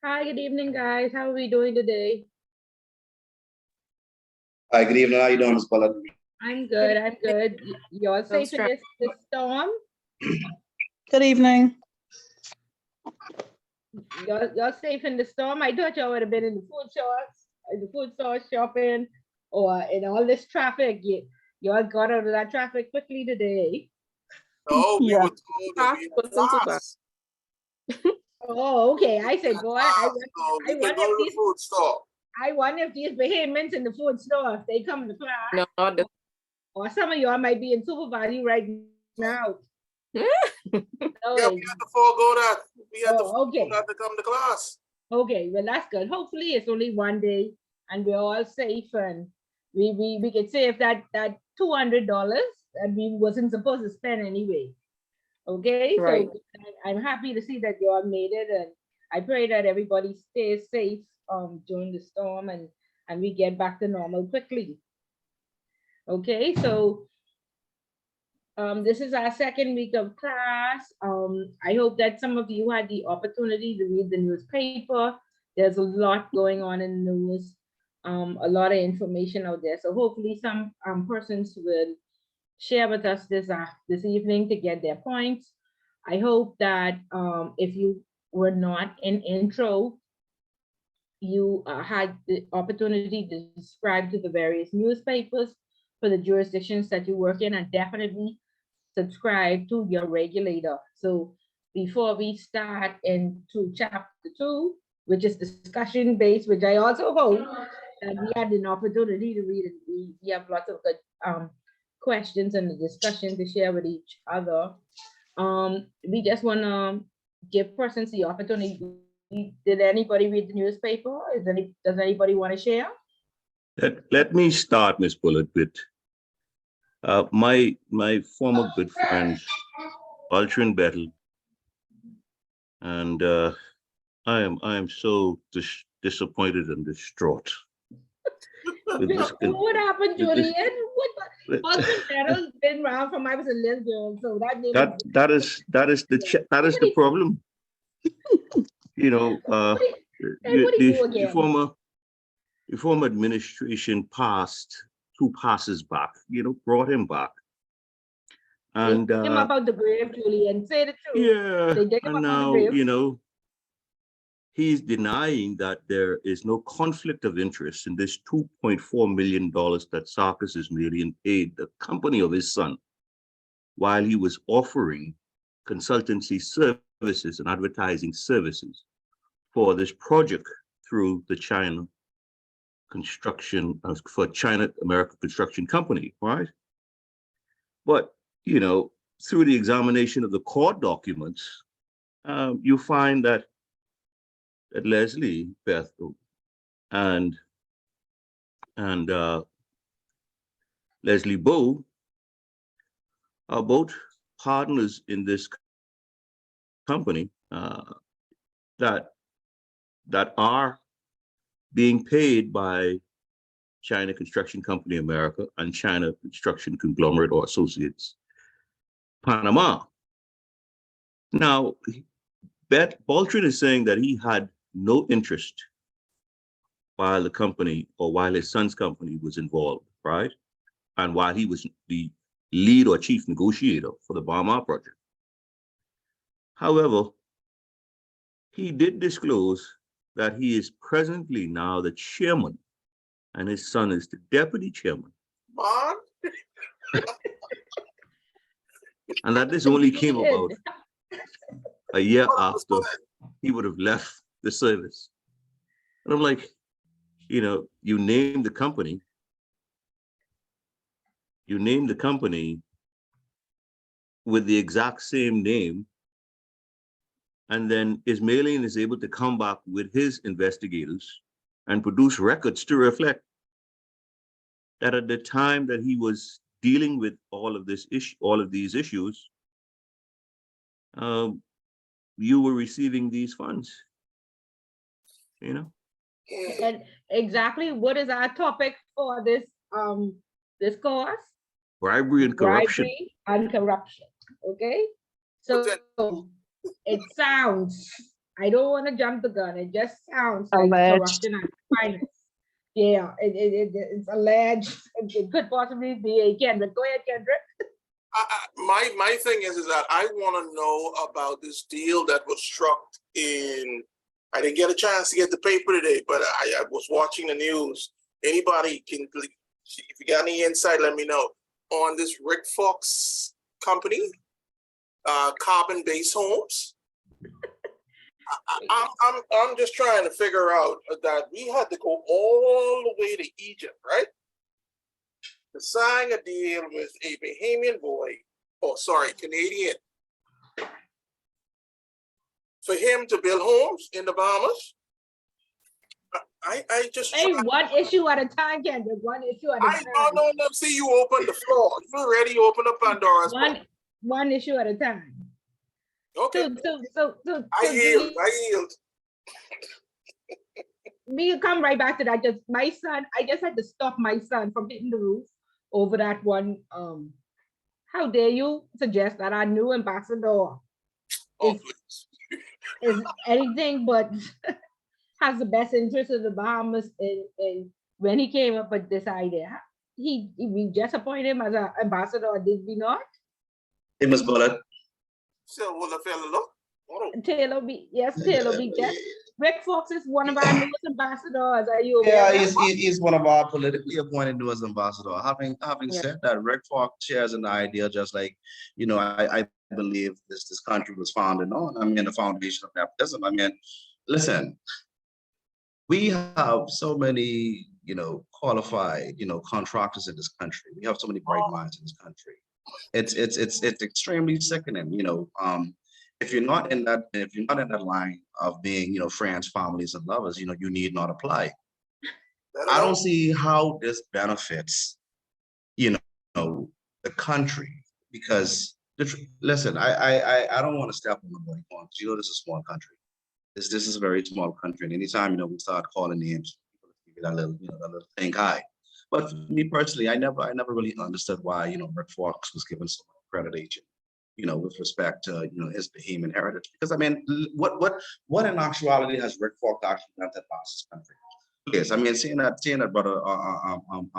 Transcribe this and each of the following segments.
Hi, good evening, guys. How are we doing today? Hi, good evening. How you doing, Ms. Bullet? I'm good. I'm good. You're safe in this storm? Good evening. You're safe in the storm? I thought y'all would have been in the food stores shopping, or in all this traffic. Y'all got out of that traffic quickly today. No, we Yeah. were told that we had class. Oh, okay. I said, boy, I We can wonder go to if the these food store. I wonder if these behemoths in the food store, if they come to class. No, Or some of y'all might be in supervising right now. Yeah, we had to forego that. We had to forego that to come to class. Okay, well, that's good. Hopefully it's only one day and we're all safe, and we could save that $200 that we wasn't supposed to spend anyway. Okay, Right. so I'm happy to see that you all made it, and I pray that everybody stays safe during the storm, and we get back to normal quickly. Okay, so this is our second week of class. I hope that some of you had the opportunity to read the newspaper. There's a lot going on in the news, a lot of information out there. So hopefully some persons will share with us this evening to get their points. I hope that if you were not in intro, you had the opportunity to subscribe to the various newspapers for the jurisdictions that you work in, and definitely subscribe to your regulator. So before we start into chapter 2, which is discussion based, which I also hope that we had an opportunity to read, and we have lots of good questions and the discussion to share with each other. We just want to give persons the opportunity. Did anybody read the newspaper? Does anybody want to share? Let me start, Ms. Bullet, with my former good friend, Altrin Bettel, and I am so disappointed and distraught. What happened, Julian? Altrin Bettel's been around from I was a little girl, so that is the problem. You know, the former administration passed 2 passes back, brought him back. And him about the grave, Julian. Say the truth. Yeah, and now, he's denying that there is no conflict of interest in this $2.4 million that Sarkis is merely paid the company of his son, while he was offering consultancy services and advertising services for this project through the China construction, for China American Construction Company, right? But, through the examination of the court documents, you find that Leslie Bethel and Leslie Bow are both partners in this company that are being paid by China Construction Company America and China Construction Conglomerate or Associates Panama. Now, Baltrin is saying that he had no interest while the company, or while his son's company was involved, right? And while he was the lead or chief negotiator for the Burma project. However, he did disclose that he is presently now the chairman and his son is the deputy chairman. Mom? And that this only came about a year after he would have left the service. And I'm like, you name the company. You name the company with the exact same name. And then Ismailian is able to come back with his investigators and produce records to reflect that at the time that he was dealing with all of these issues, you were receiving these funds, And exactly what is our topic for this course? Bribery and corruption. Bribery and corruption. Okay, so it sounds I don't want to jump the gun. It just sounds like Alleged. corruption at its finest. Yeah, it's alleged. It could possibly be a Kendrick. Go ahead, Kendrick. My thing is that I want to know about this deal that was struck in. I didn't get a chance to get the paper today, but I was watching the news. Anybody can, if you got any insight, let me know on this Rick Fox company, carbon-based homes. I'm just trying to figure out that we had to go all the way to Egypt, right? To sign a deal with a Bahamian boy, Canadian, for him to build homes in the Bahamas. I just. Hey, one issue at a time, Kendrick. One issue at a time. No. See, you open the floor. You already open up Pandora's box. One issue at a time. Okay. So I yield. We come right back to that. Just my son, I just had to stop my son from hitting the roof over that one. How dare you suggest that our new ambassador is anything but has the best interest of the Bahamas? And when he came up with this idea, we just appointed him as an ambassador, did we not? Hey, Ms. Bullard. So will the fella look? Taylor B. Yes, Taylor B. Yes. Rick Fox is one of our newest ambassadors. Are you Yeah, aware? he's one of our politically appointed newest ambassador. Having said that, Rick Fox shares an idea just like, I believe this country was founded on. I mean, the foundation of nepotism. I mean, listen, we have so many, qualified, contractors in this country. We have so many bright minds in this country. It's extremely sickening, if you're not in that line of being, friends, families, and lovers, you need not apply. I don't see how this benefits, the country, because listen, I don't want to step on nobody's point. This is a small country. This is a very small country, and anytime we start calling names, people give that little thing high. But for me personally, I never really understood why Rick Fox was given so much accreditation, with respect to his Bahamian heritage. Because I mean, what in actuality has Rick Fox actually done to advance this country? Yes, I mean, seeing that brother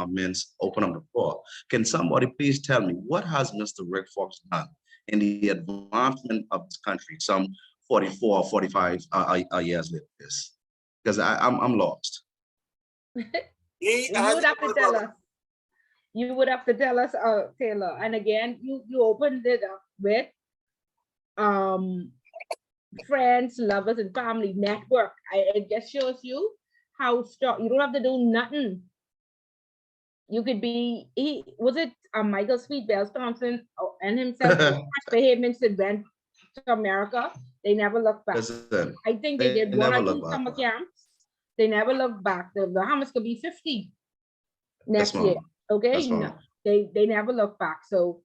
Mintz open up the floor. Can somebody please tell me what has Mr. Rick Fox done in the advancement of this country some 44 or 45 years later? Because I'm lost. You would have to tell us. You would have to tell us, Taylor. And again, you opened it up with friends, lovers, and family network. It just shows you how strong. You don't have to do nothing. You could be. Michael Sweet Bells Thompson and himself behavements that went to America. They never looked back. Listen, I think they did one or two summer camps. They never looked back. The Bahamas could be 50 next year. Okay, no, they never look back. So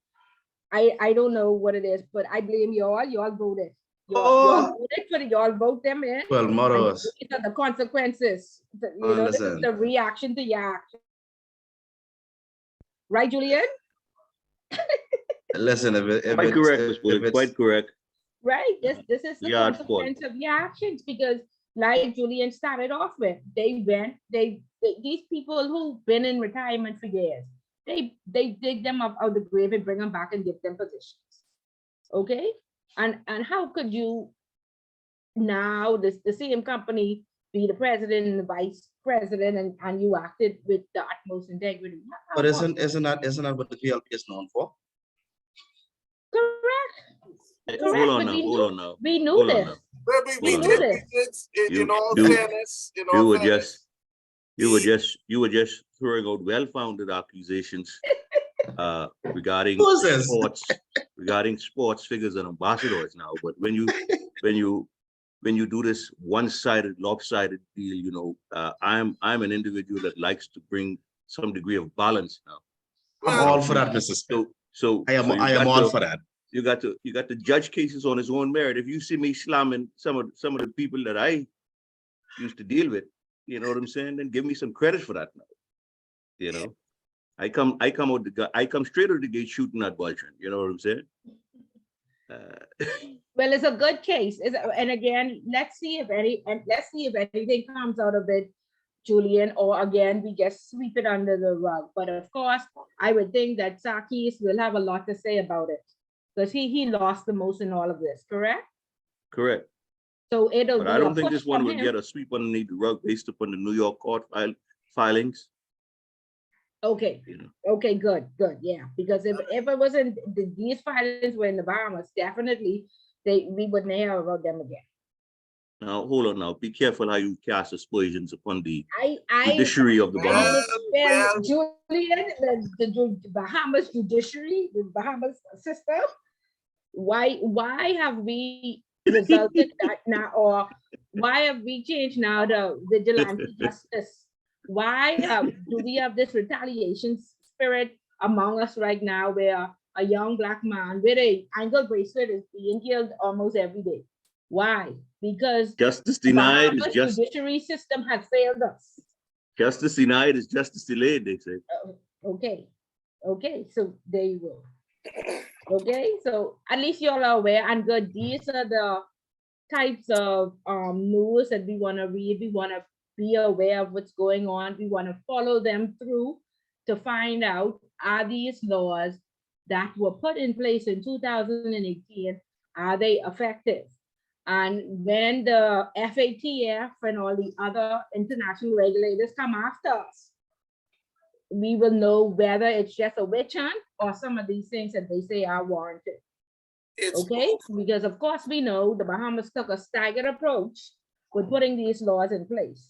I don't know what it is, but I blame y'all. Y'all voted. Y'all voted for it. Y'all vote them in. Well, mottos. These are the consequences. This is the reaction to your action. Right, Julian? Listen, quite correct. Right. This is the consequence of your actions, because like Julian started off with, these people who've been in retirement for years, they dig them up out of the grave and bring them back and give them positions. Okay? And how could you now, the same company, be the president and the vice president, and you acted with the utmost integrity? But isn't that what the GLP is known for? Correct. Hold on now. We knew this. We knew this. In all fairness, you were just throwing out well-founded accusations regarding sports figures and ambassadors now. But when you do this one-sided, lopsided deal, I'm an individual that likes to bring some degree of balance now. I'm all for that, Mr. Smith. So I am all for that. You got to judge cases on his own merit. If you see me slamming some of the people that I used to deal with, you know what I'm saying, then give me some credit for that now. I come straight out of the gate shooting at Beltran, you know what I'm saying? Well, it's a good case. And again, let's see if anything comes out of it, Julian, or again, we just sweep it under the rug. But of course, I would think that Sakis will have a lot to say about it because he lost the most in all of this, correct? Correct. So it'll But be I a don't think push this one from will him. get a sweep underneath the rug based upon the New York court filings. Okay, You know. okay, good, yeah. Because if it wasn't, these filings were in the Bahamas, definitely we wouldn't hear about them again. Now, hold on now. Be careful how you cast aspersions upon the I judiciary of the Bahamas. well, Julian, the Bahamas judiciary, the Bahamas system. Why have we resulted that now, or why have we changed now the vigilante justice? Why do we have this retaliation spirit among us right now, where a young Black man with a ankle bracelet is being killed almost every day? Why? Because Justice the denied is Bahamas just judiciary system has failed us. justice denied is justice delayed, they say. Okay, so there you go. Okay, so at least you're aware, and good. These are the types of news that we want to read. We want to be aware of what's going on. We want to follow them through to find out, are these laws that were put in place in 2018, are they effective? And when the FATF and all the other international regulators come after us, we will know whether it's just a witch hunt or some of these things that they say are warranted. Okay, because of course we know the Bahamas took a staggered approach with putting these laws in place.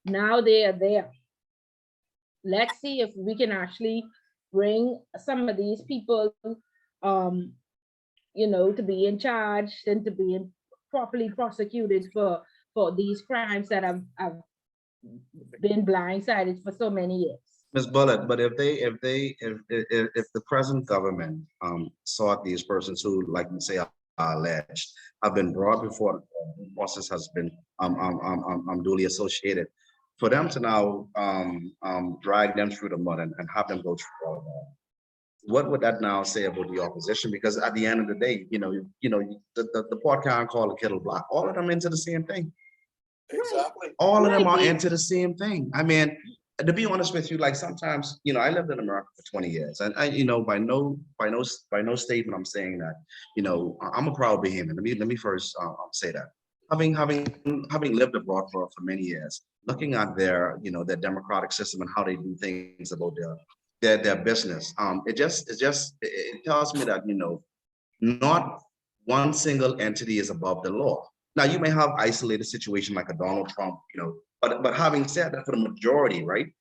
Now they are there. Let's see if we can actually bring some of these people, to be in charge and to be properly prosecuted for these crimes that have been blindsided for so many years. Ms. Bullitt, but if the present government sought these persons who, like you say, are alleged, have been brought before the process has been duly associated, for them to now drag them through the mud and have them go through all of that, what would that now say about the opposition? Because at the end of the day, the pot can't call a kettle black. All of them into the same thing. Exactly. All of them are into the same thing. I mean, to be honest with you, like sometimes, I lived in America for 20 years, and I, by no statement I'm saying that, I'm a proud Bahamian. Let me first say that. Having lived abroad for many years, looking at their democratic system and how they do things about their business, it tells me that not one single entity is above the law. Now you may have isolated situation like a Donald Trump, but having said that, for the majority, right?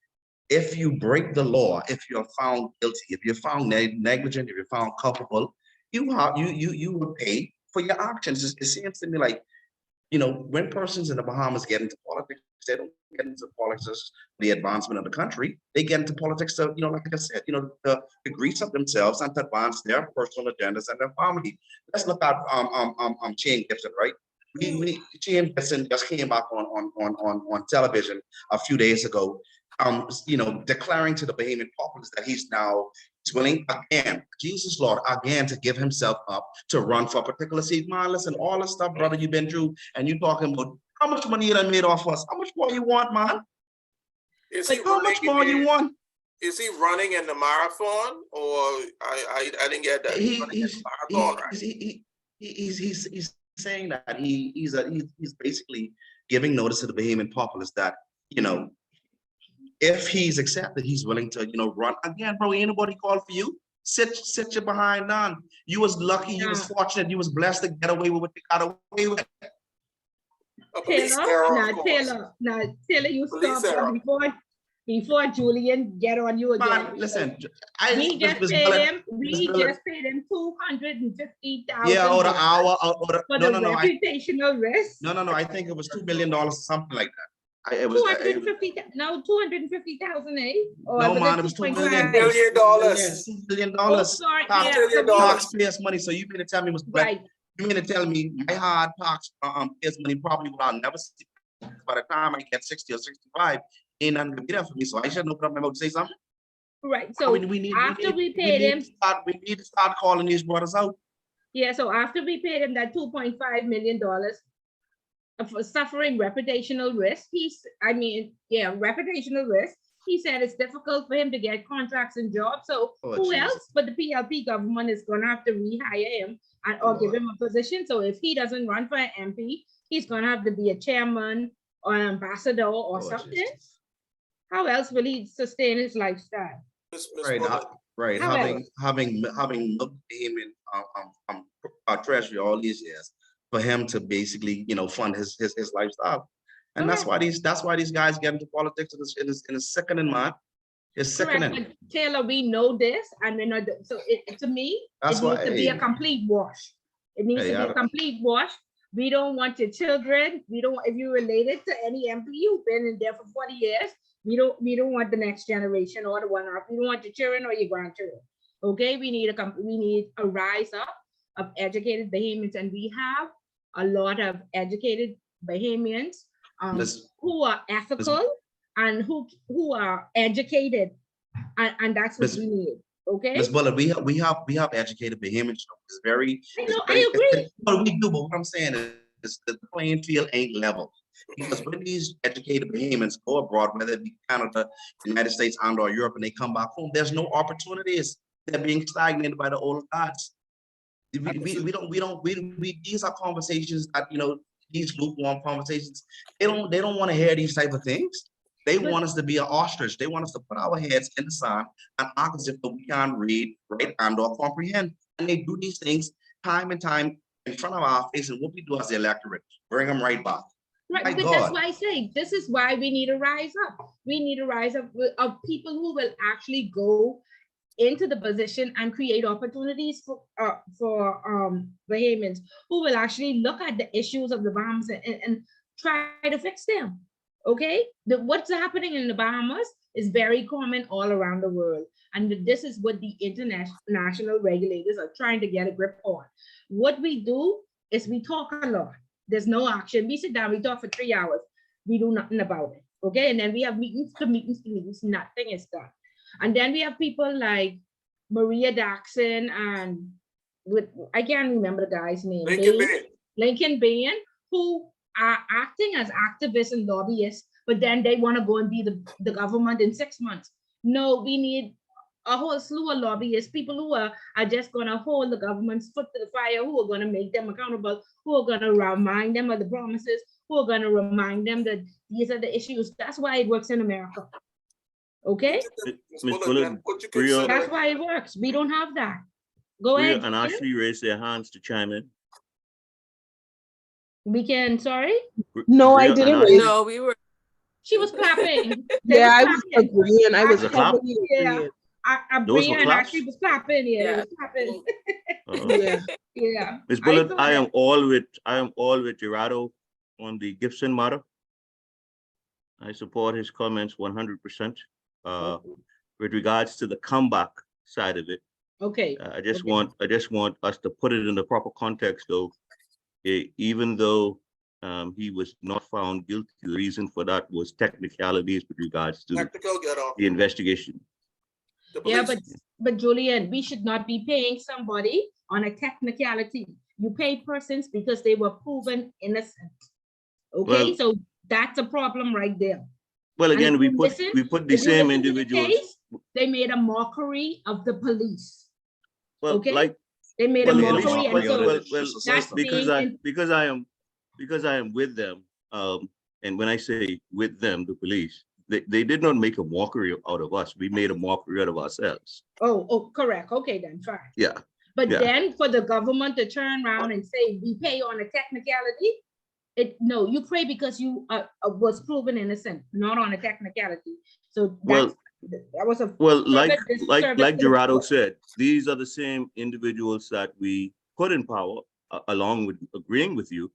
If you break the law, if you're found guilty, if you're found negligent, if you're found culpable, you will pay for your actions. It seems to me like, when persons in the Bahamas get into politics, they don't get into politics for the advancement of the country. They get into politics to, like I said, to grease up themselves and to advance their personal agendas and their family. Let's look at Shane Gibson, right? Shane Gibson just came back on television a few days ago, declaring to the Bahamian populace that he's willing again, Jesus Lord, again, to give himself up to run for a particular seat. Man, listen, all the stuff, brother, you've been through, and you talking about how much money you done made off us. How much more you want, man? How much more you want? Is he running in the marathon, or I didn't get that? He's saying that he's basically giving notice to the Bahamian populace that if he's accepted, he's willing to run again, bro. Ain't nobody called for you. Sit your behind down. You was lucky, you was fortunate, you was blessed to get away with what you got away with. Taylor, you stop before Julian get on you again. Man, listen, we just paid him $250,000. Yeah, or the hour, for the reputational risk. No. I think it was $2 million or something like that. It was 250,000. No, 250,000, eh? Or no, man, it was $2 million. $2 billion. Oh, sorry, Taxpayers' money. So you mean to tell me right? You mean to tell me my hard taxpayers' money probably will I'll never see by the time I get 60 or 65, ain't nothing to be there for me. So I should know what I'm about to say something. Right. So we need to start calling these brothers out. Yeah, so after we paid him that $2.5 million for suffering reputational risk, reputational risk. He said it's difficult for him to get contracts and jobs. So Oh, who Jesus. else but the PLP government is going to have to rehire him or give Lord. him a position? So if he doesn't run for an MP, he's going to have to be a chairman or an ambassador or Oh, something. Jesus. How else will he sustain his lifestyle? Miss Right, Bullock, right. How Having looked him in treasury all these years for him to basically, fund his lifestyle. And that's Correct. why these guys get into politics in a sickening, man. It's Correct, sickening. but Taylor, we know this, and we're not. So to me, That's it needs why, to be a hey, complete wash. It needs hey, to be a complete wash. We don't want your children. We don't. If you're related to any MP who's been in there for 40 years, we don't want the next generation or the one up. We don't want your children or your grandchildren. Okay, we need a rise up of educated Bahamians, and we have a lot of educated Bahamians Miss who are ethical and who are educated, and that's what Miss we need. Okay, Miss Bullock, we have educated Bahamians. It's very, I it's know, very, I agree. but we do. But what I'm saying is the playing field ain't level because when these educated Bahamians go abroad, whether it be Canada, United States, and/or Europe, and they come back home, there's no opportunities. They're being stagnated by the old gods. These are conversations that, these lukewarm conversations, they don't want to hear these type of things. They But want us to be an ostrich. They want us to put our heads in the sand and act as if we can't read, write, and/or comprehend. And they do these things time and time in front of our face. And what we do as the electorate, bring them right back. My right, but that's God. why I say this is why we need a rise up. We need a rise up of people who will actually go into the position and create opportunities for Bahamians who will actually look at the issues of the Bahamas and try to fix them. Okay, what's happening in the Bahamas is very common all around the world, and this is what the international regulators are trying to get a grip on. What we do is we talk a lot. There's no action. We sit down, we talk for 3 hours. We do nothing about it. Okay, and then we have meetings to meetings to meetings. Nothing is done. And then we have people like Maria Daxon and I can't remember the guy's name. Lincoln Bain, who are acting as activists and lobbyists, but then they want to go and be the government in 6 months. No, we need a whole slew of lobbyists, people who are just going to hold the government's foot to the fire, who are going to make them accountable, who are going to remind them of the promises, who are going to remind them that these are the issues. That's why it works in America. Okay? Ms. Bullock, Bria, That's why it works. We don't have that. Go Bria ahead. and Ashley raised their hands to chime in. We can, sorry? No, I Bria and didn't Ashley- raise. No, we were. She was clapping. They Yeah, I was was clapping. agreeing. I was Was it clap? heavily Yeah. agreeing. Those Bria were and claps? Ashley was clapping. Yeah, they Yeah. was clapping. Yeah. Yeah. Ms. Bullock, thought I that- am all with Gerardo on the Gibson matter. I support his comments 100%. With regards to the comeback side of it, Okay. I just want us to put it in the proper context, though. Even though he was not found guilty, the reason for that was technicalities with regards to Technical get off. the investigation. Yeah, but Julian, we should not be paying somebody on a technicality. You pay persons because they were proven innocent. Okay, Well- so that's a problem right there. Well, And again, if we you put listen- the if you same listen to the individuals. case, they made a mockery of the police. Well, okay. like They made well, a made a mockery, and mockery so of it. well, that's being because I am with them. And when I say with them, the police, they did not make a mockery out of us. We made a mockery out of ourselves. Oh, correct. Okay, then fine. Yeah. But Yeah. then for the government to turn around and say we pay on a technicality, no, you pay because you was proven innocent, not on a technicality. So Well, that was a Well, like disservice to the Gerardo court. said, these are the same individuals that we put in power, along with agreeing with you,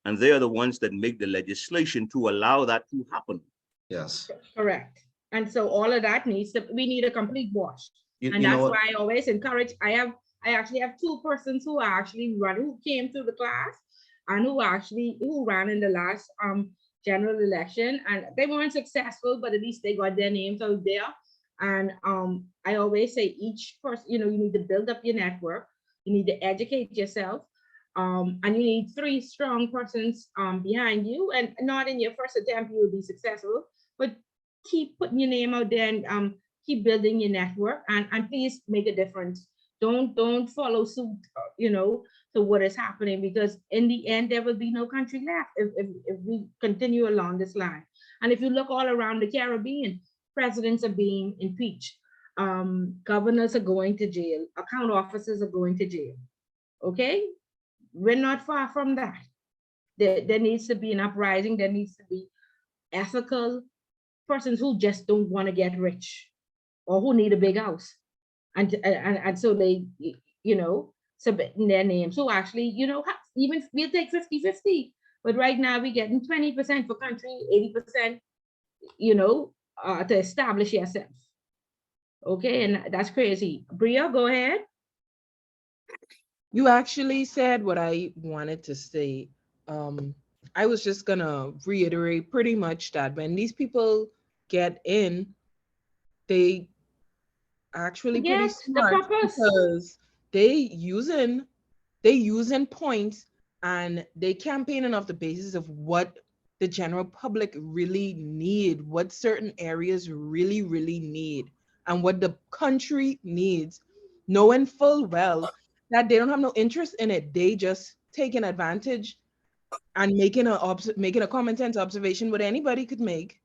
and they are the ones that make the legislation to allow that to happen. Yes. Correct. And so all of that we need a complete wash. You And know that's what? why I always encourage, I actually have two persons who are actually who came through the class and who ran in the last general election, and they weren't successful, but at least they got their names out there. And I always say each person, you need to build up your network. you need to educate yourself, and you need three strong persons behind you. And not in your first attempt you will be successful, but keep putting your name out there and keep building your network, and please make a difference. Don't follow suit, to what is happening, because in the end there will be no country left if we continue along this line. And if you look all around the Caribbean, presidents are being impeached, governors are going to jail, account officers are going to jail. Okay, we're not far from that. There needs to be an uprising. There needs to be ethical persons who just don't want to get rich, or who need a big house, and so they, submit their names. So actually, even we'll take 50-50, but right now we're getting 20% for country, 80%, to establish yourself. Okay, and that's crazy. Bria, go ahead. You actually said what I wanted to say. I was just gonna reiterate pretty much that when these people get in, they actually pretty Yes, the smart purpose. because they using points, and they campaigning off the basis of what the general public really need, what certain areas really, really need, and what the country needs, knowing full well that they don't have no interest in it. They just taking advantage and making a common sense observation what anybody could make,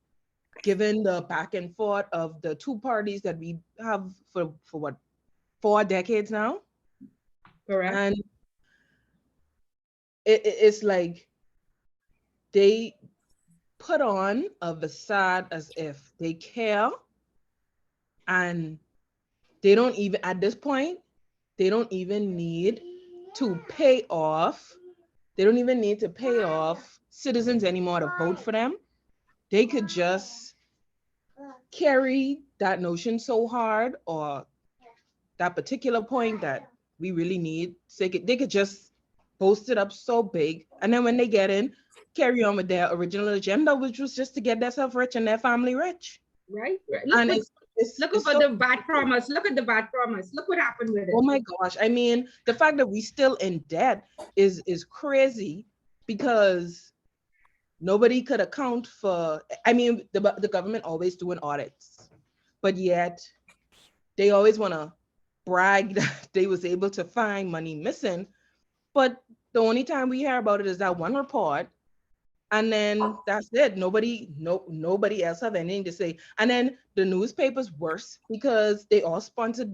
given the back and forth of the two parties that we have for what, 4 decades now. Correct. And it's like they put on a facade as if they care, and they don't even, at this point, they don't even need to pay off citizens anymore to vote for them. They could just carry that notion so hard, or that particular point that we really need. So they could just post it up so big, and then when they get in, carry on with their original agenda, which was just to get themselves rich and their family rich. Right? And Look it's at so, the bad promise. Look at the bad promise. Look what happened with it. oh my gosh. I mean, the fact that we still in debt is crazy, because nobody could account for, I mean, the government always doing audits, but yet they always want to brag that they was able to find money missing. But the only time we hear about it is that one report, and then that's it. Nobody else have anything to say. And then the newspapers worse, because they either sponsored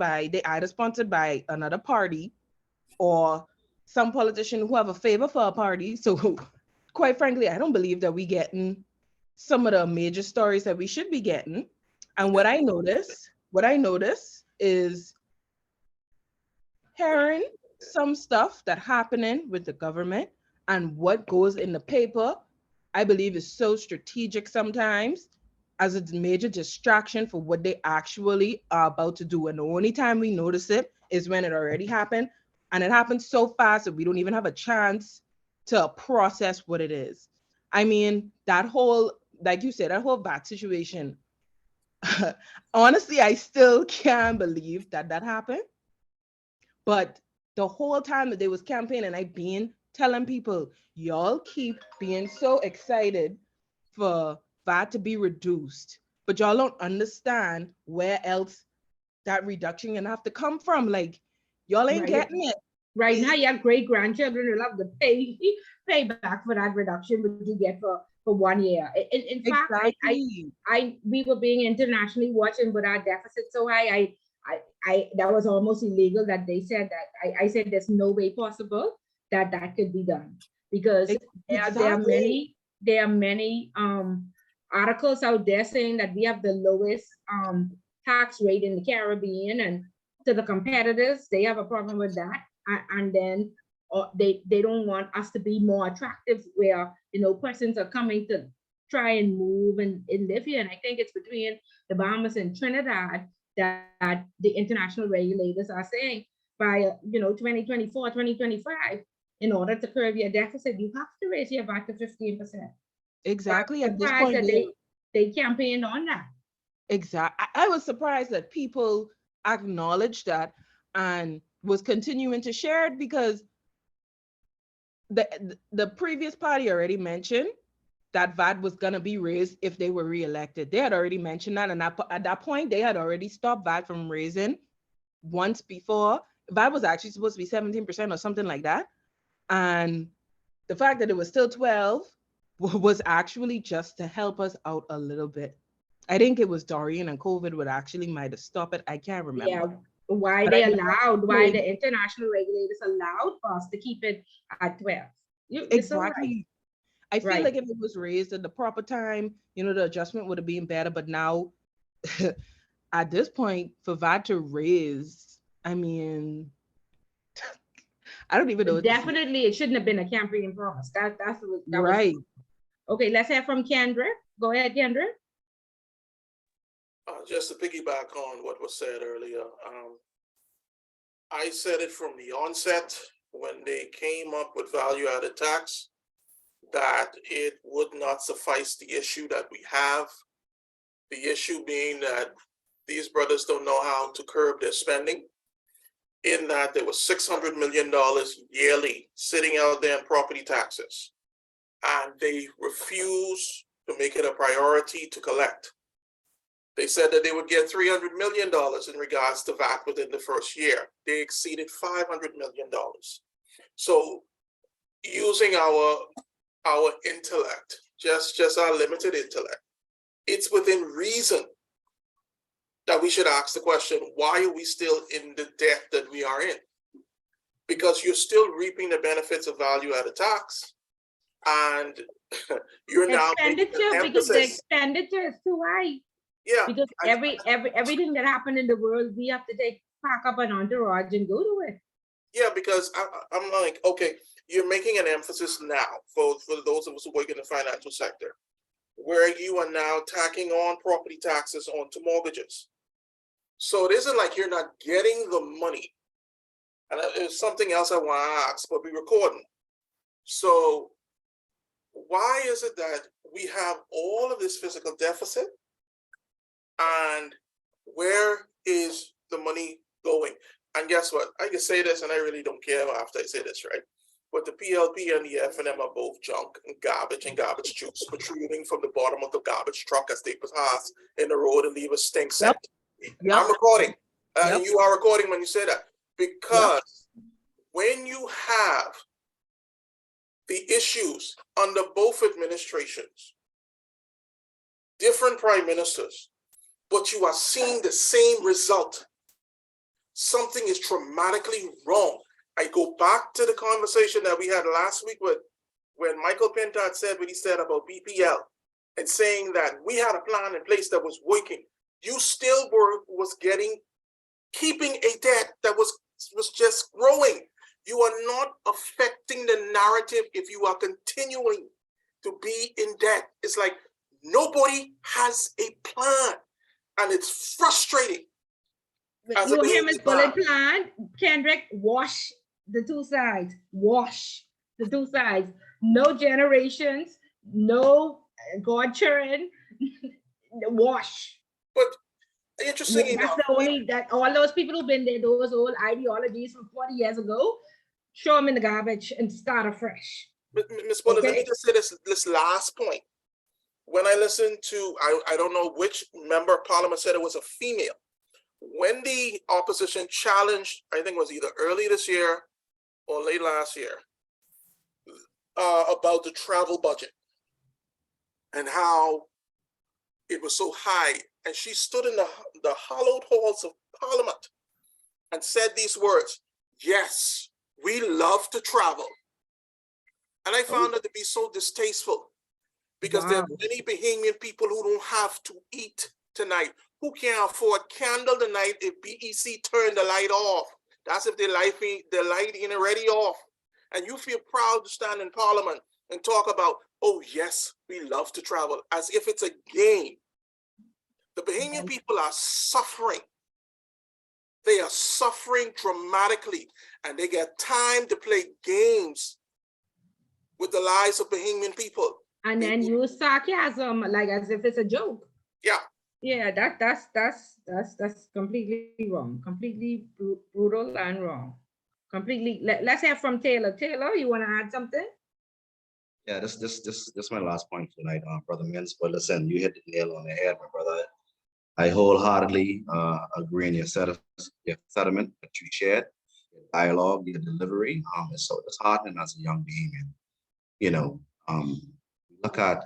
by another party, or some politician who have a favor for a party. So quite frankly, I don't believe that we getting some of the major stories that we should be getting. And what I notice is hearing some stuff that happening with the government, and what goes in the paper, I believe is so strategic sometimes, as a major distraction for what they actually are about to do. And the only time we notice it is when it already happened. And it happens so fast that we don't even have a chance to process what it is. I mean, that whole, like you said, that whole VAT situation, honestly, I still can't believe that happened. But the whole time that they was campaigning, I been telling people, y'all keep being so excited for VAT to be reduced, but y'all don't understand where else that reduction gonna have to come from. Like, y'all ain't Right. getting it. Right now, your great grandchildren will have to pay back for that reduction what you get for 1 year. In fact, Exactly. we were being internationally watching with our deficit so high. I that was almost illegal that they said that. I said there's no way possible that could be done, because Exactly. there are many articles out there saying that we have the lowest tax rate in the Caribbean, and to the competitors they have a problem with that. And then they don't want us to be more attractive, where persons are coming to try and move and live here. And I think it's between the Bahamas and Trinidad that the international regulators are saying by 2024, 2025, in order to curb your deficit, you have to raise your VAT to 15%. So I'm Exactly. At this surprised point, that they campaigned on that. I was surprised that people acknowledge that, and was continuing to share it because the previous party already mentioned that VAT was going to be raised if they were reelected. They had already mentioned that. And at that point, they had already stopped VAT from raising once before. VAT was actually supposed to be 17% or something like that. And the fact that it was still 12 was actually just to help us out a little bit. I think it was Dorian and COVID would actually might have stopped it. I can't remember. Yeah, why But they I know allowed, why the international regulators allowed for us to keep it at 12. You're so right. exactly. I feel Right. like if it was raised at the proper time, you know, the adjustment would have been better. But now, at this point, for VAT to raise, I mean, I don't even know what to say. Definitely, it shouldn't have been a campaign promise. That was Right. Okay, let's hear from Kendra. Go ahead, Kendra. Just to piggyback on what was said earlier, I said it from the onset when they came up with value-added tax that it would not suffice the issue that we have. The issue being that these brothers don't know how to curb their spending, in that there was $600 million yearly sitting out there in property taxes, and they refuse to make it a priority to collect. They said that they would get $300 million in regards to VAT within the first year. They exceeded $500 million. So using our intellect, just our limited intellect, it's within reason that we should ask the question, why are we still in the debt that we are in? Because you're still reaping the benefits of value-added tax, and you're now making an Expenditure, because the emphasis. expenditure is too high. Yeah, Because everything that happened in the world, we have to pack up an entourage and go to it. yeah, because I'm like, okay, you're making an emphasis now for those of us who work in the financial sector, where you are now tacking on property taxes onto mortgages. So it isn't like you're not getting the money. And there's something else I want to ask, but we're recording. So why is it that we have all of this physical deficit? And where is the money going? And guess what? I can say this and I really don't care after I say this, right? But the PLP and the F&M are both junk and garbage juice protruding from the bottom of the garbage truck as they pass in the road and leave a stink scent. Yep. I'm recording. Yep. And you are recording when you say that. Because when you have the issues under both administrations, different prime ministers, but you are seeing the same result, something is dramatically wrong. I go back to the conversation that we had last week when Michael Pintard said what he said about BPL and saying that we had a plan in place that was working. You still keeping a debt that was just growing. You are not affecting the narrative if you are continuing to be in debt. It's like nobody has a plan, and it's frustrating. You hear Ms. Bullet plan, Kendrick, wash the two sides. Wash the two sides. No generations, no godchildren. Wash. But interesting enough, that's the only that all those people who've been there, those old ideologies from 40 years ago, throw them in the garbage and start afresh. Ms. Bullet, let me just say this last point. When I listened to, I don't know which member of parliament said it was a female. When the opposition challenged, I think it was either early this year or late last year, about the travel budget and how it was so high. And she stood in the hallowed halls of parliament and said these words, yes, we love to travel. And I found it to be so distasteful because there are many Bahamian people who don't have to eat tonight, who can't afford candle tonight if BEC turned the light off. That's if the light ain't already off. And you feel proud to stand in parliament and talk about, oh yes, we love to travel, as if it's a game. The Bahamian people are suffering. They are suffering dramatically, and they get time to play games with the lives of Bahamian people. And then use sarcasm like as if it's a joke. Yeah, Yeah, that's completely wrong, completely brutal and wrong. Completely. Let's hear from Taylor. Taylor, you want to add something? Yeah, this my last point tonight, brother Mins. But listen, you hit the nail on the head, my brother. I wholeheartedly agree in your sentiment that you shared, your dialogue, your delivery. It's so disheartening as a young being, and you know, look at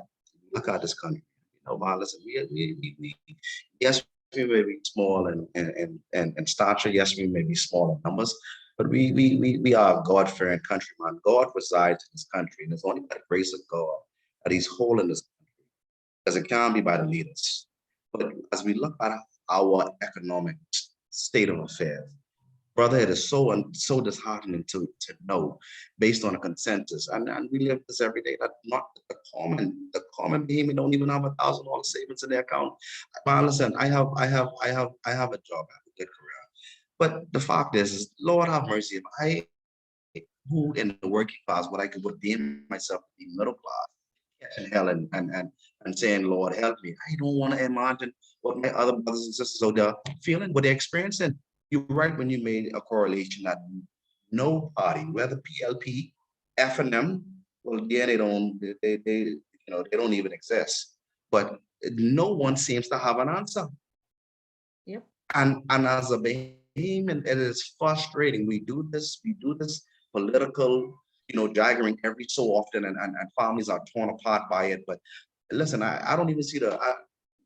look at this country. You know, man, listen, we yes, we may be small and stature. Yes, we may be small in numbers, but we are a God-fearing country, man. God resides in this country, and it's only by the grace of God that He's holding this country, because it can't be by the leaders. But as we look at our economic state of affairs, brother, it is so disheartening to know, based on a consensus, and we live this every day, that not the common behemoth don't even have $1,000 savings in their account. Man, listen, I have a job, I have a good career, but the fact is Lord have mercy, if I who in the working class, what I could would deem myself to be middle class, catching hell and saying, Lord, help me. I don't want to imagine what my other brothers and sisters out there feeling, what they're experiencing. You're right when you made a correlation that no party, whether PLP, FNM, well, yeah, they don't even exist. But no one seems to have an answer. Yep. And as a behemoth, it is frustrating. We do this political, jaggering every so often, and families are torn apart by it. But listen, I don't even see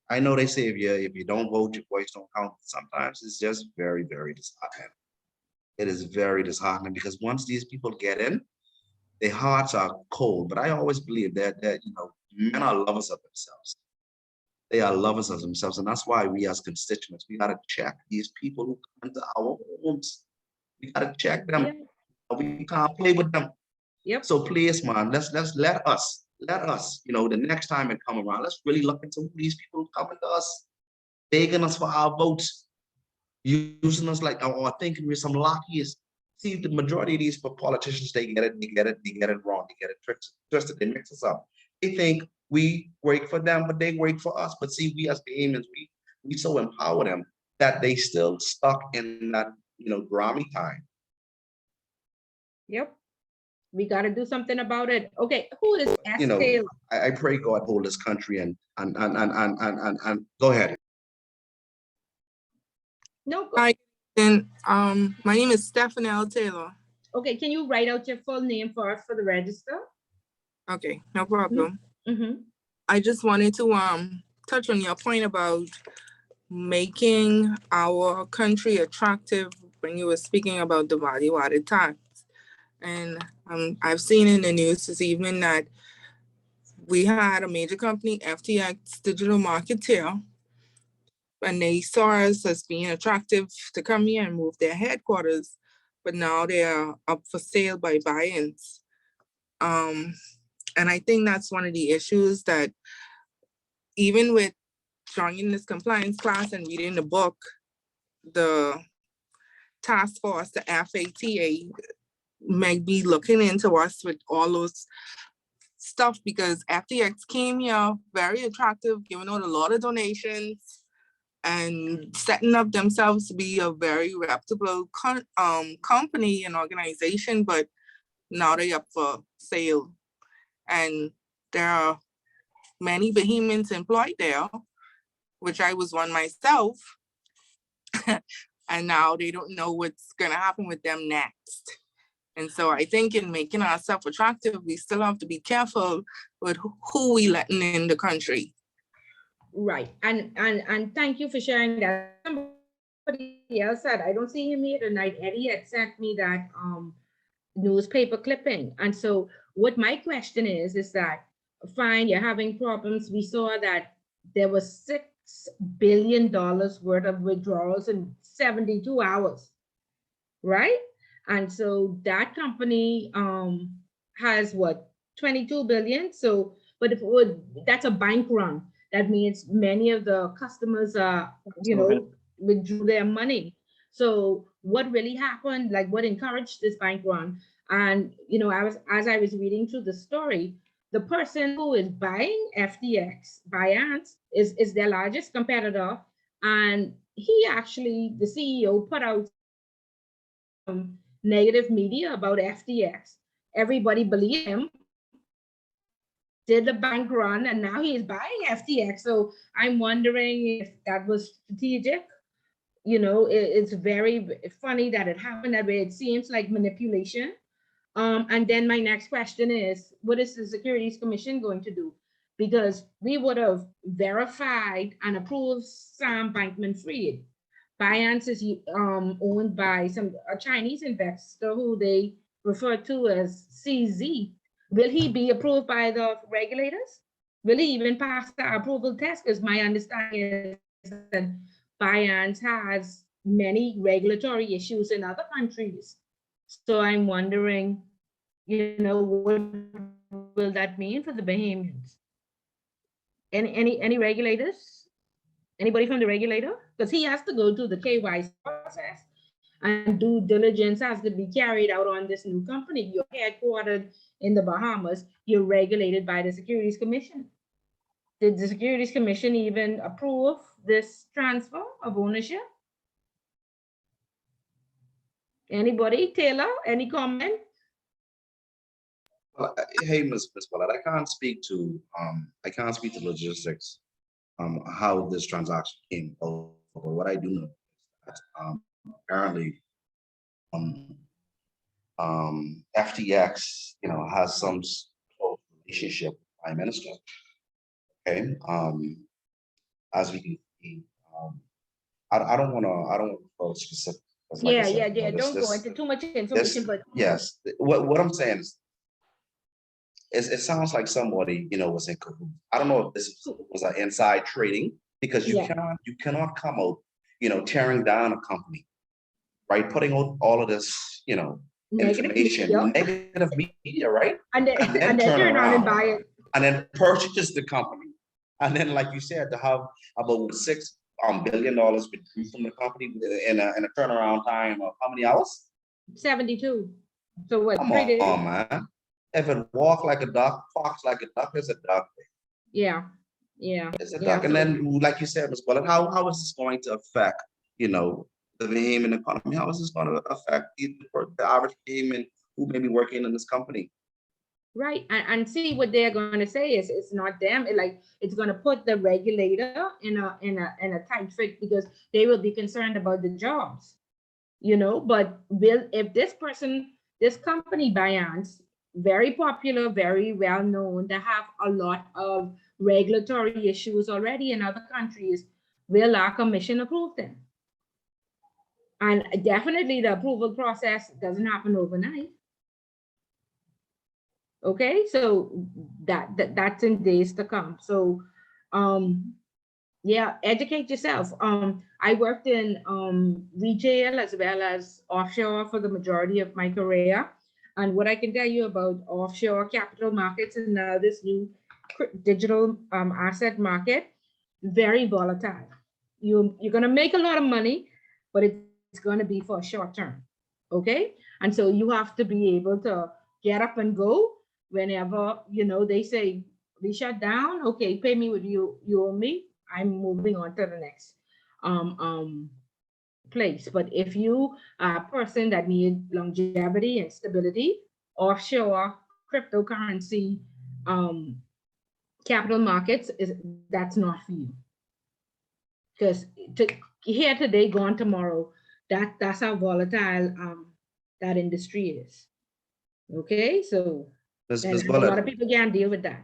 I know they say if you don't vote, your voice don't count. Sometimes it's just very, very disheartening. It is very disheartening because once these people get in, their hearts are cold. But I always believe that men are lovers of themselves. They are lovers of themselves, and that's why we as constituents, we gotta check these people who come into our homes. We gotta check them. Yeah. We can't play with them. Yep. So please, man, let's let us, the next time it come around, let's really look into who these people coming to us, begging us for our votes, using us like or thinking we're some lackeys. See, the majority of these politicians, they get it wrong, they get it twisted, they mix us up. They think we work for them, but they work for us. But see, we as Bahamians, we so empower them that they still stuck in that, Grammy time. Yep. We got to do something about it. Okay, who is You S. know, Taylor? I pray God hold this country and go ahead. No, Hi, and my name is Stephanie L. Taylor. okay, can you write out your full name for us for the register? Okay, no problem. Mm-hmm. I just wanted to touch on your point about making our country attractive when you were speaking about the value-added tax. And I've seen in the news this evening that we had a major company, FTX Digital Marketeer, and they saw us as being attractive to come here and move their headquarters, but now they are up for sale by buy-ins. And I think that's one of the issues that even with joining this compliance class and reading the book, the task force, the FATA, might be looking into us with all those stuff because FTX came here very attractive, giving out a lot of donations and setting up themselves to be a very reputable company and organization, but now they're up for sale. And there are many Bahamians employed there, which I was one myself. And now they don't know what's going to happen with them next. And so I think in making ourselves attractive, we still have to be careful with who we letting in the country. Right. And thank you for sharing that. Somebody else said, I don't see him here tonight. Eddie had sent me that newspaper clipping. And so what my question is that fine, you're having problems. We saw that there was $6 billion worth of withdrawals in 72 hours, right? And so that company has what, 22 billion. So, but if it would, that's a bank run. That means many of the customers withdrew their money. So what really happened, like what encouraged this bank run? And as I was reading through the story, the person who is buying FTX, Binance, is their largest competitor. And he actually, the CEO, put out negative media about FTX. Everybody believed him, did the bank run, and now he is buying FTX. So I'm wondering if that was strategic. It's very funny that it happened that way. It seems like manipulation. And then my next question is, what is the Securities Commission going to do? Because we would have verified and approved Sam Bankman-Fried. Binance is owned by a Chinese investor who they refer to as CZ. Will he be approved by the regulators? Will he even pass the approval test? Because my understanding is that Binance has many regulatory issues in other countries. So I'm wondering, what will that mean for the Bahamians? Any regulators? Anybody from the regulator? Because he has to go through the KYC process, and due diligence has to be carried out on this new company. You're headquartered in the Bahamas. You're regulated by the Securities Commission. Did the Securities Commission even approve this transfer of ownership? Anybody? Taylor, any comment? Hey, Ms. Willard, I can't speak to logistics, how this transaction came over. What I do know is that apparently FTX, has some close relationship with the Prime Minister. Okay. As we can see, I don't want to go specific. Like yeah. Don't go into too much information, but yes, what I'm saying is, it sounds like somebody, was in cahoots. I don't know if this was an inside trading, because you cannot come out, tearing down a company, right? Putting out all of this, information, negative media, right? And then turn around and buy it. And then purchase the company. And then, like you said, to have about $6 billion withdrew from the company in a turnaround time of how many hours? 72. So what? Come 3 days? on, man. If it walk like a duck, quacks like a duck, it's a duck. Yeah. It's a duck. And then, like you said, Ms. Bullet, how is this going to affect, the Bahamian economy? How is this going to affect the average Bahamian who may be working in this company? Right. And see, what they're going to say is it's not them. It's going to put the regulator in a tight fit, because they will be concerned about the jobs, but if this company Binance, very popular, very well known, they have a lot of regulatory issues already in other countries, will our commission approve them? And definitely the approval process doesn't happen overnight. Okay, so that's in days to come. So yeah, educate yourself. I worked in retail as well as offshore for the majority of my career. And what I can tell you about offshore capital markets and now this new digital asset market, very volatile. You're going to make a lot of money, but it's going to be for a short term. Okay, and so you have to be able to get up and go whenever they say we shut down. Okay, pay me what you owe me. I'm moving on to the next place. But if you are a person that needs longevity and stability, offshore cryptocurrency capital markets that's not for you. Because here today, gone tomorrow. That's how volatile that industry is. Okay, so Ms. a lot of people can't deal with that.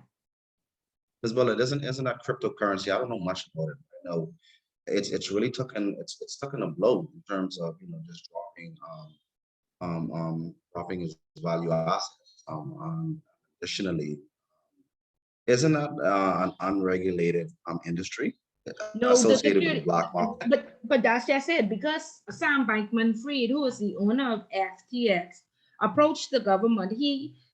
Ms. Bullet, isn't that cryptocurrency? I don't know much about it. I know it's really taken a blow in terms of just dropping its value assets. Additionally, isn't that an unregulated industry associated with the black market? But that's just it, because Sam Bankman-Fried, who is the owner of FTX, approached the government.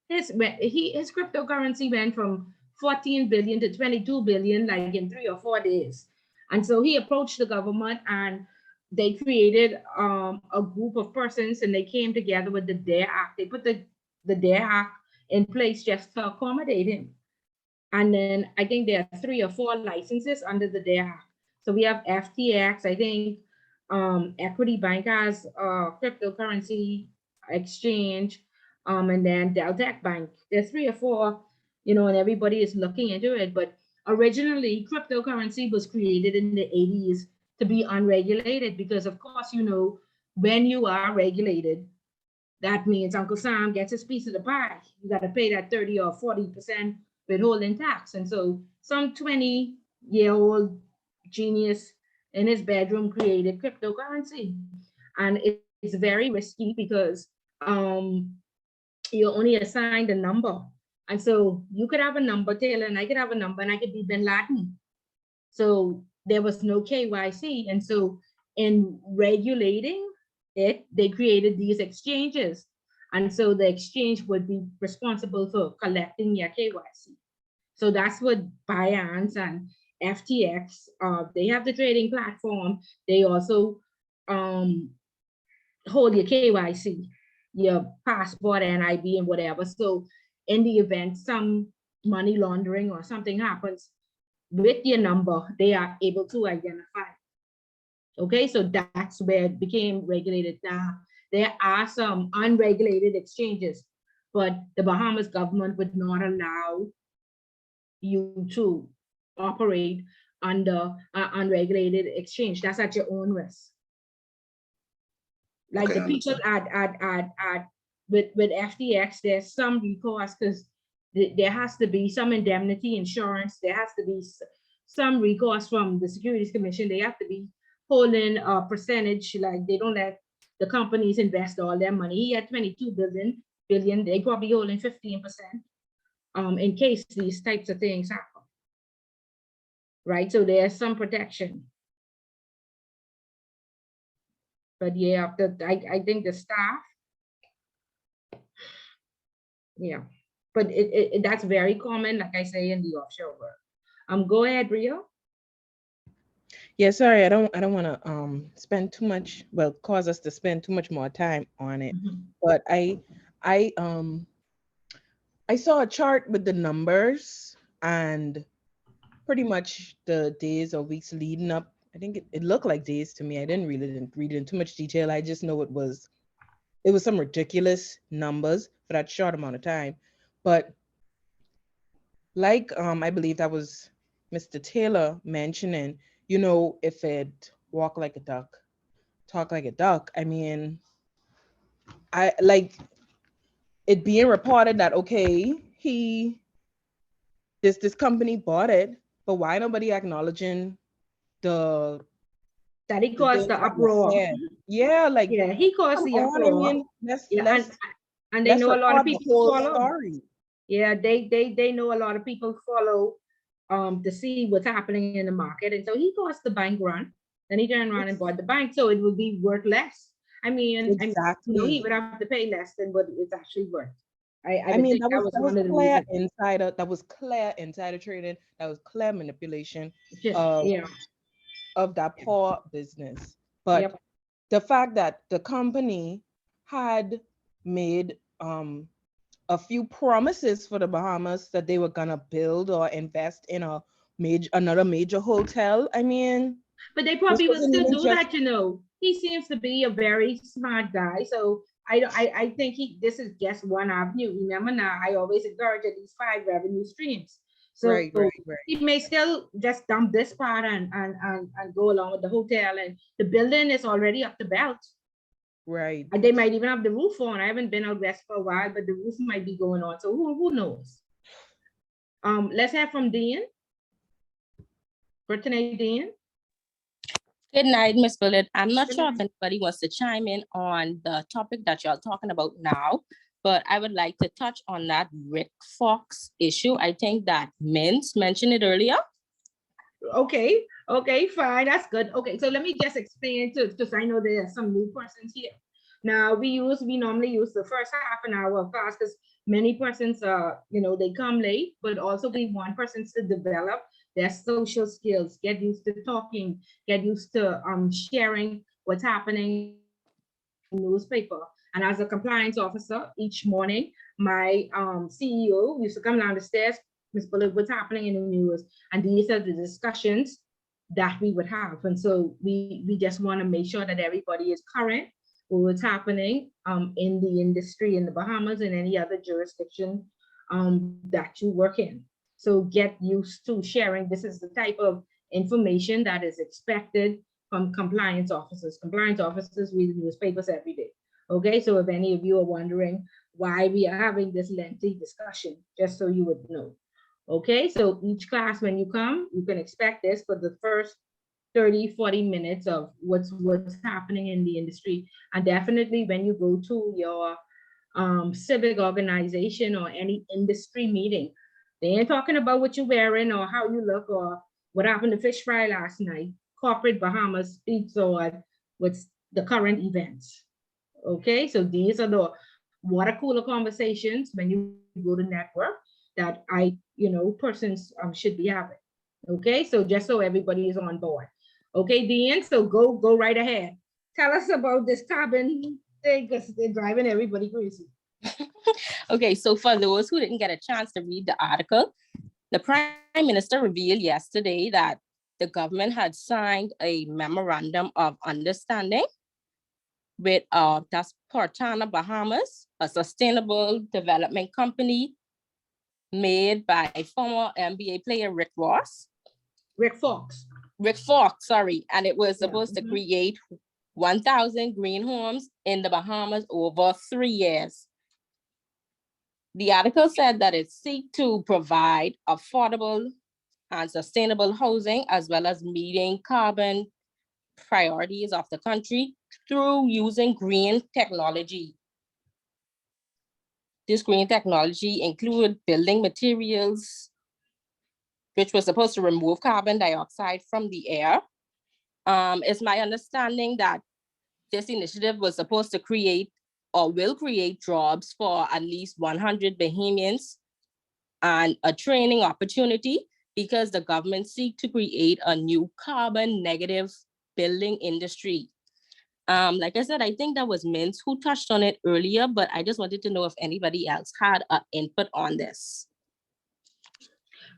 His cryptocurrency went from 14 billion to 22 billion like in 3 or 4 days. And so he approached the government, and they created a group of persons, and they came together with the DARE Act. They put the DARE Act in place just to accommodate him. And then I think there are 3 or 4 licenses under the DAC. So we have FTX, I think Equity Bank has cryptocurrency exchange, and then Deltec Bank. There's 3 or 4, and everybody is looking into it. But originally, cryptocurrency was created in the 80s to be unregulated because, of course, when you are regulated, that means Uncle Sam gets his piece of the pie. You got to pay that 30 or 40% withholding tax. And so some 20-year-old genius in his bedroom created cryptocurrency. And it's very risky because you're only assigned a number. And so you could have a number, Taylor, and I could have a number, and I could be Bin Laden. So there was no KYC. And so in regulating it, they created these exchanges. And so the exchange would be responsible for collecting your KYC. So that's what Binance and FTX, they have the trading platform. They also hold your KYC, your passport, NIB, and whatever. So in the event some money laundering or something happens with your number, they are able to identify. Okay, so that's where it became regulated. Now, there are some unregulated exchanges, but the Bahamas government would not allow you to operate under an unregulated exchange. That's at your own risk. Like Okay, the people with FTX, there's some recourse because there has to be some indemnity insurance. There has to be some recourse from the Securities Commission. They have to be holding a percentage, like they don't let the companies invest all their money. He had 22 billion, they probably holding 15% in case these types of things happen. Right, so there's some protection. But yeah, I think the staff, yeah, but that's very common, like I say, in the offshore world. Go ahead, Rio. Yeah, sorry, I don't want to spend too much, well, cause us to spend too much more time on it. But I saw a chart with the numbers and pretty much the days or weeks leading up. I think it looked like days to me. I didn't read it in too much detail. I just know it was some ridiculous numbers for that short amount of time. But like I believe that was Mr. Taylor mentioning, if it walk like a duck, talk like a duck. I mean, I like it being reported that okay, this company bought it, but why nobody acknowledging the that he caused the uproar? Yeah, like yeah, he caused the uproar. I mean, and they know a lot of people follow. Story. Yeah, they know a lot of people follow to see what's happening in the market, and so he caused the bank run. Then he turned around and bought the bank, so it would be worth less. I mean, exactly. he would have to pay less than what it's actually worth. I mean, that was clear insider. That was clear insider trading. That was clear manipulation of that poor business. But the fact that the company had made a few promises for the Bahamas that they were gonna build or invest in another major hotel. I mean, but they probably will still do that. He seems to be a very smart guy, so I think this is just one avenue. Remember now, I always encourage at least 5 revenue streams. So right. he may still just dump this part and go along with the hotel, and the building is already up to belt. Right. And they might even have the roof on. I haven't been out west for a while, but the roof might be going on. So who knows? Let's have from Dean. For tonight, Dean. Good night, Miss Bullitt. I'm not sure if anybody wants to chime in on the topic that y'all talking about now, but I would like to touch on that Rick Fox issue. I think that Mintz mentioned it earlier. Okay, fine, that's good. Okay, so let me just explain because I know there are some new persons here. Now we normally use the first half an hour of class because many persons they come late, but also we want persons to develop their social skills, get used to talking, get used to sharing what's happening in the newspaper. And as a compliance officer, each morning, my CEO used to come down the stairs, Ms. Bullock, what's happening in the news, and these are the discussions that we would have. And so we just want to make sure that everybody is current with what's happening in the industry in the Bahamas and any other jurisdiction that you work in. So get used to sharing. This is the type of information that is expected from compliance officers. Compliance officers read newspapers every day. Okay, so if any of you are wondering why we are having this lengthy discussion, just so you would know. Okay, so each class, when you come, you can expect this for the first 30, 40 minutes of what's happening in the industry. And definitely when you go to your civic organization or any industry meeting, they ain't talking about what you're wearing or how you look or what happened to fish fry last night. Corporate Bahamas speaks on what's the current events. Okay, so these are the water cooler conversations when you go to network that persons should be having. Okay, so just so everybody is on board. Okay, Dean, so go right ahead. Tell us about this carbon thing because they're driving everybody crazy. Okay, so for those who didn't get a chance to read the article, the Prime Minister revealed yesterday that the government had signed a memorandum of understanding with Das Portana Bahamas, a sustainable development company made by former NBA player Rick Fox, sorry. And it was supposed to create 1,000 green homes in the Bahamas over 3 years. The article said that it seeks to provide affordable and sustainable housing, as well as meeting carbon priorities of the country through using green technology. This green technology included building materials, which was supposed to remove carbon dioxide from the air. It's my understanding that this initiative was supposed to create or will create jobs for at least 100 Bahamians and a training opportunity, because the government seeks to create a new carbon negative building industry. Like I said, I think that was Mintz who touched on it earlier, but I just wanted to know if anybody else had an input on this.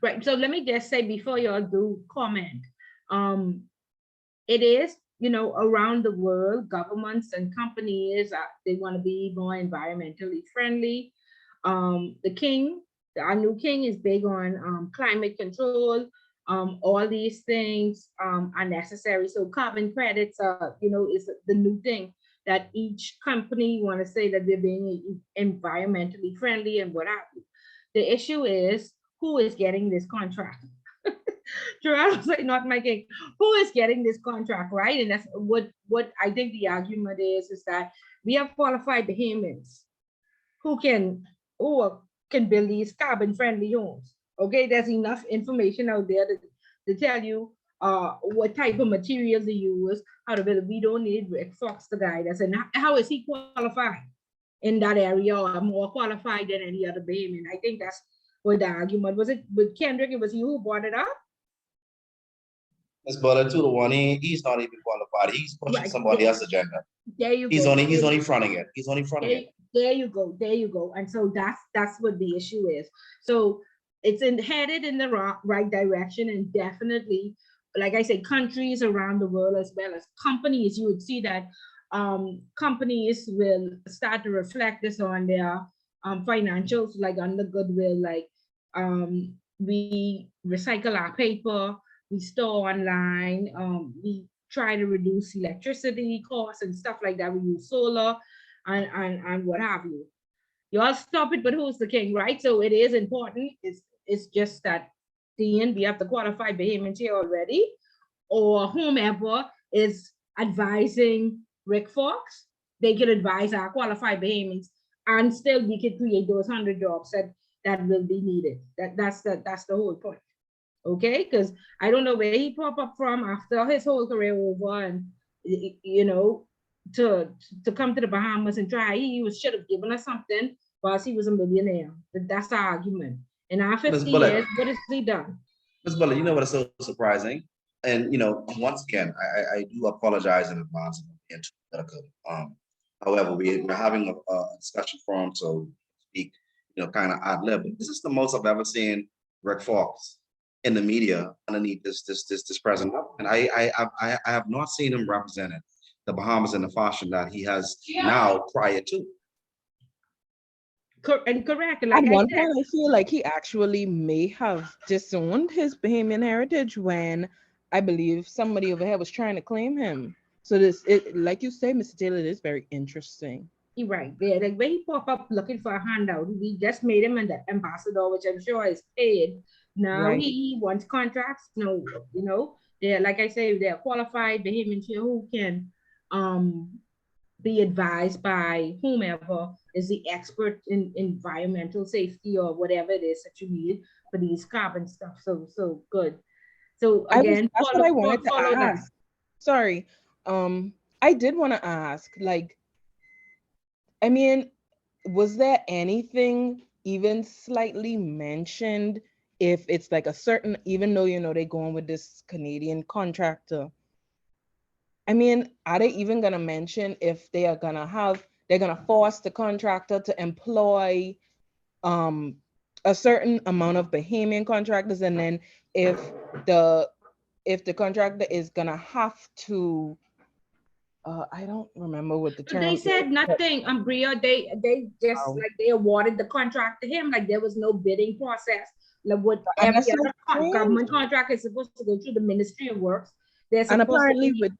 Right, so let me just say before y'all do comment, it is, around the world, governments and companies, they want to be more environmentally friendly. Our new king is big on climate control. All these things are necessary. So carbon credits are, is the new thing that each company want to say that they're being environmentally friendly and what have you. The issue is who is getting this contract. Gerard was like, not my king. Who is getting this contract, right? And that's what I think the argument is that we have qualified Bahamians who can build these carbon-friendly homes. Okay, there's enough information out there to tell you what type of materials they use, how to build. We don't need Rick Fox to guide us. And how is he qualified in that area, or more qualified than any other Bahamian? I think that's what the argument was. It with Kendrick, it was you who brought it up. Ms. Buller, 2-1, he's not even qualified. He's pushing somebody else's agenda. There you go. He's only fronting it. He's only fronting it. There you go. And so that's what the issue is. So it's headed in the right direction, and definitely, like I said, countries around the world as well as companies, you would see that companies will start to reflect this on their financials, like on the goodwill, like we recycle our paper, we store online, we try to reduce electricity costs and stuff like that. We use solar and what have you. You all stop it, but who's the king, right? So it is important. It's just that we have the qualified Bahamians here already, or whomever is advising Rick Fox, they can advise our qualified Bahamians, and still we can create those 100 jobs that will be needed. That's the whole point. Okay, because I don't know where he pop up from after his whole career over, and to come to the Bahamas and try, he should have given us something whilst he was a millionaire. That's the argument. In our 50 years, what has he done? Ms. Buller, you know what is so surprising? And once again, I do apologize in advance for being too political. However, we're having a discussion forum, so speak, kind of ad lib. This is the most I've ever seen Rick Fox in the media underneath this president. And I have not seen him represented the Bahamas in the fashion that he has now prior to. And correct, like At I one said, point, I feel like he actually may have disowned his Bahamian heritage when I believe somebody over here was trying to claim him. So like you say, Mr. Taylor, it is very interesting. you're right. There, like when he pop up looking for a handout, we just made him an ambassador, which I'm sure is paid. Now Right. he wants contracts. No, you know, they're like I say, they're qualified Bahamians here who can be advised by whomever is the expert in environmental safety or whatever it is that you need for these carbon stuff. So good. So again, That's what I wanted to follow that. ask. Sorry. I did want to ask, like, I mean, was there anything even slightly mentioned if it's like a certain, even though, you know, they're going with this Canadian contractor? I mean, are they even going to mention if they're going to force the contractor to employ a certain amount of Bahamian contractors, and then if the contractor is going to have to, I don't remember what the term They is, said but nothing, Bria. They just wow. like they awarded the contract to him. Like there was no bidding process. Like what And every that's so other strange. government contract is supposed to go through the Ministry of Works. They're And supposed to apparently be with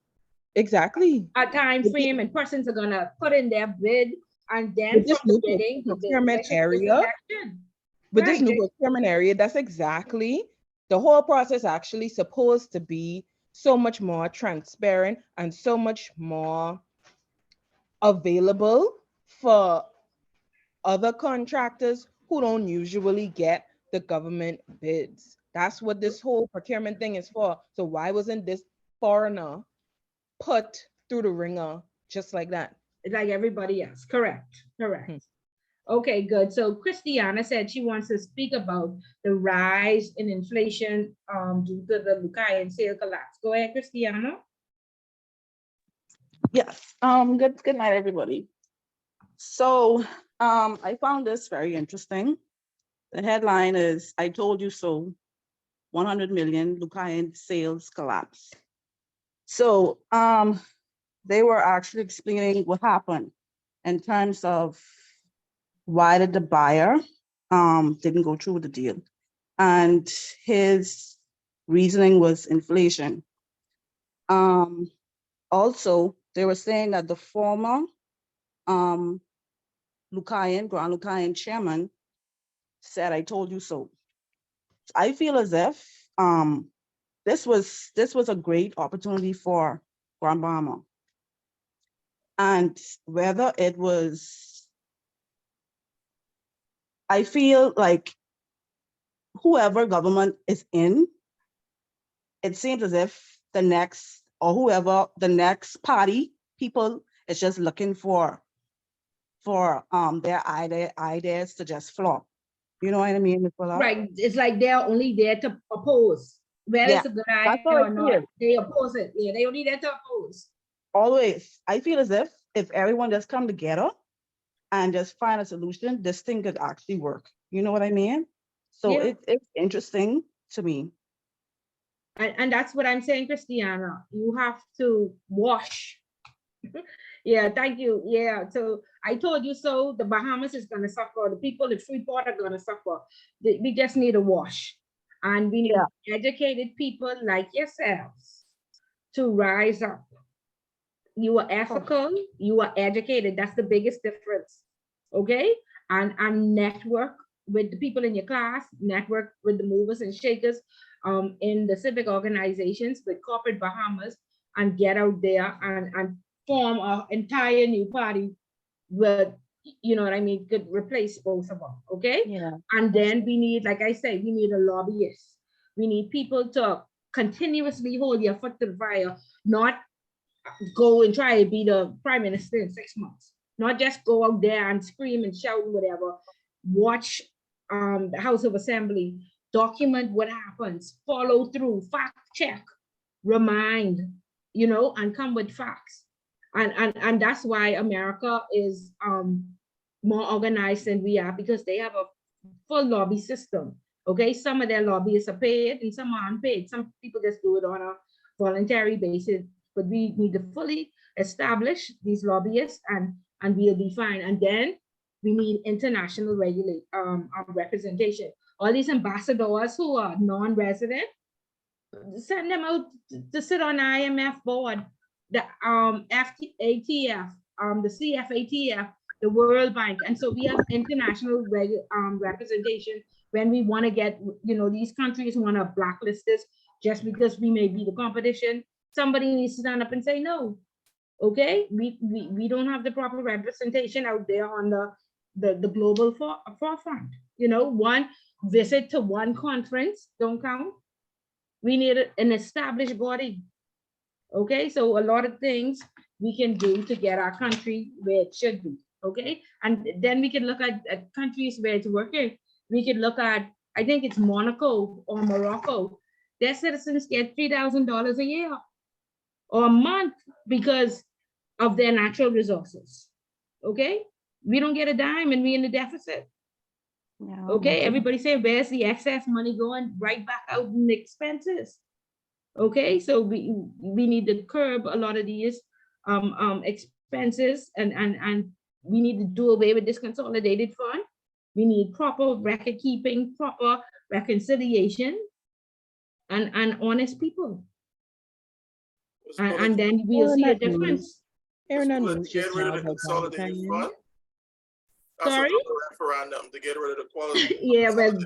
exactly a time with, frame, and persons are gonna put in their bid, and then with from this the new bidding, procurement there should be a area, selection. with this Right. new procurement area, that's exactly the whole process actually supposed to be so much more transparent and so much more available for other contractors who don't usually get the government bids. That's what this whole procurement thing is for. So why wasn't this foreigner put through the ringer just like that? Like everybody else. Correct. Correct. Hmm. Okay, good. So Christiana said she wants to speak about the rise in inflation due to the Lucayan sale collapse. Go ahead, Christiana. Yes. Good night, everybody. So I found this very interesting. The headline is "I told you so. 100 million Lucayan sales collapse." So they were actually explaining what happened in terms of why did the buyer didn't go through with the deal. And his reasoning was inflation. Also, they were saying that the former Grand Lucayan chairman said, "I told you so." I feel as if this was a great opportunity for Grand Bahama. And whether it was, I feel like whoever government is in, it seems as if the next or whoever the next party people is just looking for their ideas to just flop. You know what I mean, Ms. Bullard? Right. It's like they're only there to oppose. Whether Yeah, it's a good that's idea how I or not, feel. they oppose it. Yeah, they only there to oppose. Always. I feel as if everyone just come together and just find a solution, this thing could actually work. You know what I mean? So Yeah. it's interesting to me. And that's what I'm saying, Christiana. You have to wash. Yeah, thank you. Yeah, so I told you so. The Bahamas is going to suffer. The people in Freeport are going to suffer. We just need a wash. And we need Yeah. educated people like yourselves to rise up. You are ethical, you are educated. That's the biggest difference. Okay? And network with the people in your class, network with the movers and shakers in the civic organizations with corporate Bahamas, and get out there and form an entire new party with, you know what I mean, could replace both of them. Okay? Yeah. And then we need, like I said, we need a lobbyist. We need people to continuously hold your foot to the fire, not go and try to be the prime minister in 6 months. Not just go out there and scream and shout and whatever. Watch the House of Assembly, document what happens, follow through, fact check, remind, you know, and come with facts. And that's why America is more organized than we are, because they have a full lobby system. Okay, some of their lobbyists are paid and some are unpaid. Some people just do it on a voluntary basis, but we need to fully establish these lobbyists and we'll be fine. And then we need international representation. All these ambassadors who are non-resident, send them out to sit on the IMF board, the ATF, the CFATF, the World Bank. And so we have international representation when we want to get, these countries want to blacklist us just because we may be the competition. Somebody needs to stand up and say no. Okay, we don't have the proper representation out there on the global forefront. One visit to one conference don't count. We need an established body. Okay, so a lot of things we can do to get our country where it should be. Okay, and then we can look at countries where it's working. We could look at, I think it's Monaco or Morocco. Their citizens get $3,000 a year or a month because of their natural resources. Okay, we don't get a dime and we in the deficit. Yeah, Okay, everybody say, where's the excess money going? Right back out in the expenses. Okay, so we need to curb a lot of these expenses and we need to do away with this consolidated fund. We need proper record keeping, proper reconciliation, and honest people. And then we'll see a difference. Aaron, that To means get just rid now of the about consolidated Valentine's. fund. That's Sorry? another referendum to get rid of the quality. Yeah, well,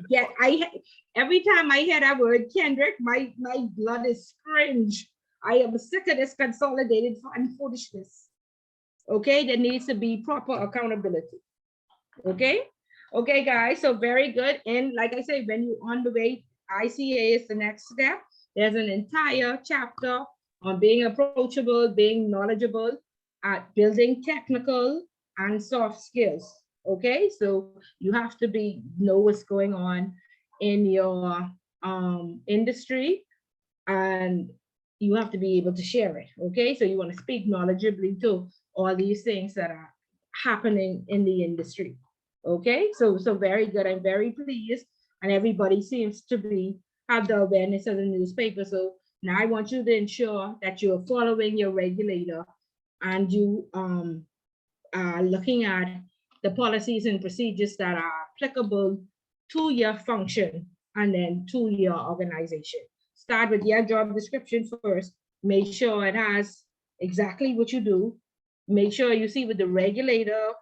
every time I hear that word, Kendrick, my blood is cringe. I am sick of this consolidated fund foolishness. Okay, there needs to be proper accountability. Okay, okay, guys. So very good. And like I say, when you're on the way, ICA is the next step. There's an entire chapter on being approachable, being knowledgeable, at building technical and soft skills. Okay, so you have to know what's going on in your industry, and you have to be able to share it. Okay, so you want to speak knowledgeably to all these things that are happening in the industry. Okay, so very good. I'm very pleased, and everybody seems to have the awareness of the newspaper. So now I want you to ensure that you're following your regulator and you are looking at the policies and procedures that are applicable to your function and then to your organization. Start with your job description first. Make sure it has exactly what you do. Make sure you see what the regulator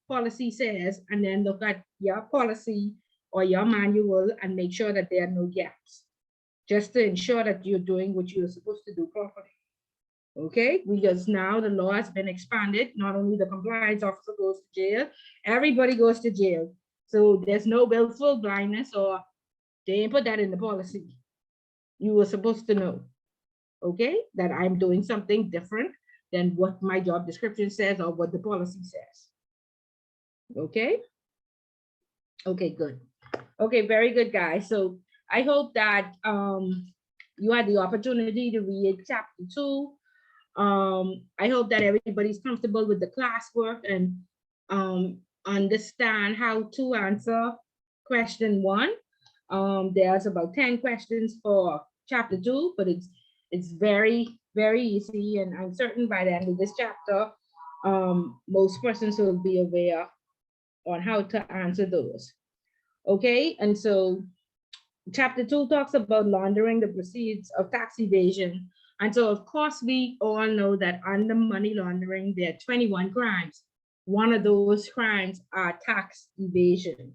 policy says, and then look at your policy or your manual and make sure that there are no gaps, just to ensure that you're doing what you're supposed to do properly. Okay, because now the law has been expanded. Not only the compliance officer goes to jail, everybody goes to jail. So there's no willful blindness, or they ain't put that in the policy. You were supposed to know, okay, that I'm doing something different than what my job description says or what the policy says. Okay. Okay, good. Okay, very good, guys. So I hope that you had the opportunity to read chapter 2. I hope that everybody's comfortable with the classwork and understand how to answer question 1. There's about 10 questions for chapter 2, but it's very, very easy. And I'm certain by the end of this chapter, most persons will be aware on how to answer those. Okay, and so chapter 2 talks about laundering the proceeds of tax evasion. And so, of course, we all know that under money laundering, there are 21 crimes. One of those crimes are tax evasion.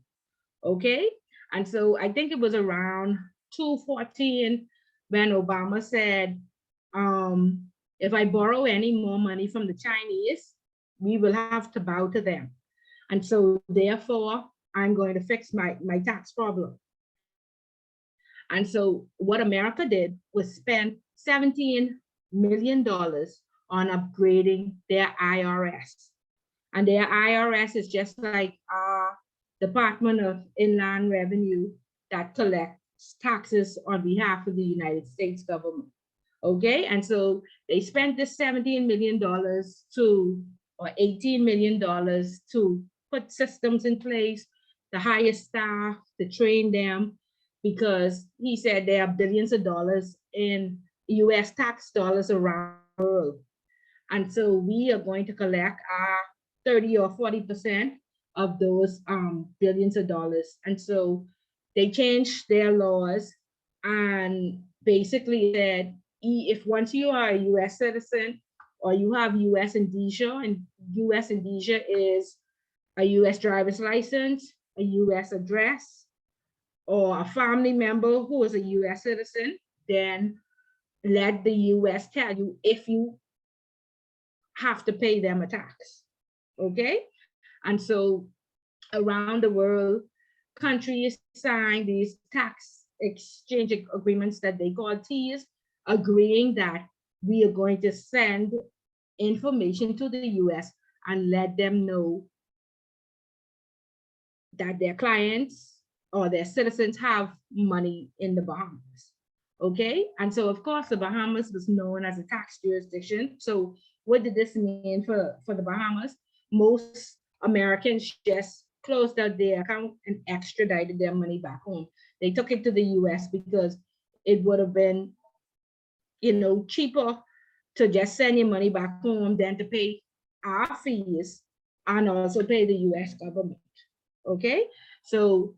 Okay, and so I think it was around 2014 when Obama said, if I borrow any more money from the Chinese, we will have to bow to them. And so therefore, I'm going to fix my tax problem. And so what America did was spend $17 million on upgrading their IRS. And their IRS is just like our Department of Inland Revenue that collects taxes on behalf of the United States government. Okay, and so they spent this $17 million or $18 million to put systems in place, to hire staff, to train them, because he said there are billions of dollars in US tax dollars around the world. And so we are going to collect our 30 or 40% of those billions of dollars. And so they changed their laws and basically said, if once you are a US citizen or you have US indicia, and US indicia is a US driver's license, a US address, or a family member who is a US citizen, then let the US tell you if you have to pay them a tax. Okay? And so around the world, countries sign these tax exchange agreements that they call Ts, agreeing that we are going to send information to the US and let them know that their clients or their citizens have money in the Bahamas. Okay, and so of course the Bahamas was known as a tax jurisdiction. So what did this mean for the Bahamas? Most Americans just closed out their account and extradited their money back home. They took it to the US because it would have been, cheaper to just send your money back home than to pay our fees and also pay the US government. Okay, so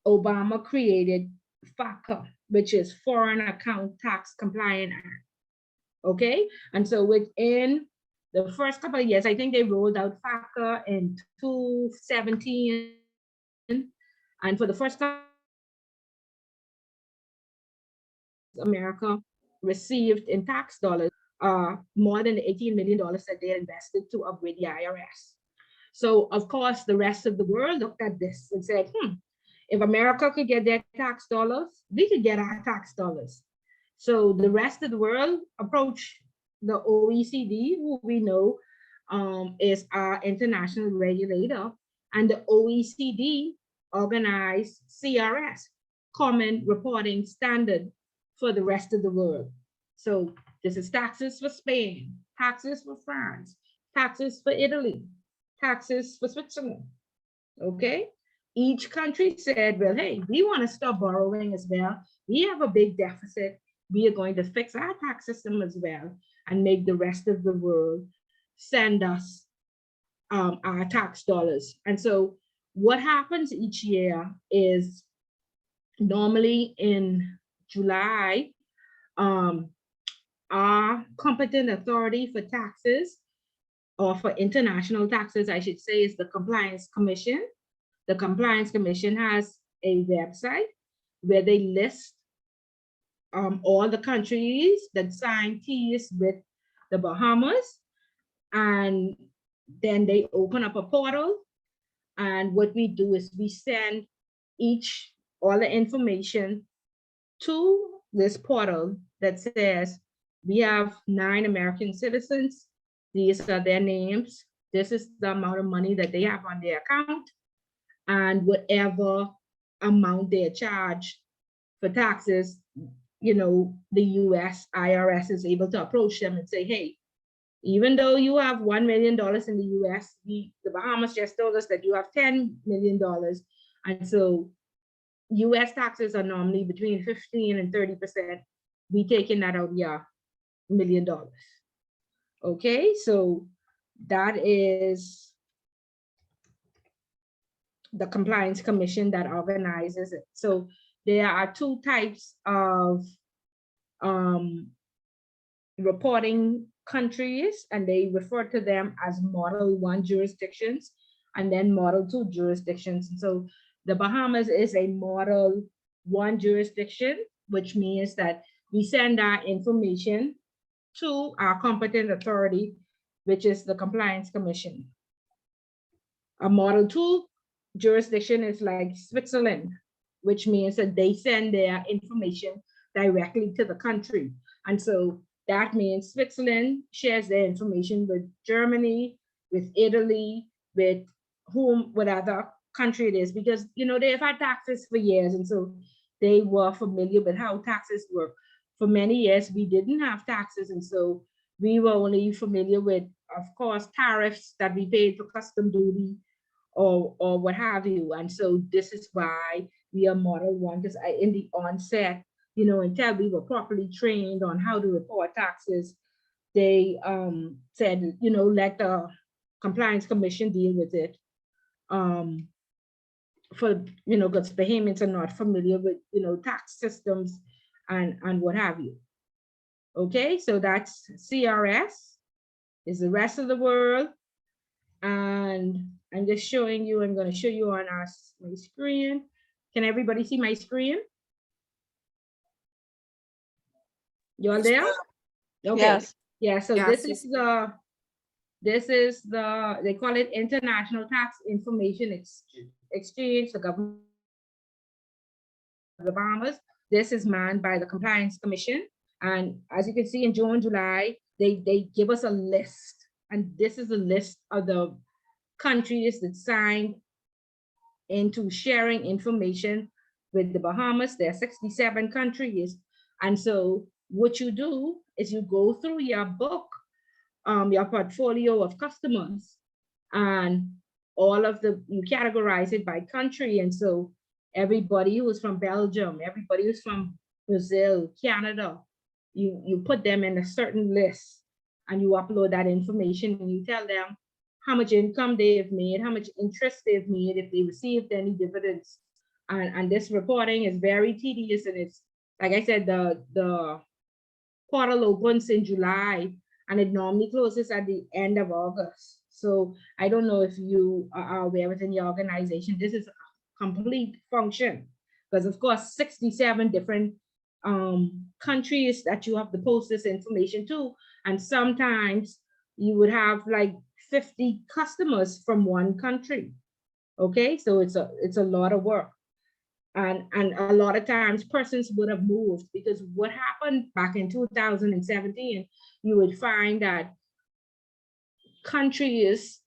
Obama created FACA, which is Foreign Account Tax Compliant Act. Okay, and so within the first couple of years, I think they rolled out FACA in 2017, and for the first time, America received in tax dollars more than the $18 million that they invested to upgrade the IRS. So of course, the rest of the world looked at this and said, if America could get their tax dollars, we could get our tax dollars. So the rest of the world approached the OECD, who we know is our international regulator, and the OECD organized CRS, Common Reporting Standard, for the rest of the world. So this is taxes for Spain, taxes for France, taxes for Italy, taxes for Switzerland. Okay, each country said, well, hey, we want to stop borrowing as well. We have a big deficit. We are going to fix our tax system as well and make the rest of the world send us our tax dollars. And so what happens each year is normally in July, our competent authority for taxes, or for international taxes, I should say, is the Compliance Commission. The Compliance Commission has a website where they list all the countries that sign Ts with the Bahamas, and then they open up a portal. And what we do is we send all the information to this portal that says, we have 9 American citizens. These are their names. This is the amount of money that they have on their account, and whatever amount they're charged for taxes, the US IRS is able to approach them and say, hey, even though you have $1 million in the US, the Bahamas just told us that you have $10 million. And so US taxes are normally between 15 and 30%. We taking that out, $1 million. Okay, so that is the Compliance Commission that organizes it. So there are 2 types of reporting countries, and they refer to them as Model 1 jurisdictions and then Model 2 jurisdictions. And so the Bahamas is a Model 1 jurisdiction, which means that we send our information to our competent authority, which is the Compliance Commission. A Model 2 jurisdiction is like Switzerland, which means that they send their information directly to the country. And so that means Switzerland shares their information with Germany, with Italy, with whatever country it is, because they've had taxes for years, and so they were familiar with how taxes work. For many years, we didn't have taxes, and so we were only familiar with, of course, tariffs that we paid for custom duty or what have you. And so this is why we are model one, because in the onset, you know, until we were properly trained on how to report taxes, they said, you know, let the compliance commission deal with it. For, you know, because Bahamians are not familiar with, you know, tax systems and what have you. Okay, so that's CRS, is the rest of the world. And I'm just showing you, I'm going to show you on my screen. Can everybody see my screen? You all there? Okay. Yes. Yeah, so Yes, this is the, they call it International Tax Information Exchange, the government of the Bahamas. This is manned by the Compliance Commission. And as you can see, in June, July, they give us a list. And this is a list of the countries that signed into sharing information with the Bahamas. There are 67 countries. And so what you do is you go through your book, your portfolio of customers, and all of you categorize it by country. And so everybody who's from Belgium, everybody who's from Brazil, Canada, you put them in a certain list and you upload that information and you tell them how much income they've made, how much interest they've made, if they received any dividends. And this reporting is very tedious, and it's, like I said, the portal opens in July and it normally closes at the end of August. So I don't know if you are aware within your organization, this is a complete function, because of course 67 different countries that you have to post this information to, and sometimes you would have like 50 customers from one country. Okay, so it's a lot of work. And a lot of times persons would have moved, because what happened back in 2017, you would find that countries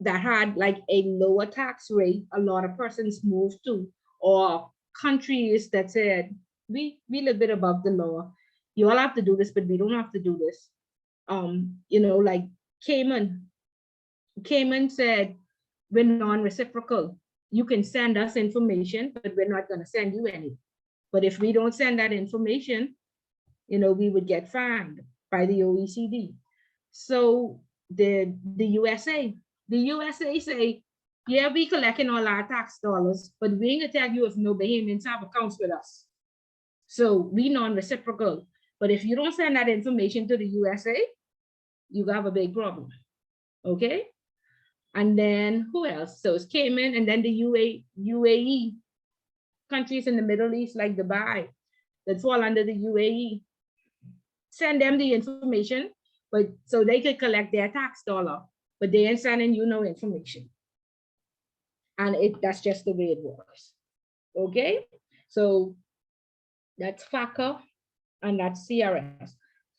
that had like a lower tax rate, a lot of persons moved to, or countries that said, we live a bit above the law. You all have to do this, but we don't have to do this. You know, like Cayman said, we're non-reciprocal. You can send us information, but we're not going to send you any. But if we don't send that information, you know, we would get fined by the OECD. So the USA say, yeah, we collecting all our tax dollars, but we ain't gonna tell you if no Bahamians have accounts with us. So we non-reciprocal. But if you don't send that information to the USA, you have a big problem. Okay. And then who else? So it's Cayman, and then the UAE, countries in the Middle East like Dubai that fall under the UAE. Send them the information, but so they could collect their tax dollar, but they ain't sending you no information. And that's just the way it works. Okay, so that's FACA and that's CRS.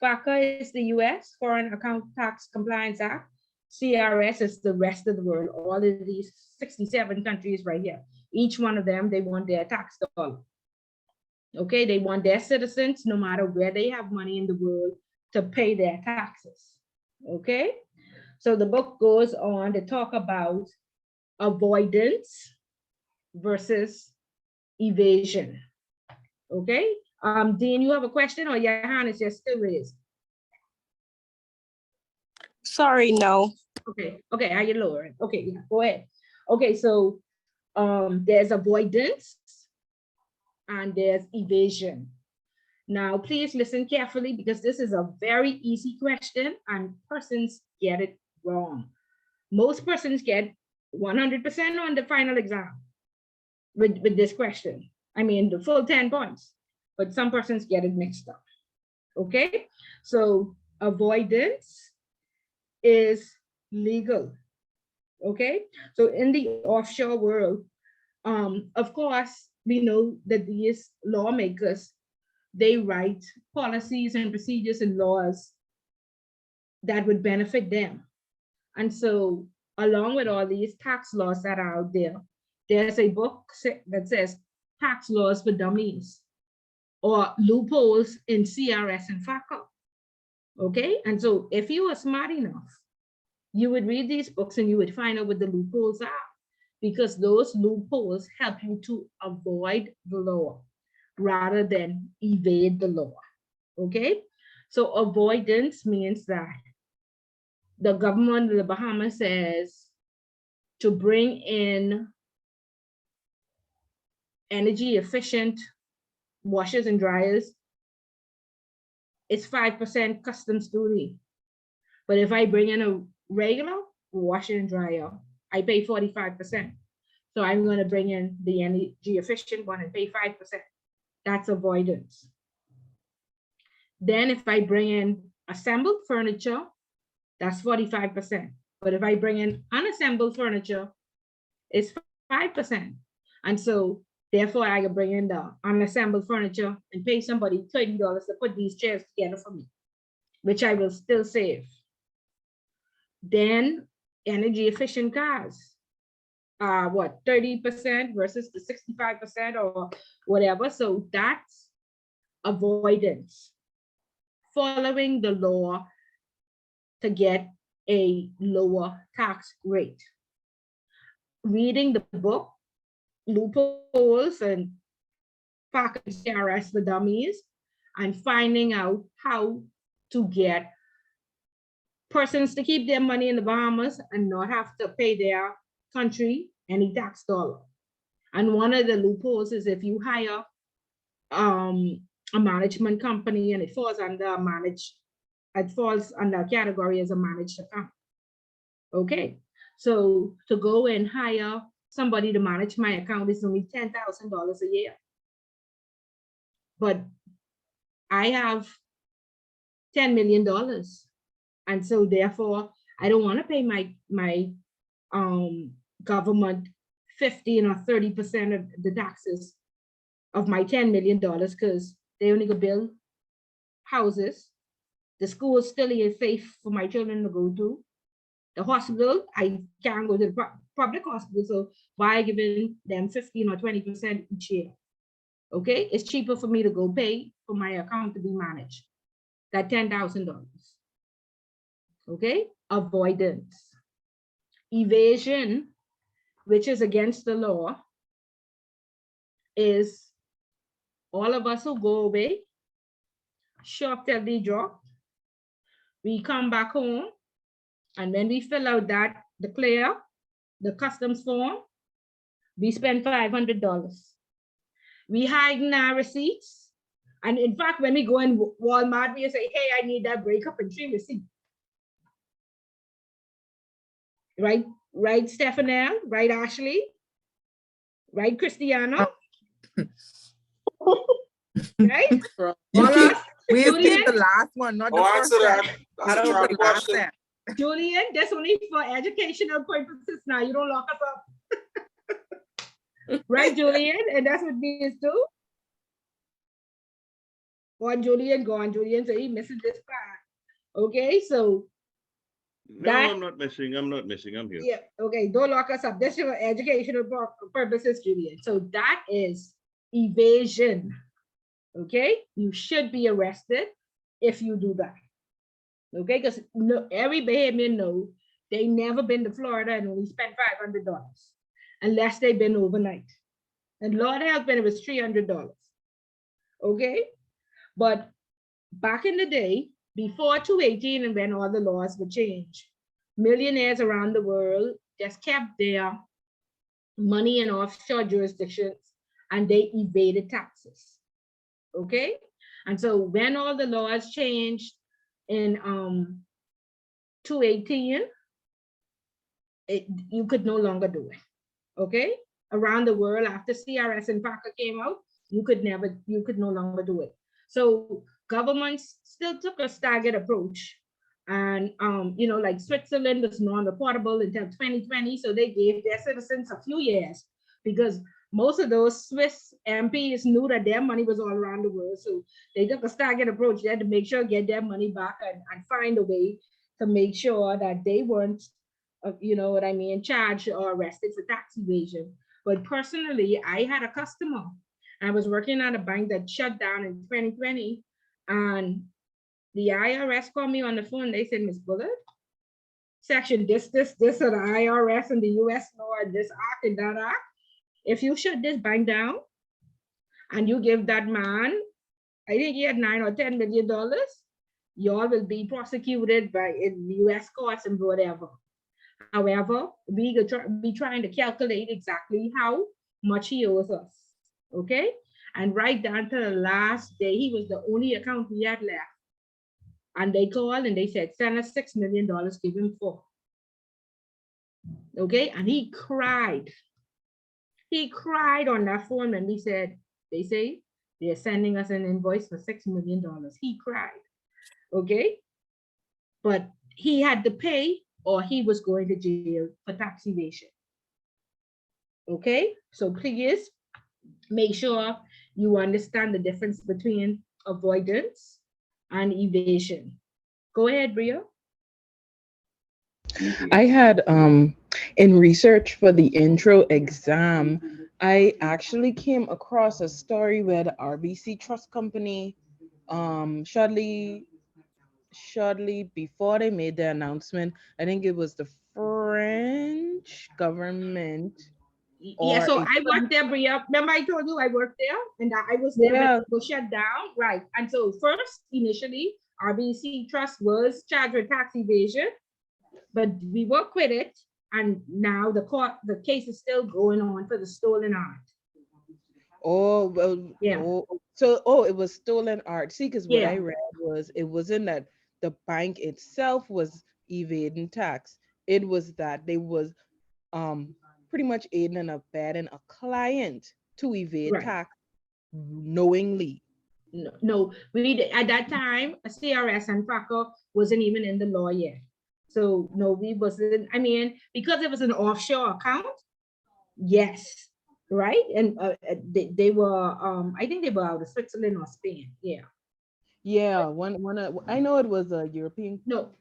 FACA is the US, Foreign Account Tax Compliance Act. CRS is the rest of the world, all of these 67 countries right here. Each one of them, they want their tax dollar. Okay, they want their citizens, no matter where they have money in the world, to pay their taxes. Okay, so the book goes on to talk about avoidance versus evasion. Okay, Dean, you have a question, or your hand is just still raised? Sorry, no. Okay, how you lower it? Okay, yeah, go ahead. Okay, so there's avoidance and there's evasion. Now, please listen carefully, because this is a very easy question and persons get it wrong. Most persons get 100% on the final exam with this question. I mean, the full 10 points, but some persons get it mixed up. Okay, so avoidance is legal. Okay, so in the offshore world, of course, we know that these lawmakers, they write policies and procedures and laws that would benefit them. And so along with all these tax laws that are out there, there's a book that says Tax Laws for Dummies, or Loopholes in CRS and FACA. Okay, and so if you are smart enough, you would read these books and you would find out what the loopholes are. because those loopholes help you to avoid the law rather than evade the law. Okay, so avoidance means that the government of the Bahamas says to bring in energy efficient washers and dryers, it's 5% customs duty. But if I bring in a regular washer and dryer, I pay 45%. So I'm going to bring in the energy efficient one and pay 5%. That's avoidance. Then if I bring in assembled furniture, that's 45%. But if I bring in unassembled furniture, it's 5%. And so therefore I can bring in the unassembled furniture and pay somebody $30 to put these chairs together for me, which I will still save. Then energy efficient cars are what, 30% versus the 65% or whatever. So that's avoidance, following the law to get a lower tax rate. Reading the book, Loopholes and Pocket CRS for Dummies, and finding out how to get persons to keep their money in the Bahamas and not have to pay their country any tax dollar. And one of the loopholes is if you hire a management company and it falls under a category as a managed account. Okay, so to go and hire somebody to manage my account is only $10,000 a year. But I have $10 million. And so therefore, I don't want to pay my government 15 or 30% of the taxes of my $10 million because they only go build houses. The school still is safe for my children to go to. The hospital, I can't go to the public hospital, so why giving them 15 or 20% each year? Okay, it's cheaper for me to go pay for my account to be managed. That $10,000. Okay, avoidance. Evasion, which is against the law, is all of us who go away, shop till they drop. We come back home, and when we fill out that declare, the customs form, we spend $500. We hide in our receipts. And in fact, when we go in Walmart, we say, hey, I need that breakup and tree receipt. Right, right, Stephanelle, right, Ashley, right, Christiana, right? We Julian? skip the last one, not the Oh, first answer one. that. That's I a don't trick the last question. one. Julian, that's only for educational purposes now. You don't lock us up. Right, Julian? And that's what means too. Go on, Julian, go on, Julian. So he missing this part. Okay, so No, that, I'm not missing. I'm not missing. I'm here. yeah, okay, don't lock us up. That's for educational purposes, Julian. So that is evasion. Okay, you should be arrested if you do that. Okay, because no, every Bahamian knows they never been to Florida and only spent $500 unless they've been overnight. And Lord help when it was $300. Okay, but back in the day, before 2018 and when all the laws were changed, millionaires around the world just kept their money in offshore jurisdictions and they evaded taxes. Okay, and so when all the laws changed in 2018, you could no longer do it. Okay, around the world after CRS and FACA came out, you could no longer do it. So governments still took a staggered approach, and you know, like Switzerland was non-reportable until 2020, so they gave their citizens a few years because most of those Swiss MPs knew that their money was all around the world. So they took a staggered approach. They had to make sure get their money back and find a way to make sure that they weren't, you know what I mean, charged or arrested for tax evasion. But personally, I had a customer. I was working at a bank that shut down in 2020, and the IRS called me on the phone. They said, Ms. Bullard, section, this, or the IRS and the US law, and this act and that act. If you shut this bank down and you give that man, I think he had $9 or $10 million, y'all will be prosecuted by in US courts and whatever. However, we be trying to calculate exactly how much he owes us. Okay? And right down to the last day, he was the only account we had left. And they called and they said, send us $6 million, give him 4. Okay? And he cried. He cried on that phone when we said, they say they're sending us an invoice for $6 million. He cried. Okay? But he had to pay or he was going to jail for tax evasion. Okay? So please make sure you understand the difference between avoidance and evasion. Go ahead, Bria. I had in research for the intro exam, I actually came across a story where the RBC Trust Company shortly before they made the announcement, I think it was the French government. Yeah, so I worked there, Bria. Remember I told you I worked there and I was there when it was shut down, right? And so first, initially, RBC Trust was charged with tax evasion, but we worked with it, and now the case is still going on for the stolen art. Oh, well, yeah. It was stolen art. See, because what I read was it wasn't that the bank itself was evading tax. It was that they was pretty much aiding and abetting a client to evade tax knowingly. No, we at that time, CRS and FACA wasn't even in the law yet. So no, we wasn't. I mean, because it was an offshore account, yes, right? And they were, I think they were out of Switzerland or Spain. Yeah. Yeah, I know it was a European. No,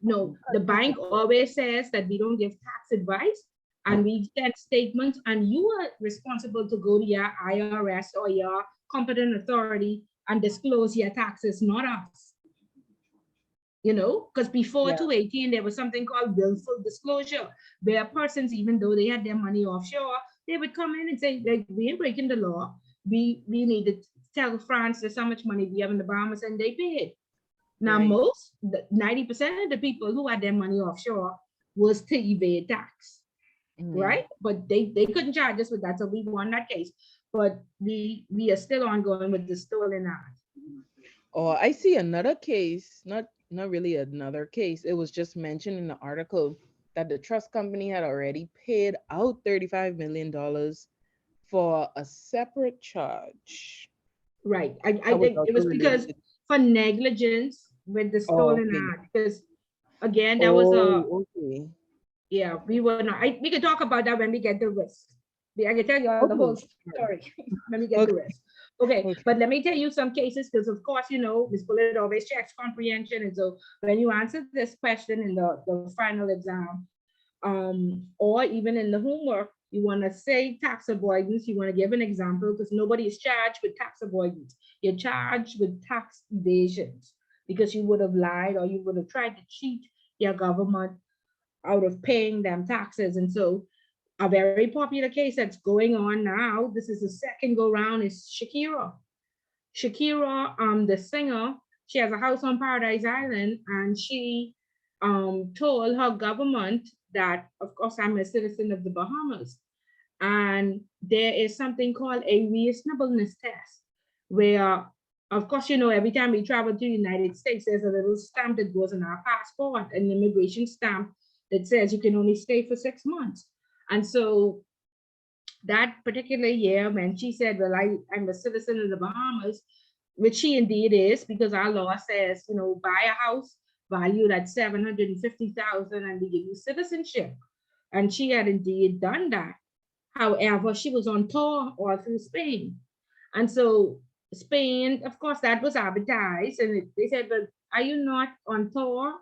the bank always says that we don't give tax advice and we send statements, and you are responsible to go to your IRS or your competent authority and disclose your taxes, not us. You know, because before 2018, there was something called willful disclosure, where persons, even though they had their money offshore, they would come in and say, like, we ain't breaking the law. We need to tell France there's how much money we have in the Bahamas, and they paid. Now, most, 90% of the people who had their money offshore was to evade tax, right? But they couldn't charge us with that, so we won that case. But we are still ongoing with the stolen art. Oh, I see another case, not really another case. It was just mentioned in the article that the trust company had already paid out $35 million for a separate charge. Right. I think it was because for negligence with the stolen art, because again, that was yeah, we were not, we can talk about that when we get the risk. I can tell you all the whole story when we get the risk. Okay, but let me tell you some cases, because of course, you know, Ms. Bullitt always checks comprehension. And so when you answer this question in the final exam, or even in the homework, you want to say tax avoidance, you want to give an example, because nobody is charged with tax avoidance. You're charged with tax evasions because you would have lied or you would have tried to cheat your government out of paying them taxes. And so a very popular case that's going on now, this is the second go round, is Shakira. Shakira, the singer, she has a house on Paradise Island, and she told her government that, of course, I'm a citizen of the Bahamas. And there is something called a reasonableness test, where, of course, you know, every time we travel to the United States, there's a little stamp that goes on our passport, an immigration stamp that says you can only stay for 6 months. And so that particular year, when she said, well, I'm a citizen of the Bahamas, which she indeed is, because our law says, you know, buy a house valued at $750,000 and we give you citizenship. And she had indeed done that. However, she was on tour all through Spain. And so Spain, of course, that was advertised. And they said, but are you not on tour?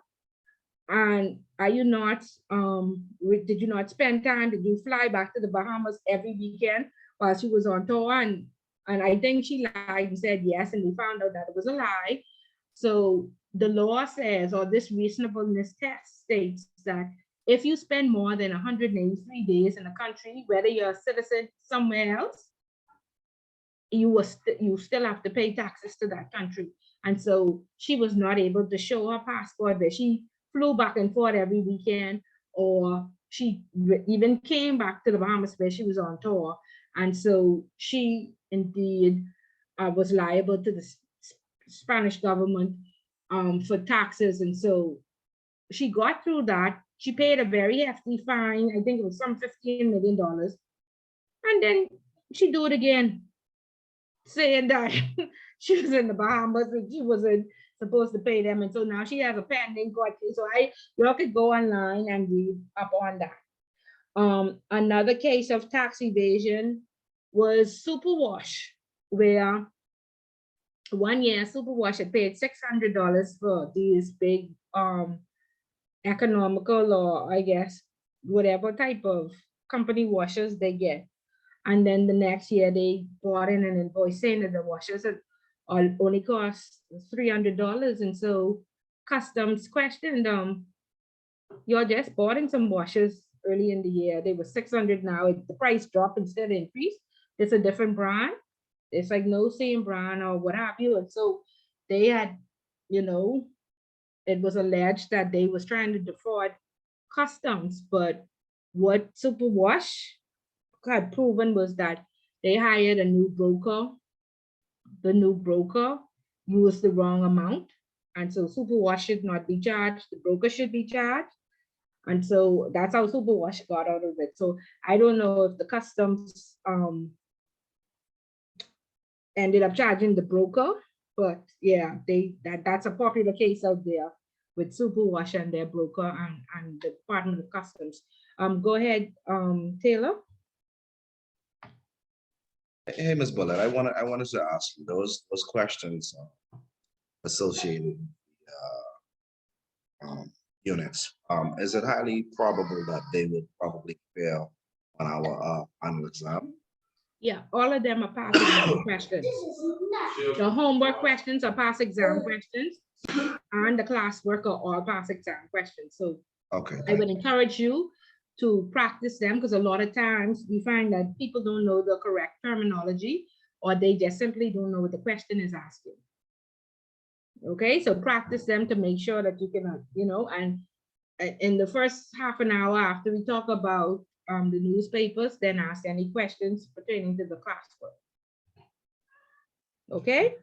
And are you not, did you not spend time? Did you fly back to the Bahamas every weekend while she was on tour? And I think she lied and said yes, and we found out that it was a lie. So the law says, or this reasonableness test states, that if you spend more than 183 days in a country, whether you're a citizen somewhere else, you still have to pay taxes to that country. And so she was not able to show her passport, but she flew back and forth every weekend, or she even came back to the Bahamas where she was on tour. And so she indeed was liable to the Spanish government for taxes. And so she got through that. She paid a very hefty fine. I think it was some $15 million. And then she do it again, saying that she was in the Bahamas and she wasn't supposed to pay them. And so now she has a pending court case. So y'all could go online and read up on that. Another case of tax evasion was Superwash, where 1 year Superwash had paid $600 for these big economical, or I guess whatever type of company washers they get. And then the next year they brought in an invoice saying that the washers had only cost $300. And so customs questioned them. You're just bought in some washers early in the year. They were $600 now. The price dropped instead of increased. It's a different brand. It's like no same brand or what have you. And so they had, it was alleged that they was trying to defraud customs. But what Superwash had proven was that they hired a new broker. The new broker used the wrong amount. And so Superwash should not be charged. The broker should be charged. And so that's how Superwash got out of it. So I don't know if the customs ended up charging the broker, but yeah, that's a popular case out there with Superwash and their broker and the Department of Customs. Go ahead, Taylor. Hey, Ms. Bullitt, I wanted to ask you those questions associated units. Is it highly probable that they would probably fail on our final exam? Yeah, all of them are pass exam questions. The homework questions are pass exam questions, and the classwork are all pass exam questions. So okay, I would encourage you to practice them, because a lot of times we find that people don't know the correct terminology, or they just simply don't know what the question is asking. Okay, so practice them to make sure that you can, and in the first half an hour after we talk about the newspapers, then ask any questions pertaining to the classwork. Okay?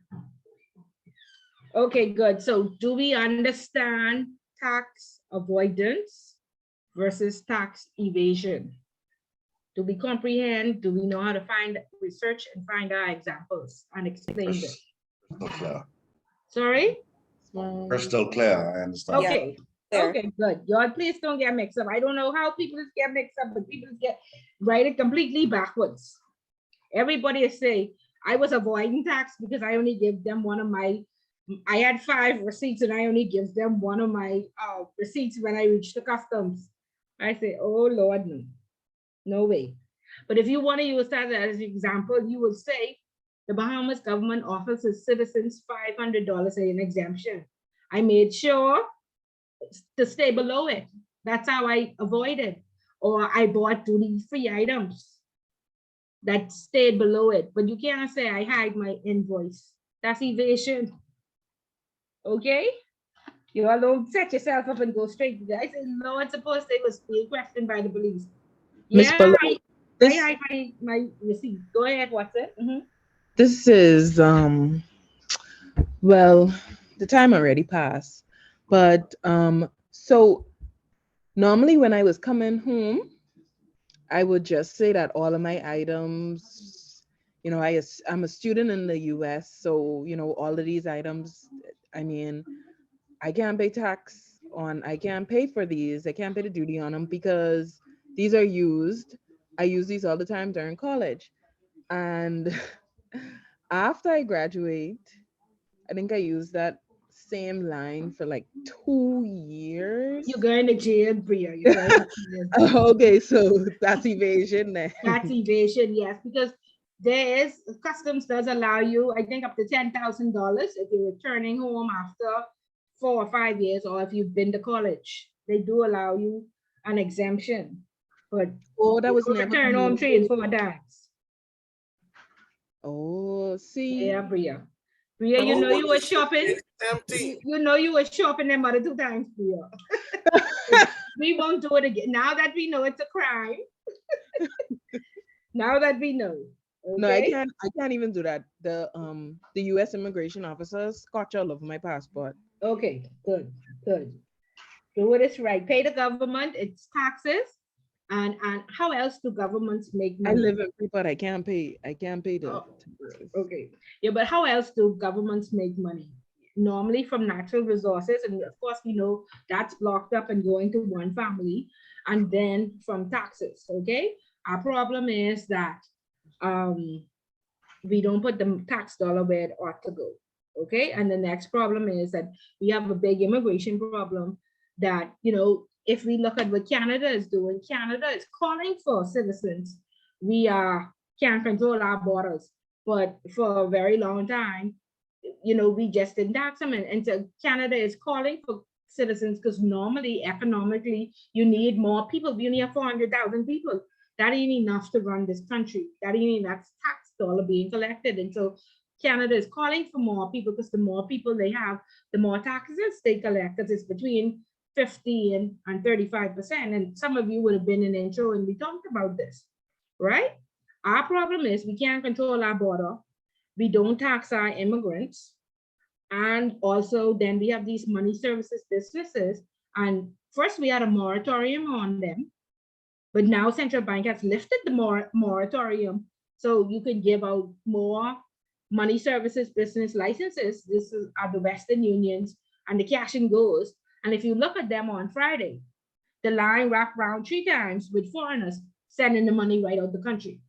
Okay, good. So do we understand tax avoidance versus tax evasion? Do we comprehend? Do we know how to research and find our examples and explain them? Crystal clear. Sorry? Crystal clear, I understand. Okay. Yeah. Okay, good. Y'all, please don't get mixed up. I don't know how people get mixed up, but people write it completely backwards. Everybody is saying, I was avoiding tax because I only give them I had 5 receipts and I only give them one of my receipts when I reach the customs. I say, oh Lord, no. No way. But if you want to use that as an example, you would say the Bahamas government offers its citizens $500 in exemption. I made sure to stay below it. That's how I avoided. Or I bought duty-free items that stayed below it. But you can't say I hide my invoice. That's evasion. Okay? You all don't set yourself up and go straight to that. I said, no, it's supposed they was being questioned by the police. Yeah, I hide my receipt. Go ahead, what's it? This is well, the time already passed. But so normally when I was coming home, I would just say that all of my items, I'm a student in the US, so all of these items, I mean, I can't pay tax on, I can't pay for these, I can't pay the duty on them because these are used. I use these all the time during college. And after I graduate, I think I used that same line for like 2 years. You're going to jail, Bria. You're going to jail. Okay, so that's evasion then. That's evasion, yes, because customs does allow you, I think, up to $10,000 if you're returning home after 4 or 5 years, or if you've been to college. They do allow you an exemption, but Oh, that was no never return home train communicated. for dance. Oh, see, Yeah, Bria. Bria, you What know was you were this shopping. empty? You know you were shopping them other 2 times, Bria. We won't do it again. Now that we know it's a crime. Now that we know. no, Okay. I can't even do that. The U.S. immigration officers scotch all over my passport. Okay. Good. Good. Do what is right. Pay the government its taxes. And how else do governments make I money? live in Freeport. I can't pay the Oh, taxes. okay. Yeah, but how else do governments make money? Normally from natural resources, and of course we know that's blocked up and going to one family, and then from taxes. Okay. Our problem is that um we don't put the tax dollar where it ought to go. Okay. And the next problem is that we have a big immigration problem that, if we look at what Canada is doing, Canada is calling for citizens. We can't control our borders, but for a very long time, we just didn't tax them. And so Canada is calling for citizens because normally, economically, you need more people. We only have 400,000 people. That ain't enough to run this country. That ain't enough tax dollar being collected. And so Canada is calling for more people because the more people they have, the more taxes they collect, because it's between 50 and 35%. And some of you would have been in the intro and we talked about this, right? Our problem is we can't control our border. We don't tax our immigrants. And also then we have these money services businesses. And first we had a moratorium on them, but now central bank has lifted the moratorium. So you can give out more money services business licenses. This are the Western Unions and the cash and goes. And if you look at them on Friday, the line wrapped around 3 times with foreigners sending the money right out the country.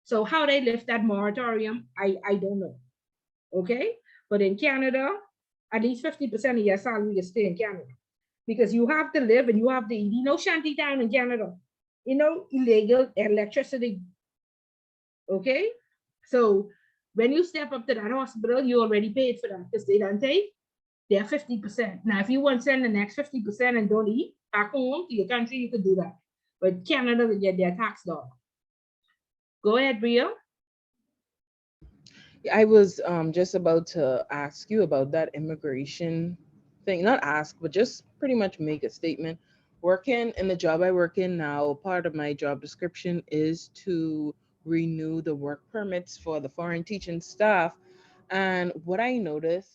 So how they lift that moratorium, I don't know. Okay. But in Canada, at least 50% of your salary is stay in Canada because you have to live and you have to eat. Shanty town in Canada, illegal electricity. Okay. So when you step up to that hospital, you already paid for that because they don't take they're 50%. Now, if you want to send the next 50% and don't eat back home to your country, you could do that. But Canada will get their tax dollar. Go ahead, Bria. I was just about to ask you about that immigration thing. Not ask, but just pretty much make a statement. Working in the job I work in now, part of my job description is to renew the work permits for the foreign teaching staff. And what I noticed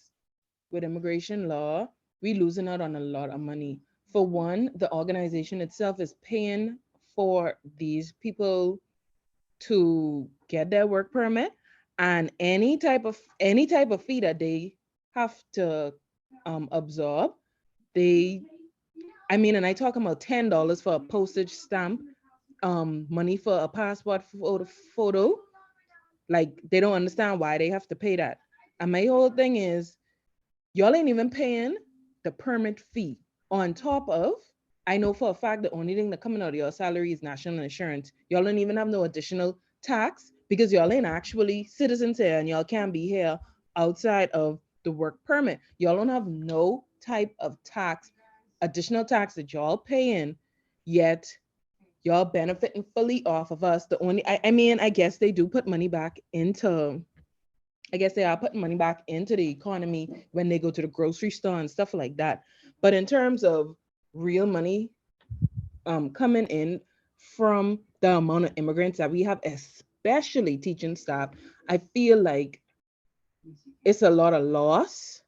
with immigration law, we losing out on a lot of money. For one, the organization itself is paying for these people to get their work permit, and any type of fee that they have to absorb, they and I talk about $10 for a postage stamp, money for a passport photo. Like, they don't understand why they have to pay that. And my whole thing is, y'all ain't even paying the permit fee. On top of, I know for a fact the only thing that coming out of your salary is national insurance. Y'all don't even have no additional tax because y'all ain't actually citizens here and y'all can't be here outside of the work permit. Y'all don't have no type of tax, additional tax that y'all paying, yet y'all benefiting fully off of us. I guess they do put money back into I guess they are putting money back into the economy when they go to the grocery store and stuff like that. But in terms of real money coming in from the amount of immigrants that we have, especially teaching staff, I feel like it's a lot of loss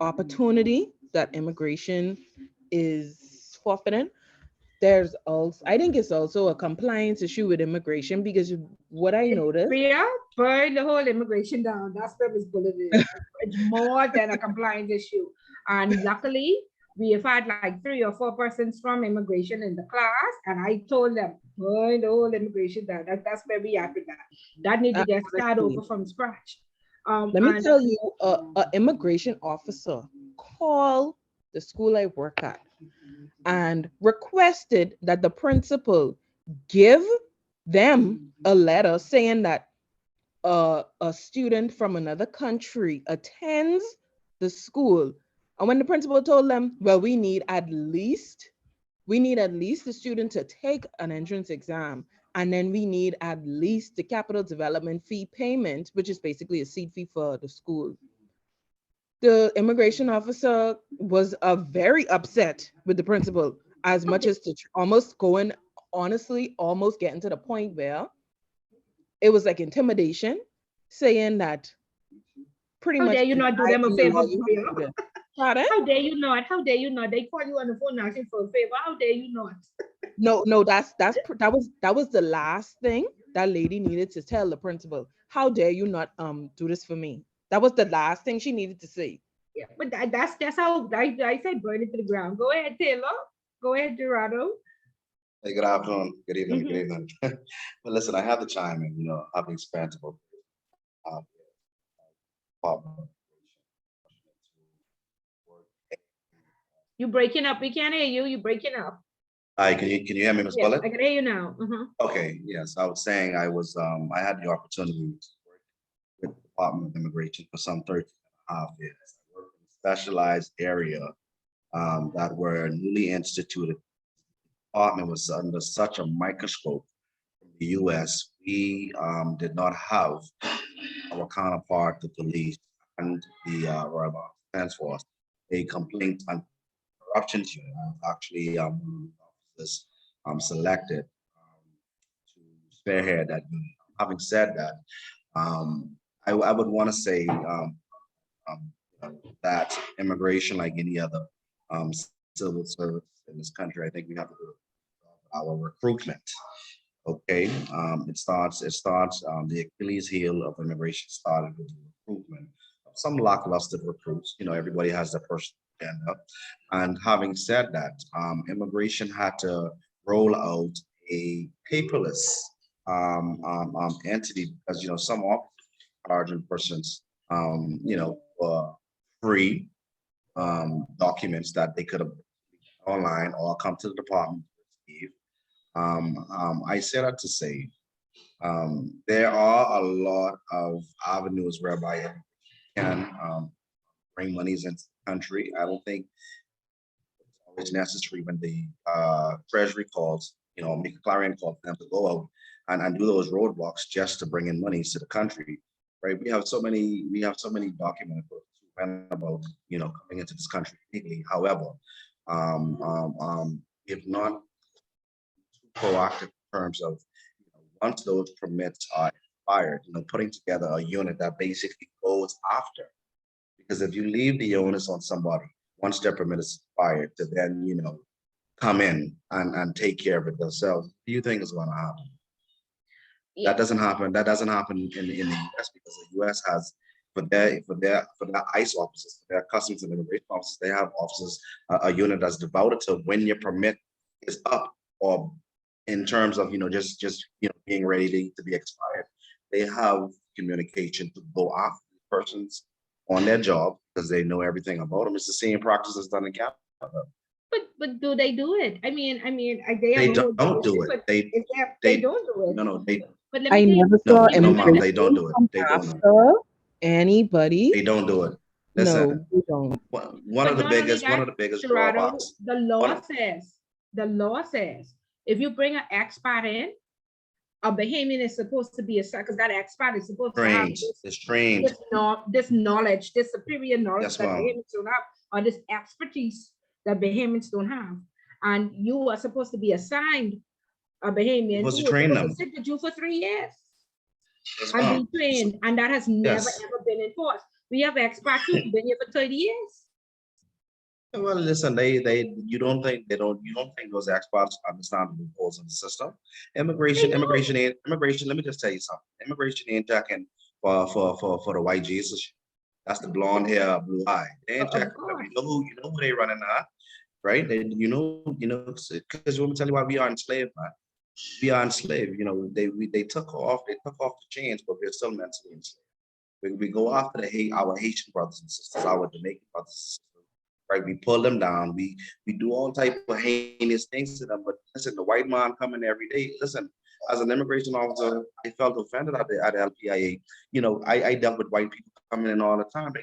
opportunity that immigration is forfeiting. I think it's also a compliance issue with immigration because what I noticed. Bria, burn the whole immigration down. That's where Ms. Bullet is. It's more than a compliance issue. And luckily, we have had like 3 or 4 persons from immigration in the class, and I told them, burn the whole immigration down. That's where we are with that. That need to get started over from scratch. Let me tell you, an immigration officer called the school I work at and requested that the principal give them a letter saying that a student from another country attends the school. And when the principal told them, well, we need at least We need at least the student to take an entrance exam, and then we need at least the capital development fee payment, which is basically a seat fee for the school. The immigration officer was very upset with the principal, as much as to almost going, honestly, almost getting to the point where it was like intimidation, saying that pretty How much dare you not do them a advising the favor, lawyer to Gloria? do this. Pardon? How dare you not? How dare you not? They call you on the phone asking for a favor. How dare you not? No, that was the last thing that lady needed to tell the principal. How dare you not do this for me? That was the last thing she needed to say. Yeah, but that's how I said burn it to the ground. Go ahead, Taylor. Go ahead, Gerardo. Hey, good afternoon, good evening, good Mhm. evening. But listen, I have to chime in, having spent about uh, Department You breaking up. We can't hear you. You breaking up. Hi, can you hear me, Ms. Yes, Bullet? I can hear you now. Okay, yes, I was saying I had the opportunity to work with the Department of Immigration for some 13 and a half years. I worked in a specialized area that were newly instituted. Department was under such a microscope in the US. We did not have our counterpart, the police and the Royal Defense Force, a complaint and corruptions unit. Actually, officers selected to spearhead that unit. Having said that, I would want to say um, that immigration, like any other civil service in this country, I think we have to do our recruitment. Okay, the Achilles heel of immigration started with the recruitment of some lackluster recruits. Everybody has their personal agenda. And having said that, immigration had to roll out a paperless entity because, some officers charging persons, for free documents that they could have online or come to the department to receive. I say that to say there are a lot of avenues whereby you can bring monies into the country. I don't think it's always necessary when the Treasury calls, make a clarion call for them to go out and do those roadblocks just to bring in monies to the country. Right? We have so many documented about coming into this country legally. However, if not proactive in terms of once those permits are expired, putting together a unit that basically goes after. Because if you leave the onus on somebody once their permit is expired to then come in and take care of it themselves, do you think is going to happen? Yeah. That doesn't happen. That doesn't happen in the US because the US has for their ICE officers, for their customs and immigration officers, they have officers, a unit that's devoted to when your permit is up or in terms of just being ready to be expired. They have communication to go after the persons on their job because they know everything about them. It's the same practice that's done in Canada. But do they do it? They have They a whole don't do position, it. but They they don't do it. no, they But let me I tell you, never no, saw no, mom, immigration they don't do it. come They don't. after anybody. They don't do it. No, Listen, we don't. one but of the not only biggest, one that, of the biggest Gerardo, drawbacks. the law says, if you bring an expat in, a Bahamian is supposed to be a because that expat is supposed to have Trained, it's trained. this knowledge, this superior knowledge Yes, that ma'am. Bahamians don't have, or this expertise that Bahamians don't have. And you are supposed to be assigned a Bahamian Supposed to who is train supposed them. to sit with you for 3 years Yes, and ma'am. be trained. And that has never Yes. ever been enforced. We have expats who've been here for 30 years. Well, listen, you don't think those experts understand the loopholes in the system. Immigration. Let me just tell you something. Immigration ain't checking for the white Jesus. That's the blonde hair, blue eye. They ain't Of checking. course. You know who they running at, right? Because let me tell you why we are enslaved, man. We are enslaved. They took off the chains, but we're still mentally enslaved. We go after our Haitian brothers and sisters, our Jamaican brothers and sisters, right? We pull them down. We do all type of heinous things to them. But listen, the white man coming every day. Listen, as an immigration officer, I felt offended at the LPIA. I dealt with white people coming in all the time. They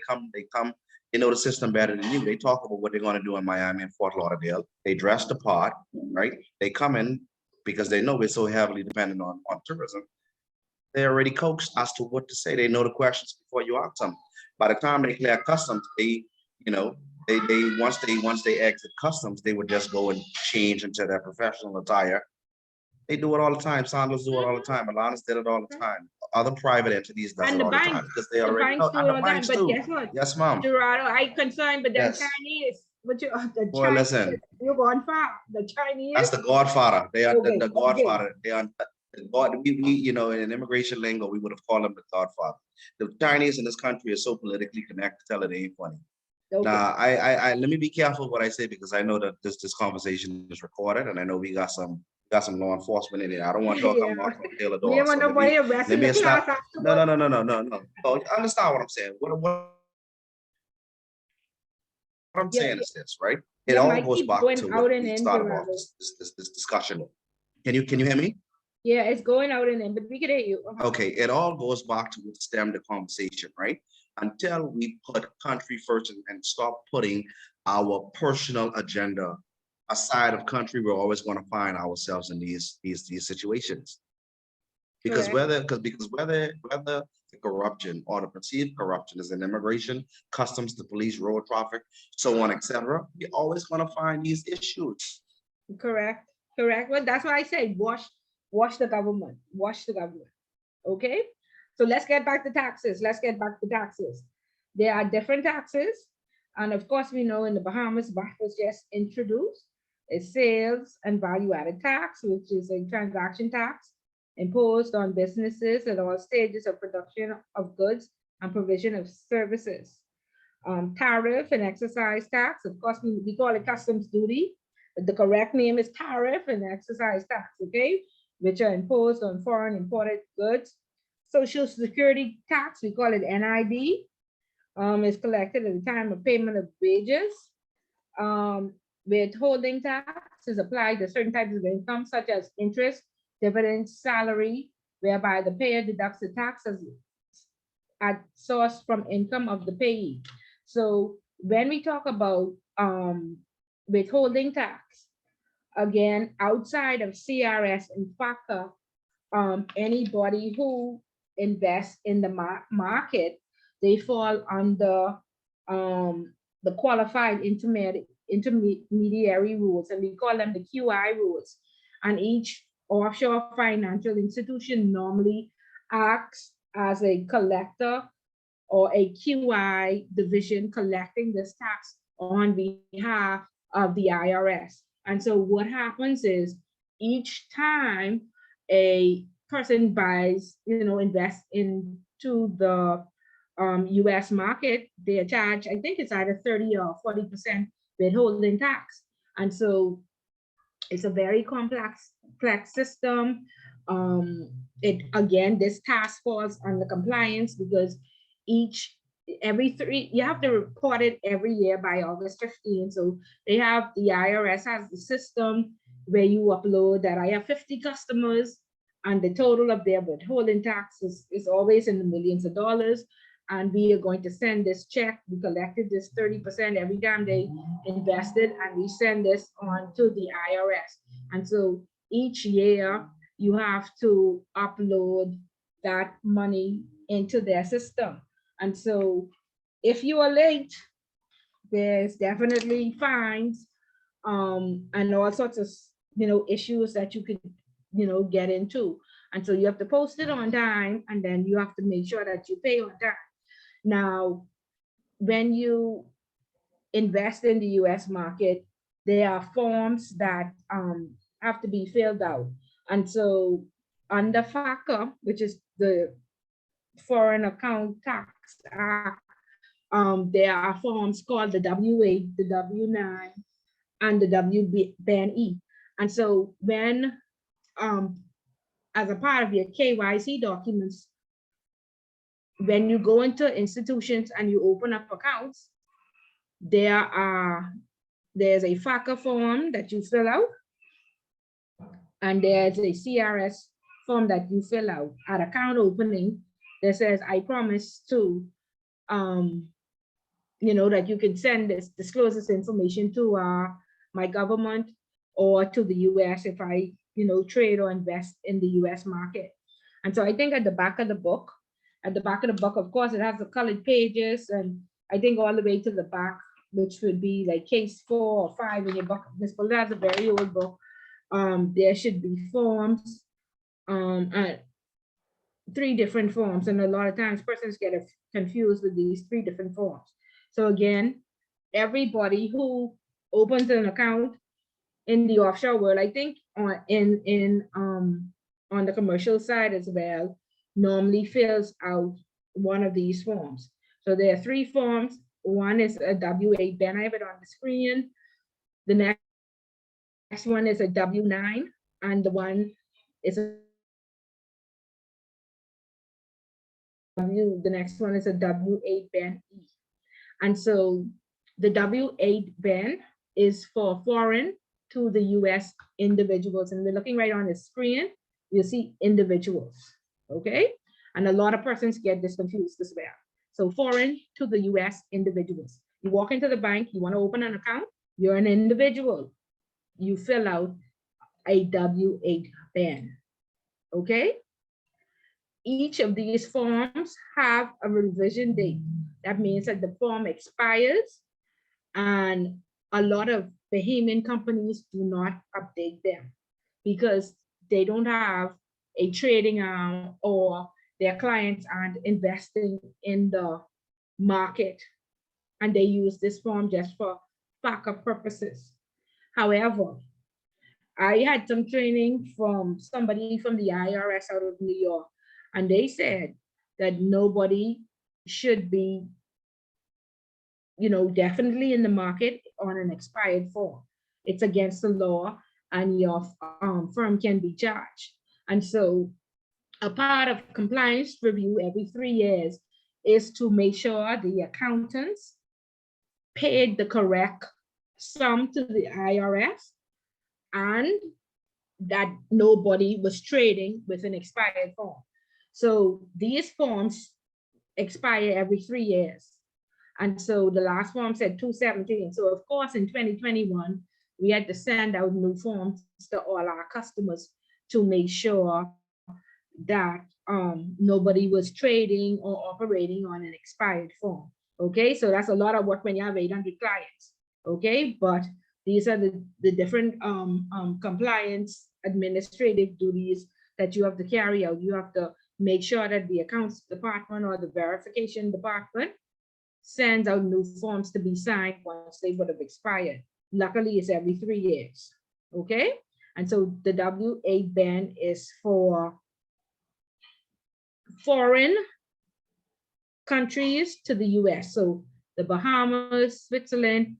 come They know the system better than you. They talk about what they're going to do in Miami and Fort Lauderdale. They dress the part, right? They come in because they know we're so heavily dependent on tourism. They're already coached as to what to say. They know the questions before you ask them. By the time they clear customs, they once they exit customs, they would just go and change into their professional attire. They do it all the time. Sandals do it all the time. Alanis did it all the time. Other private entities does And it the all the time banks, because they the already banks know. do And it the all the time, banks but too. guess what? Yes, ma'am. Gerardo, I concerned, but them Yes. Chinese, the Boy, Chinese, listen. you're going far, the Chinese. That's the Godfather. They are Okay, the okay. Godfather. They are the God. We in immigration lingo, we would have called them the Godfather. The Chinese in this country are so politically connected. Tell it ain't funny. Okay. Now, I let me be careful what I say because I know that this conversation is recorded, and I know we got some law enforcement in there. I don't want y'all Yeah. come knock on Taylor We door. don't So want nobody arresting the stop. class No. afterwards. So you understand what I'm saying? What I'm Yeah, saying is this, right? It yeah, all might goes keep back going to out what and we in, started off Gerardo. this discussion. Can you hear me? Yeah, it's going out and in, but we can hear you. Okay, it all goes back to what stemmed the conversation, right? Until we put country first and stop putting our personal agenda aside of country, we're always going to find ourselves in these situations. Because Correct. whether the corruption or the perceived corruption is in immigration, customs, the police, road traffic, so on, etc., we're always going to find these issues. Correct. Well, that's why I say wash the government. Wash the government. Okay. So let's get back to taxes. There are different taxes. And of course, we know in the Bahamas, was just introduced a sales and value added tax, which is a transaction tax imposed on businesses at all stages of production of goods and provision of services. Tariff and excise tax, of course, we call it customs duty. The correct name is tariff and excise tax, okay, which are imposed on foreign imported goods. Social Security tax, we call it NID, is collected at the time of payment of wages. Withholding tax is applied to certain types of income, such as interest, dividends, salary, whereby the payer deducts the taxes at source from income of the payee. So when we talk about withholding tax, again, outside of CRS and FACA, anybody who invests in the market, they fall under the qualified intermediary rules, and we call them the QI rules. And each offshore financial institution normally acts as a collector or a QI division collecting this tax on behalf of the IRS. And so what happens is each time a person buys, invests into the US market, they are charged, I think it's either 30 or 40% withholding tax. And so it's a very complex system. This task falls under compliance because you have to report it every year by August 15th. So the IRS has the system where you upload that I have 50 customers and the total of their withholding tax is always in the millions of dollars. And we are going to send this check. We collected this 30% every time they invested, and we send this on to the IRS. And so each year you have to upload that money into their system. And so if you are late, there's definitely fines and all sorts of issues that you could get into. And so you have to post it on time, and then you have to make sure that you pay on time. Now, when you invest in the US market, there are forms that have to be filled out. And so under FACA, which is the Foreign Account Tax Act, there are forms called the W8, the W9, and the WBNE. And so when, as a part of your KYC documents, when you go into institutions and you open up accounts, there's a FACA form that you fill out, and there's a CRS form that you fill out at account opening that says, I promise to that you can send this, disclose this information to my government or to the US if I, trade or invest in the US market. And so I think at the back of the book, of course, it has the colored pages, and I think all the way to the back, which would be like case 4 or 5 in your book. This book has a very old book. There should be forms, 3 different forms, and a lot of times persons get confused with these 3 different forms. So again, everybody who opens an account in the offshore world, I think on the commercial side as well, normally fills out one of these forms. So there are 3 forms. One is a W-8 Ben. I have it on the screen. The next one is a W-9, and the one is the next one is a W-8 Ben E. And so the W-8 Ben is for foreign to the US individuals. And we're looking right on the screen, you'll see individuals, okay? And a lot of persons get this confused as well. So foreign to the US individuals. You walk into the bank, you wanna open an account, you're an individual. You fill out a W-8 Ben, okay? Each of these forms have a revision date. That means that the form expires, and a lot of Bahamian companies do not update them because they don't have a trading arm or their clients aren't investing in the market, and they use this form just for backup purposes. However, I had some training from somebody from the IRS out of New York, and they said that nobody should be, definitely in the market on an expired form. It's against the law, and your firm can be charged. And so a part of compliance review every 3 years is to make sure the accountants paid the correct sum to the IRS and that nobody was trading with an expired form. So these forms expire every 3 years. And so the last form said 217. So of course, in 2021, we had to send out new forms to all our customers to make sure that nobody was trading or operating on an expired form. Okay, so that's a lot of work when you have 800 clients. Okay, but these are the different compliance administrative duties that you have to carry out. You have to make sure that the accounts department or the verification department sends out new forms to be signed once they would have expired. Luckily, it's every 3 years. Okay, and so the W-8 Ben is for foreign countries to the US. So the Bahamas, Switzerland,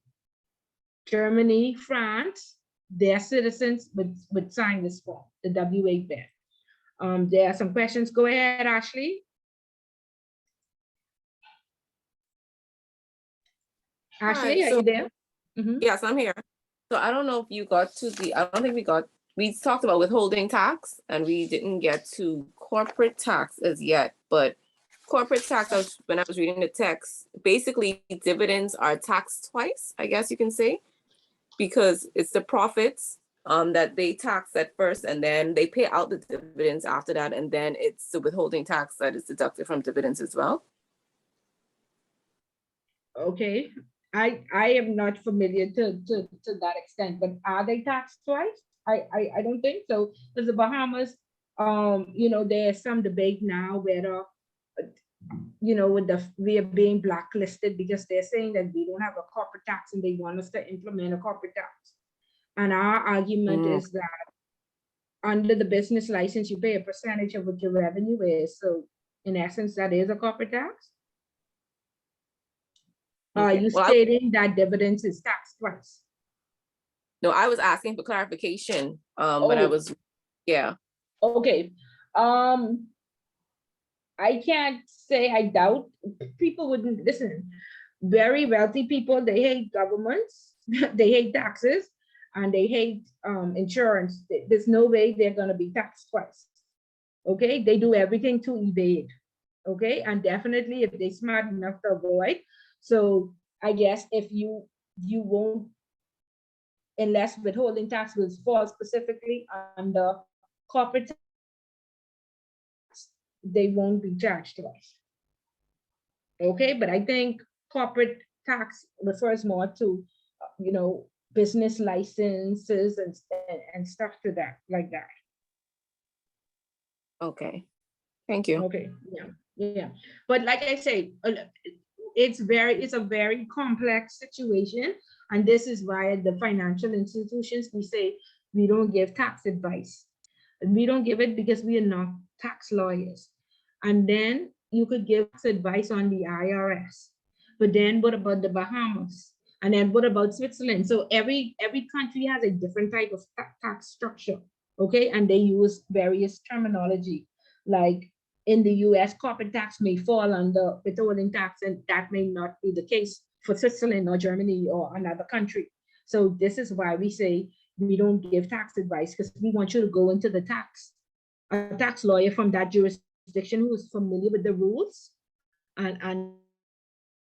Germany, France, their citizens would sign this form, the W-8 Ben. There are some questions. Go ahead, Ashley. Ashley, Hi, are you there? yes, I'm here. So I don't know if you got to I don't think we talked about withholding tax and we didn't get to corporate tax as yet, but corporate tax, when I was reading the text, basically dividends are taxed twice, I guess you can say, because it's the profits that they tax at first and then they pay out the dividends after that. And then it's the withholding tax that is deducted from dividends as well. Okay, I am not familiar to that extent, but are they taxed twice? I don't think so. Because the Bahamas, there's some debate now whether, we are being blacklisted because they're saying that we don't have a corporate tax and they want us to implement a corporate tax. And our argument is that under the business license, you pay a percentage of what your revenue is. So in essence, that is a corporate tax. Okay. You stating that dividends is taxed twice? No, I was asking for clarification, but I was, yeah. Okay. I can't say I doubt people wouldn't listen. Very wealthy people, they hate governments, they hate taxes, and they hate insurance. There's no way they're going to be taxed twice. Okay, they do everything to evade. Okay, and definitely if they're smart enough to avoid. So I guess if you won't, unless withholding tax will fall specifically under corporate tax, they won't be charged twice. Okay, but I think corporate tax refers more to, business licenses and stuff to that, like that. Okay, thank you. Okay, yeah. But like I say, it's a very complex situation. And this is why at the financial institutions, we say we don't give tax advice. And we don't give it because we are not tax lawyers. And then you could give advice on the IRS. But then what about the Bahamas? And then what about Switzerland? So every country has a different type of tax structure. Okay, and they use various terminology. Like in the US, corporate tax may fall under withholding tax, and that may not be the case for Switzerland or Germany or another country. So this is why we say we don't give tax advice, because we want you to go into a tax lawyer from that jurisdiction who is familiar with the rules and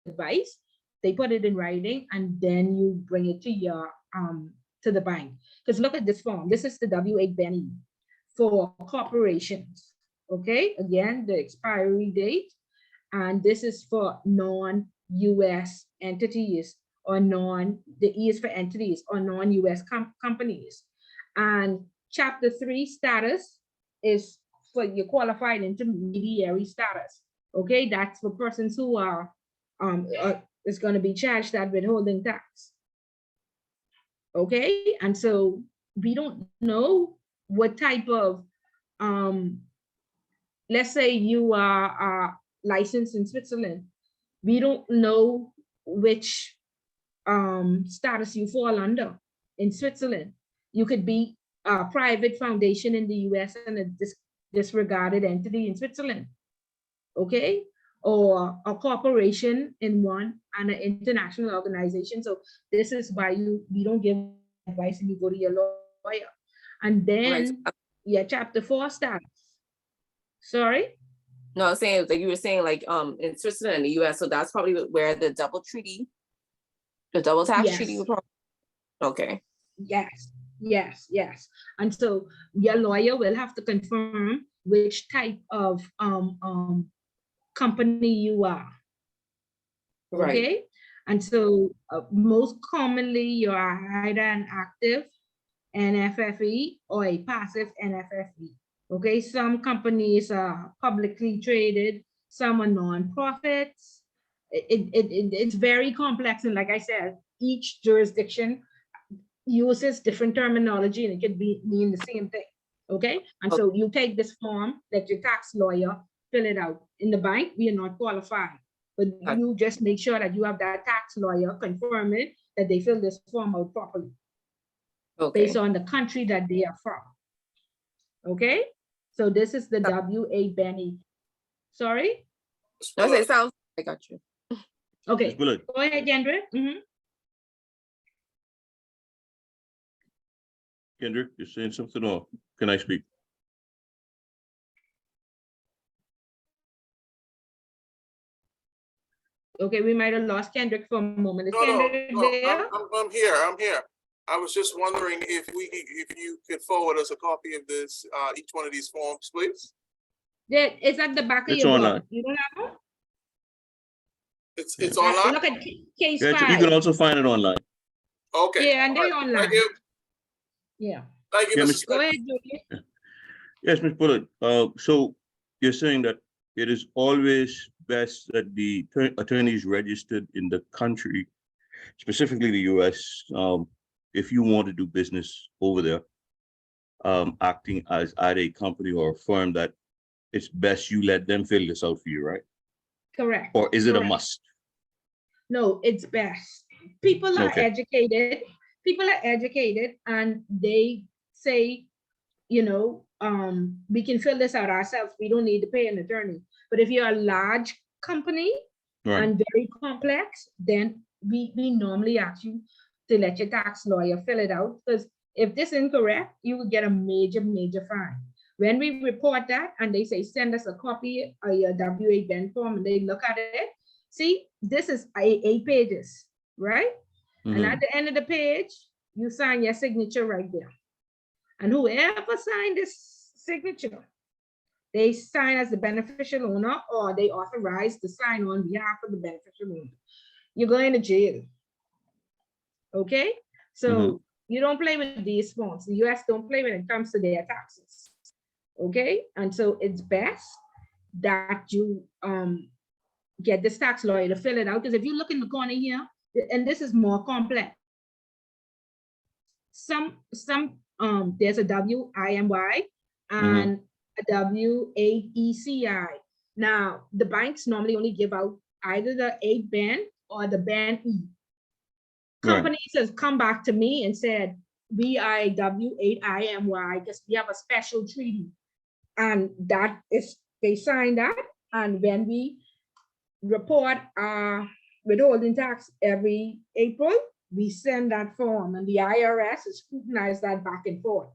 advice. They put it in writing, and then you bring it to your to the bank. Because look at this form. This is the W-8 Benny for corporations. Okay, again, the expiry date, and this is for non-US entities, or the E is for entities or non-US companies. And chapter 3 status is for your qualified intermediary status. Okay, that's for persons who are is going to be charged that withholding tax. Okay, and so we don't know what type of let's say you are licensed in Switzerland. We don't know which status you fall under in Switzerland. You could be a private foundation in the US and a disregarded entity in Switzerland. Okay, or a corporation in one and an international organization. So this is why we don't give advice and you go to your lawyer. And then chapter 4 status. Sorry? No, I was saying, like you were saying, like in Switzerland and the US, so that's probably where the double tax treaty would probably. Okay. Yes. And so your lawyer will have to confirm which type of company you are. Okay. Right. And so most commonly you are either an active NFFE or a passive NFFE. Okay, some companies are publicly traded, some are non-profits. It's very complex, and like I said, each jurisdiction uses different terminology, and it could mean the same thing. Okay, and so you take this form, let your tax lawyer fill it out. In the bank, we are not qualified, but you just make sure that you have that tax lawyer confirm it, that they fill this form out properly. Okay. Based on the country that they are from. Okay, so this is the W-8 Benny. Sorry? No, it sounds. I got you. Okay, go ahead, Kendra. Kendra, you're saying something, or can I speak? Okay, we might have lost Kendrick for a moment. Is No, Kendrick there? I'm here. I was just wondering if you could forward us a copy of this, each one of these forms, please. Yeah, it's at the back of your book. You don't have one? It's online? Look at case 5. You can also find it online. Okay. Yeah, and they're online. Thank you. Yeah. Thank you, Mrs. Go ahead, Julie. Yes, Ms. Bullitt. So you're saying that it is always best that the attorneys registered in the country, specifically the US, if you want to do business over there, acting as either a company or a firm, that it's best you let them fill this out for you, right? Correct. Or is it a must? No, it's best. People are educated. People are educated, and they say, we can fill this out ourselves. We don't need to pay an attorney. But if you're a large company and very complex, then we normally ask you to let your tax lawyer fill it out, because if this is incorrect, you will get a major fine. When we report that and they say, send us a copy of your W-8 Ben form, and they look at it, see, this is 8 pages. right? And at the end of the page, you sign your signature right there. And whoever signed this signature, they sign as the beneficial owner or they authorize to sign on behalf of the beneficial owner. You're going to jail. Okay? So you don't play with these forms. The US don't play when it comes to their taxes. Okay? And so it's best that you get this tax lawyer to fill it out. Because if you look in the corner here, and this is more complex. There's a WIMY and a WAECI. Now, the banks normally only give out either the 8 band or the band E. Companies has come back to me and said, WIW8IMY, because we have a special treaty. And that is, they signed that. And when we report our withholding tax every April, we send that form and the IRS is scrutinize that back and forth,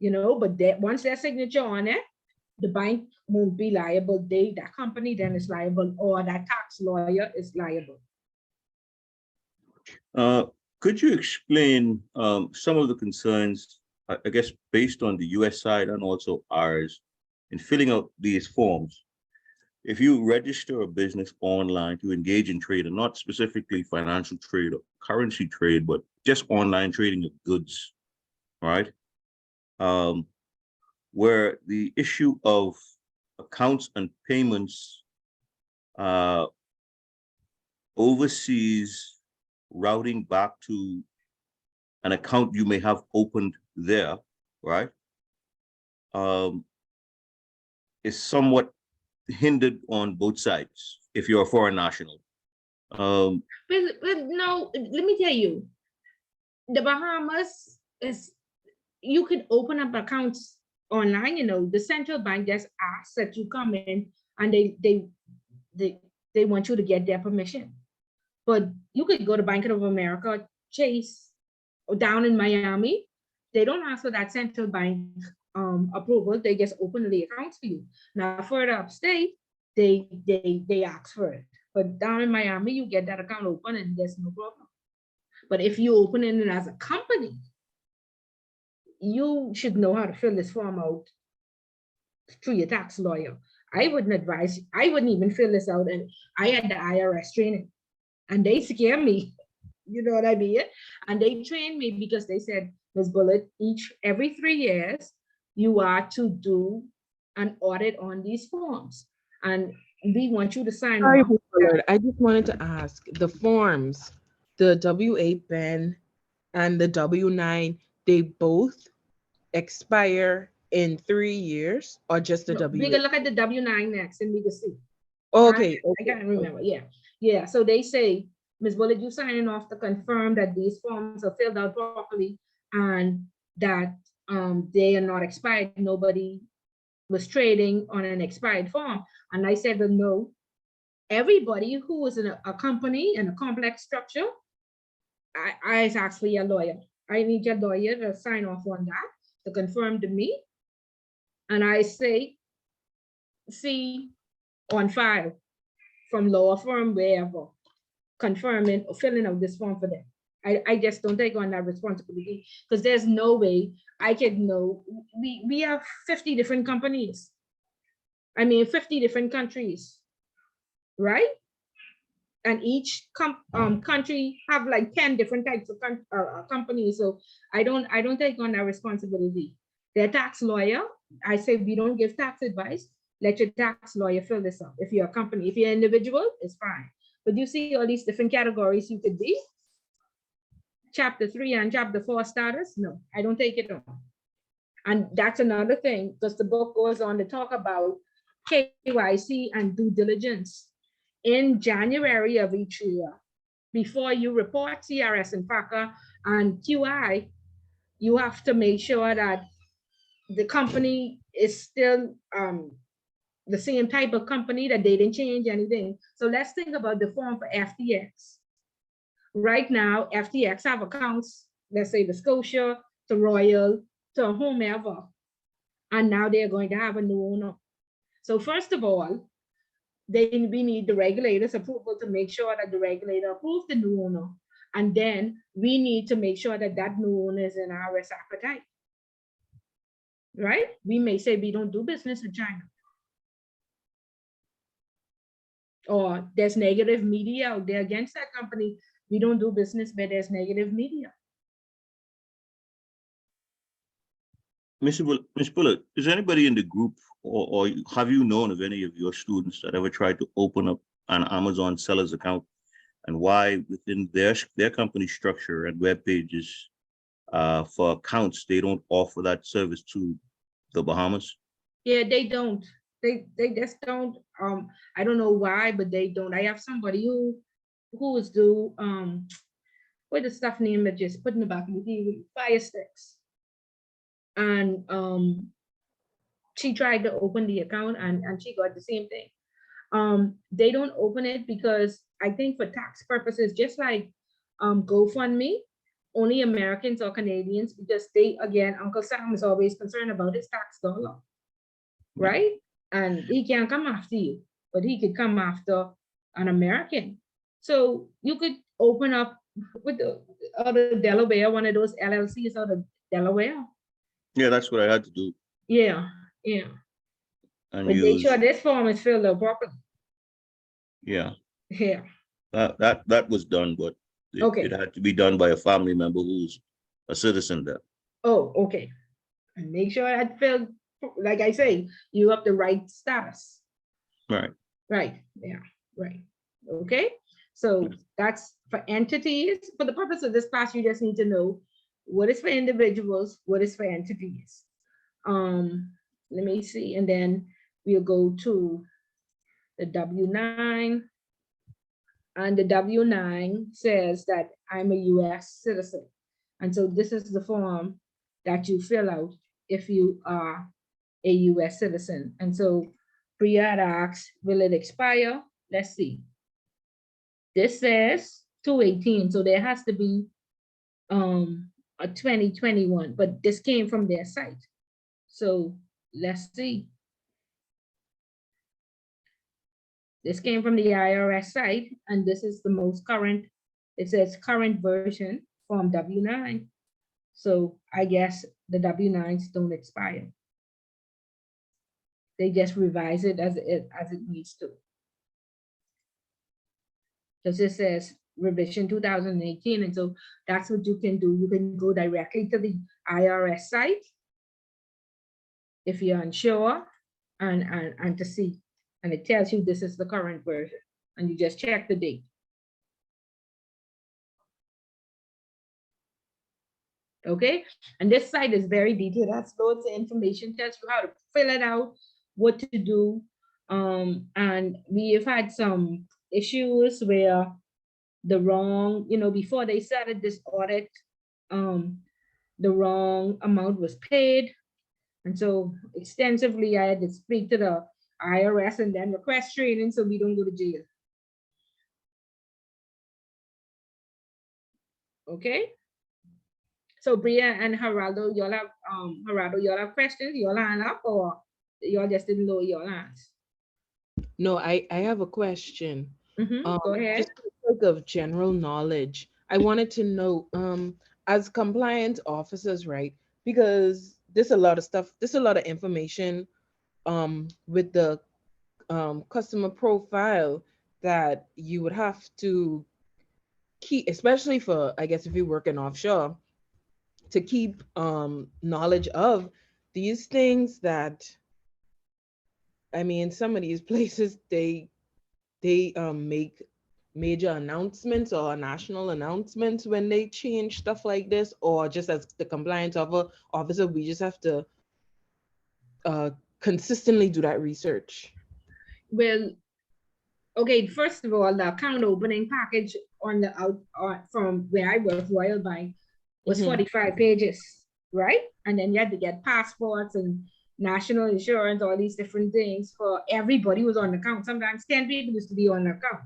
you know, but once their signature on it, the bank won't be liable. That company then is liable, or that tax lawyer is liable. Could you explain some of the concerns, I guess, based on the US side and also ours in filling out these forms? If you register a business online to engage in trade, and not specifically financial trade or currency trade, but just online trading of goods, right? Where the issue of accounts and payments overseas routing back to an account you may have opened there, right? Is somewhat hindered on both sides if you're a foreign national. But no, let me tell you, the Bahamas is, you could open up accounts online, you know, the central bank just asks that you come in and they want you to get their permission. But you could go to Bank of America, Chase, or down in Miami, they don't ask for that central bank approval. They just open the accounts for you. Now further upstate, they ask for it. But down in Miami, you get that account open and there's no problem. But if you open it as a company, you should know how to fill this form out through your tax lawyer. I wouldn't advise, I wouldn't even fill this out. And I had the IRS training and they scare me. You know what I mean? And they trained me because they said, Ms. Bullitt, every 3 years, you are to do an audit on these forms. And we want you to sign off. I just wanted to ask, the forms, the W-8 Ben and the W-9, they both expire in 3 years, or just the W-8? We can look at the W-9 next and we can see. Okay. I can't remember, yeah. So they say, Ms. Bullitt, you signing off to confirm that these forms are filled out properly and that they are not expired. Nobody was trading on an expired form. And I said, well, no, everybody who is in a company in a complex structure, I asked for your lawyer. I need your lawyer to sign off on that, to confirm to me. And I say, see on file from law firm, wherever, confirming or filling out this form for them. I just don't take on that responsibility because there's no way I can know. We have 50 different companies. I mean, 50 different countries, right? And each country have like 10 different types of companies. So I don't take on that responsibility. Their tax lawyer, I say, we don't give tax advice. Let your tax lawyer fill this out. If you're a company, if you're an individual, it's fine. But you see all these different categories you could be. Chapter 3 and Chapter 4 status, no, I don't take it on. And that's another thing, because the book goes on to talk about KYC and due diligence. In January of each year, before you report CRS and FACA and QI, you have to make sure that the company is still the same type of company, that they didn't change anything. So let's think about the form for FTX. Right now, FTX have accounts, let's say the Scotia, to Royal, to whomever. And now they're going to have a new owner. So first of all, we need the regulator's approval to make sure that the regulator approves the new owner. And then we need to make sure that that loan is in our risk appetite. Right? We may say we don't do business with China. Or there's negative media out there against that company. We don't do business where there's negative media. Mr. Bullock, is anybody in the group or have you known of any of your students that ever tried to open up an Amazon seller's account, and why within their company structure and web pages for accounts, they don't offer that service to the Bahamas? Yeah, they don't. They just don't. I don't know why, but they don't. I have somebody who is do what the stuff name that just put in the back of the fire sticks. And she tried to open the account and she got the same thing. They don't open it because I think for tax purposes, just like GoFundMe, only Americans or Canadians, because they, again, Uncle Sam is always concerned about his tax dollar, right? And he can't come after you, but he could come after an American. So you could open up with the out of Delaware, one of those LLCs out of Delaware. Yeah, that's what I had to do. Yeah, yeah. And But make sure this form is filled out properly. Yeah. Yeah. That was done, but it had to be done by a family member who's a citizen there. Oh, okay. And make sure that filled, like I say, you have the right status. Right. Right. Yeah. Right. Okay. So that's for entities. For the purpose of this class, you just need to know what is for individuals, what is for entities. Let me see, and then we'll go to the W-9. And the W-9 says that I'm a US citizen. And so this is the form that you fill out if you are a US citizen. And so Priya had asked, will it expire? Let's see. This says 2/18, so there has to be a 2021, but this came from their site. So let's see. This came from the IRS site, and this is the most current. It says current version Form W-9. So I guess the W-9s don't expire. They just revise it as it needs to. Because it says revision 2018, and so that's what you can do. You can go directly to the IRS site if you're unsure and to see. And it tells you this is the current version, and you just check the date. Okay, and this site is very detailed. That's loads of information, tells you how to fill it out, what to do. And we have had some issues where the wrong, before they started this audit, the wrong amount was paid. And so extensively, I had to speak to the IRS and then request training so we don't go to jail. Okay. So Bria and Geraldo, y'all have questions? Y'all line up, or y'all just didn't know your lines? No, I have a question. Go ahead. Just for the sake of general knowledge, I wanted to know, as compliance officers, right? Because there's a lot of stuff, there's a lot of information with the customer profile that you would have to keep, especially for, I guess, if you're working offshore, to keep knowledge of these things that, I mean, some of these places, they make major announcements or national announcements when they change stuff like this, or just as the compliance officer, we just have to consistently do that research. Well, okay, first of all, the account opening package on the from where I work, Royal Bank, was 45 pages, right? And then you had to get passports and national insurance, all these different things for everybody who was on the account. Sometimes 10 people used to be on the account.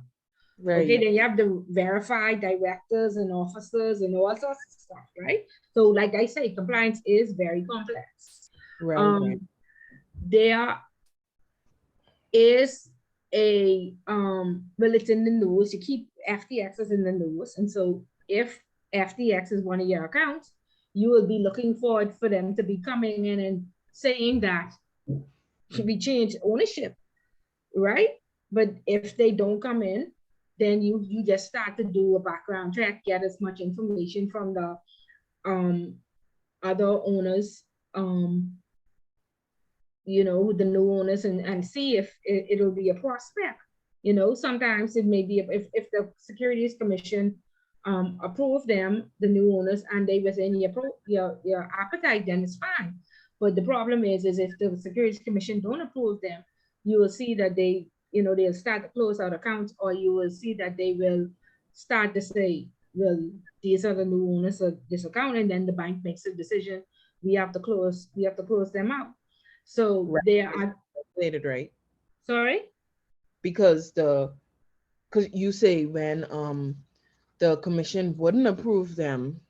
Right. Okay, then you have to verify directors and officers and all sorts of stuff, right? So like I say, compliance is very complex. Right. There is a, well, it's in the news. You keep FTXs in the news. And so if FTX is one of your accounts, you will be looking forward for them to be coming in and saying that we change ownership, right? But if they don't come in, then you just start to do a background check, get as much information from the other owners, you know, the new owners, and see if it'll be a prospect. You know, sometimes it may be if the Securities Commission approve them, the new owners, and they within your appetite, then it's fine. But the problem is if the Securities Commission don't approve them, you will see that they, you know, they'll start to close out accounts, or you will see that they will start to say, well, these are the new owners of this account, and then the bank makes a decision. We have to close them out. So Right. they are Related, right? sorry. Because you say when the commission wouldn't approve them,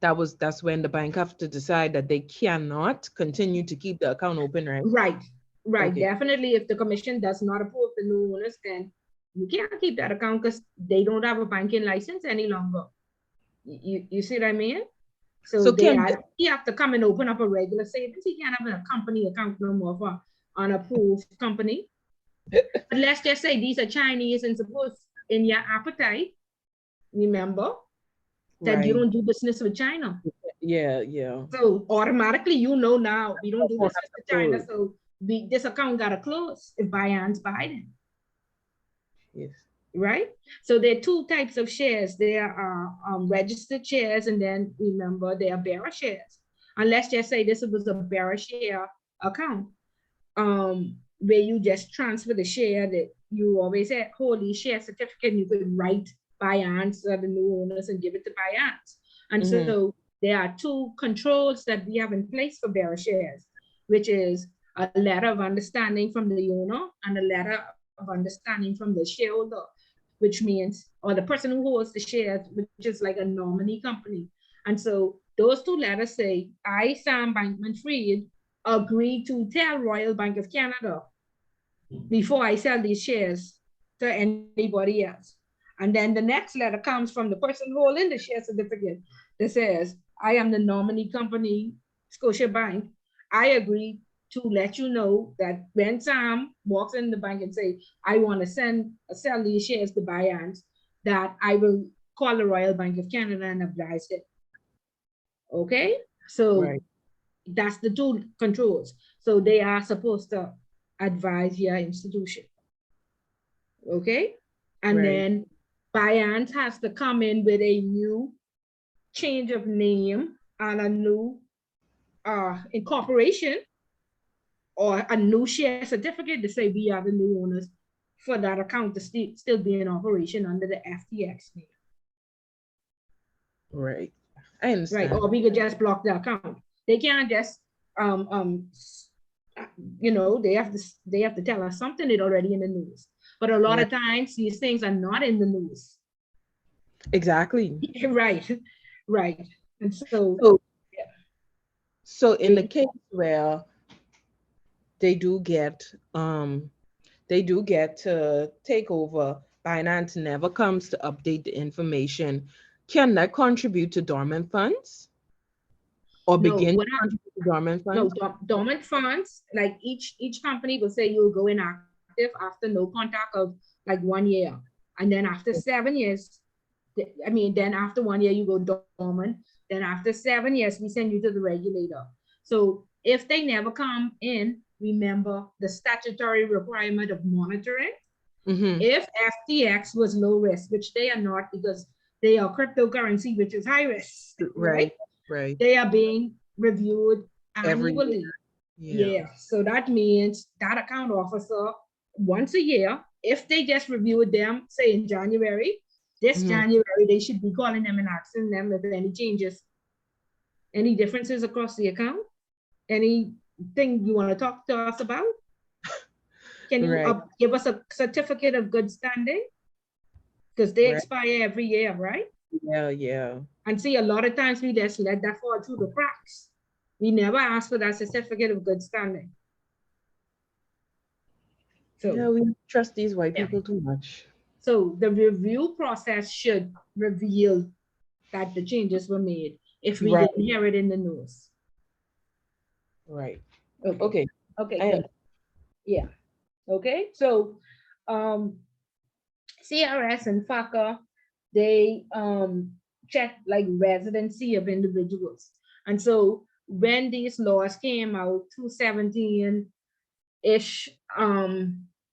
that's when the bank have to decide that they cannot continue to keep the account open, right? Right. Okay. Definitely, if the commission does not approve the new owners, then you can't keep that account because they don't have a banking license any longer. You see what I mean? So you have to come and open up a regular savings. You can't have a company account no more for unapproved company. But let's just say these are Chinese, and suppose in your appetite, remember that you don't do business with China. Yeah. So automatically, you know, now we don't do business with China, so this account gotta close if Binance buy them. Yes. Right? So there are two types of shares. There are registered shares, and then remember there are bearer shares. And let's just say this was a bearer share account, where you just transfer the share that you always had, hold the share certificate, and you could write Binance or the new owners and give it to Binance. And so there are two controls that we have in place for bearer shares, which is a letter of understanding from the owner and a letter of understanding from the shareholder, which means, or the person who holds the shares, which is like a nominee company. And so those two letters say, I, Sam Bankman-Fried, agree to tell Royal Bank of Canada before I sell these shares to anybody else. And then the next letter comes from the person holding the share certificate that says, I am the nominee company, Scotiabank. I agree to let you know that when Sam walks in the bank and say, I want to sell these shares to Binance, that I will call the Royal Bank of Canada and advise it. Okay, so that's the two controls. So they are supposed to advise your institution. Okay, and then Binance has to come in with a new change of name and a new incorporation or a new share certificate to say we are the new owners for that account to still be in operation under the FTX name. Right. I understand. Right, or we could just block the account. They can't just you know, they have to tell us something that's already in the news. But a lot of times these things are not in the news. Exactly. Right. And so in the case where they do get to take over, Binance never comes to update the information, can that contribute to dormant funds? Or begin to contribute to dormant funds? No, dormant funds, like each company will say you'll go inactive after no contact of like 1 year. And then after 7 years, then after 1 year you go dormant. Then after 7 years, we send you to the regulator. So if they never come in, remember the statutory requirement of monitoring. If FTX was low risk, which they are not because they are cryptocurrency, which is high risk, right? They are being reviewed annually. Yeah. So that means that account officer once a year, if they just reviewed them, say in January, January, they should be calling them and asking them if there are any changes, any differences across the account, anything you want to talk to us about. Can you give us a certificate of good standing? Because they expire every year, right? Yeah. And see, a lot of times we just let that fall through the cracks. We never ask for that certificate of good standing. So yeah, we trust these white people too much. So the review process should reveal that the changes were made if we Right. didn't hear it in the news. Right. Okay. Okay. Okay. I- Good. Yeah. Okay. So, CRS and FACA, they check like residency of individuals. And so when these laws came out, 217-ish,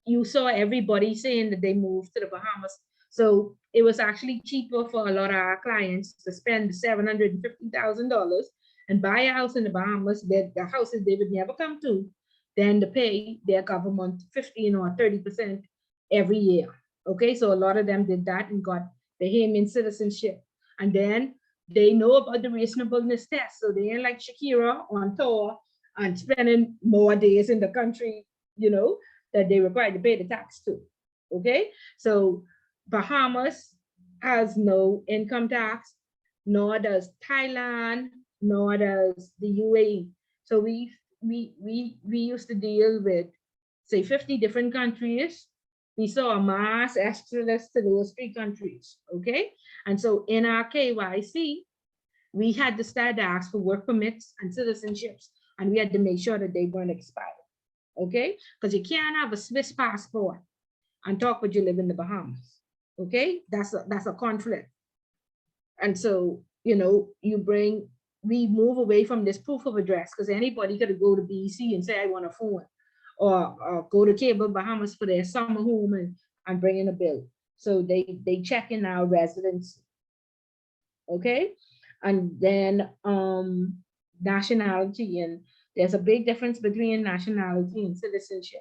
you saw everybody saying that they moved to the Bahamas. So it was actually cheaper for a lot of our clients to spend $750,000 and buy a house in the Bahamas, that the houses they would never come to, than to pay their government 15 or 30% every year. Okay, so a lot of them did that and got the Haman citizenship. And then they know about the reasonableness test. So they ain't like Shakira on tour and spending more days in the country, that they required to pay the tax to. Okay, so Bahamas has no income tax, nor does Thailand, nor does the UAE. So we used to deal with, say, 50 different countries. We saw a mass exodus to those 3 countries. Okay, and so in our KYC, we had to start to ask for work permits and citizenships, and we had to make sure that they weren't expired. Okay, because you can't have a Swiss passport and talk but you live in the Bahamas. Okay, that's a conflict. And so, we move away from this proof of address, because anybody could go to BEC and say, I want a phone, or go to Cable Bahamas for their summer home and bring in a bill. So they check in our residency. Okay, and then nationality, and there's a big difference between nationality and citizenship.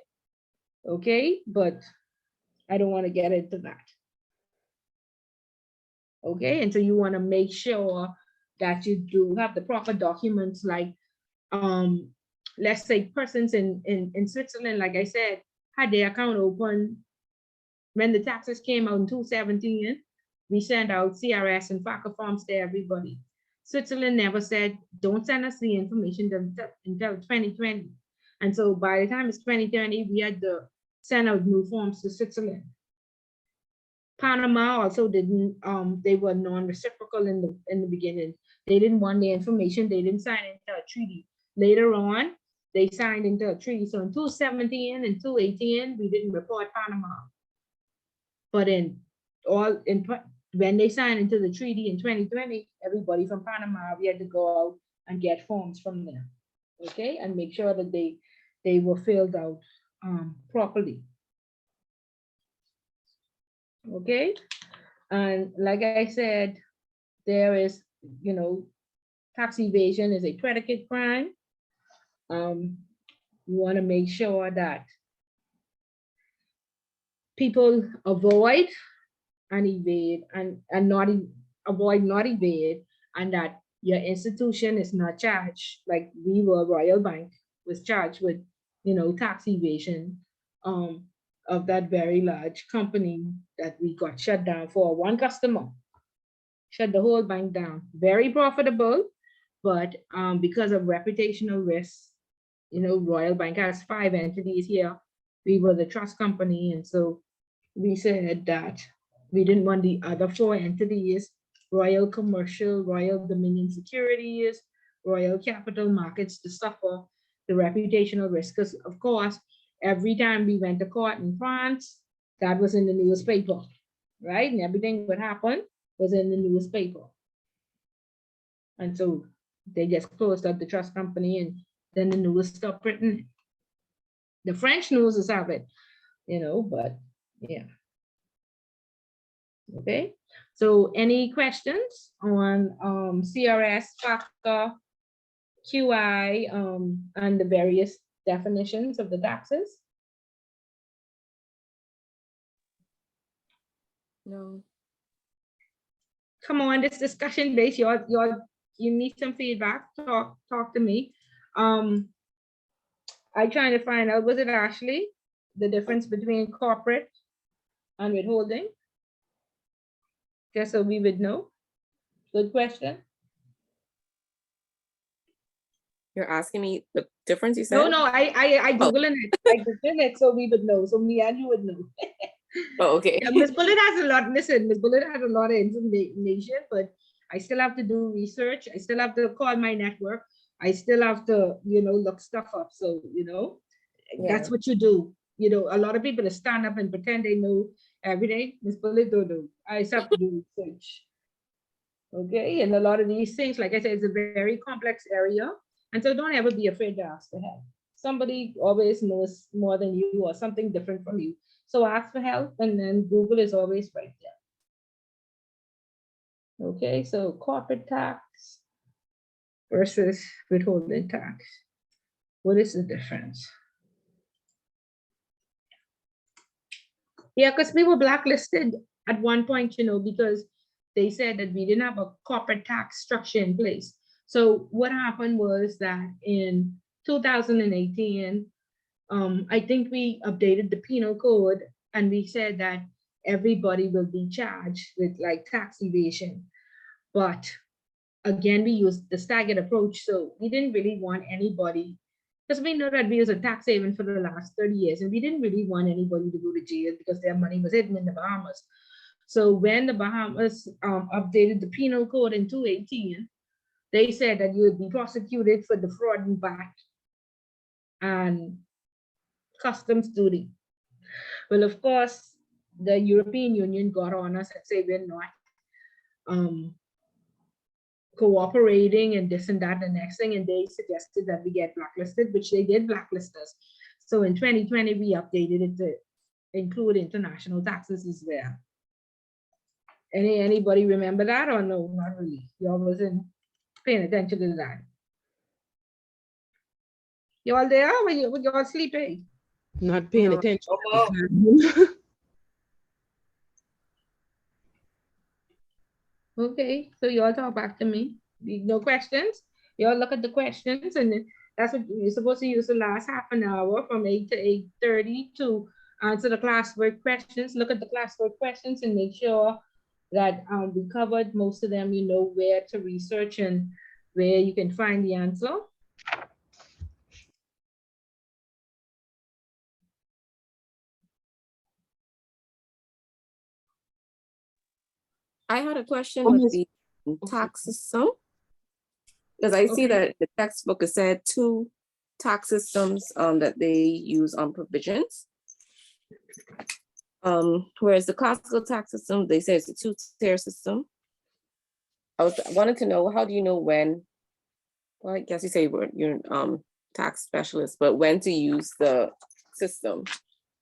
Okay, but I don't want to get into that. Okay, and so you want to make sure that you do have the proper documents, like let's say persons in Switzerland, like I said, had their account open when the taxes came out in 2017. We sent out CRS and FACA forms to everybody. Switzerland never said, don't send us the information until 2020. And so by the time it's 2020, we had to send out new forms to Switzerland. Panama also didn't, they were non-reciprocal in the beginning. They didn't want the information, they didn't sign into a treaty. Later on, they signed into a treaty. So in 2017 and 2018, we didn't report Panama. But when they signed into the treaty in 2020, everybody from Panama, we had to go out and get forms from them. Okay, and make sure that they were filled out properly. Okay, and like I said, there is, tax evasion is a predicate crime. You want to make sure that people avoid and evade and not avoid, not evade, and that your institution is not charged. Like we were, Royal Bank was charged with, tax evasion of that very large company that we got shut down for one customer. Shut the whole bank down. Very profitable, but because of reputational risks, Royal Bank has 5 entities here. We were the trust company, and so we said that we didn't want the other 4 entities, Royal Commercial, Royal Dominion Securities, Royal Capital Markets, to suffer the reputational risk. Because of course, every time we went to court in France, that was in the newspaper, right? And everything that happened was in the newspaper. And so they just closed up the trust company, and then the news stopped printing. The French news is of it, but yeah. Okay, so any questions on CRS, FACA, QI, and the various definitions of the taxes? No. Come on, this discussion base, you need some feedback. Talk to me. I trying to find out, was it Ashley, the difference between corporate and withholding? Just so we would know. Good question. You're asking me the difference, you said? No, I Googling it. I Googled it so we would know. So me and you would know. Oh, okay. Yeah, Miss Bullet has a lot. Listen, Miss Bullet has a lot of information, but I still have to do research. I still have to call my network. I still have to, look stuff up. So, Yeah. that's what you do. A lot of people stand up and pretend they know everything. Miss Bullet don't know. I just have to do research. Okay, and a lot of these things, like I said, it's a very complex area. And so don't ever be afraid to ask for help. Somebody always knows more than you or something different from you. So ask for help, and then Google is always right there. Okay, so corporate tax versus withholding tax. What is the difference? Yeah, because we were blacklisted at one point, because they said that we didn't have a corporate tax structure in place. So what happened was that in 2018, I think we updated the penal code, and we said that everybody will be charged with like tax evasion. But again, we used the staggered approach. So we didn't really want anybody, because we know that we was a tax haven for the last 30 years, and we didn't really want anybody to go to jail because their money was hidden in the Bahamas. So when the Bahamas updated the penal code in 2018, they said that you would be prosecuted for the fraud and VAT and customs duty. Well, of course, the European Union got on us and said we're not um, cooperating and this and that and next thing, and they suggested that we get blacklisted, which they did blacklist us. So in 2020, we updated it to include international taxes as well. Anybody remember that or no? Not really. Y'all wasn't paying attention to that. Y'all there? When y'all sleeping? Not paying No. attention. Okay, so y'all talk back to me. No questions? Y'all look at the questions, and that's what you're supposed to use the last half an hour from 8 to 8:30 to answer the classwork questions. Look at the classwork questions and make sure that we covered most of them. You know where to research and where you can find the answer. I had a question with the tax system, because I see that the textbook has said 2 tax systems that they use on provisions. Whereas the classical tax system, they say it's a 2-tier system. I wanted to know, how do you know when? Well, I guess you say you're tax specialist, but when to use the system?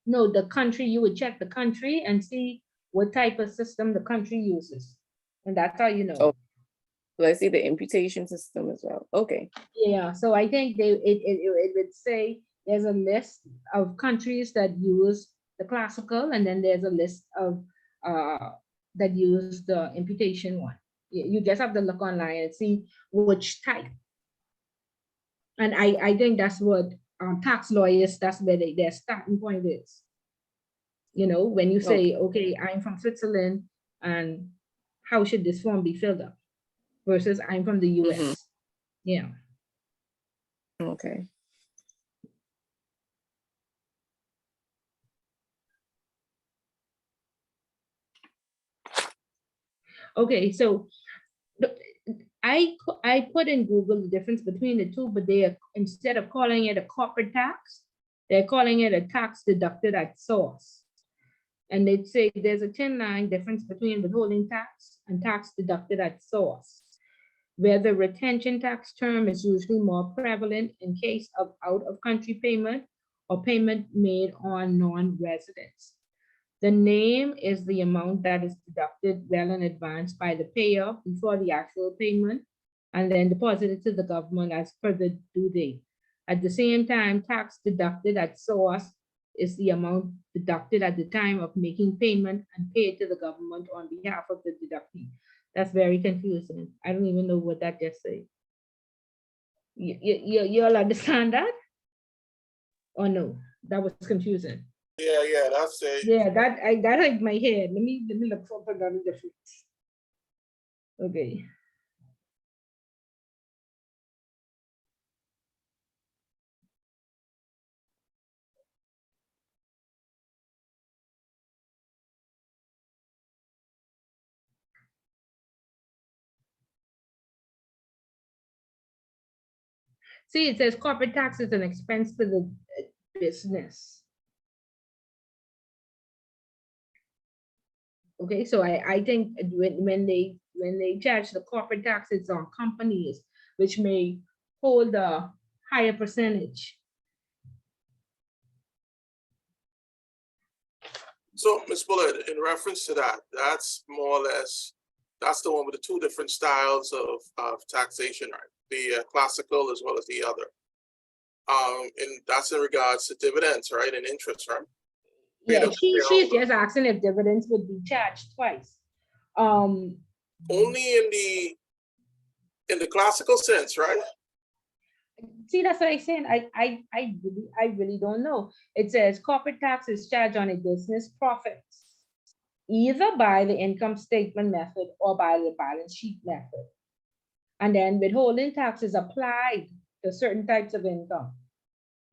No, the country, you would check the country and see what type of system the country uses. And that's how you know. Oh, so I see the imputation system as well. Okay. Yeah, so I think it would say there's a list of countries that use the classical, and then there's a list of that use the imputation one. You just have to look online and see which type. And I think that's what tax lawyers, that's where their starting point is. When you say, okay, I'm from Switzerland, and how should this form be filled up versus I'm from the US. Yeah. Okay. Okay, so I put in Google the difference between the two, but they are, instead of calling it a corporate tax, they're calling it a tax deducted at source. And they'd say there's a 10-line difference between withholding tax and tax deducted at source, where the retention tax term is usually more prevalent in case of out-of-country payment or payment made on non-residents. The name is the amount that is deducted well in advance by the payer before the actual payment, and then deposited to the government as per the due date. At the same time, tax deducted at source is the amount deducted at the time of making payment and paid to the government on behalf of the deductee. That's very confusing. I don't even know what that just said. You all understand that? Or no? That was confusing. Yeah, that's it. Yeah, that hit my head. Let me look for another difference. Okay. See, it says corporate tax is an expense for the business. Okay, so I think when they charge the corporate taxes on companies, which may hold a higher percentage. So, Ms. Bullitt, in reference to that, that's more or less, that's the one with the two different styles of taxation, right? The classical as well as the other. And that's in regards to dividends, right, and interest, right? Yeah, she's just asking if dividends would be charged twice. Only in the classical sense, right? See, that's what I'm saying. I really don't know. It says corporate tax is charged on a business profits, either by the income statement method or by the balance sheet method. And then withholding tax is applied to certain types of income,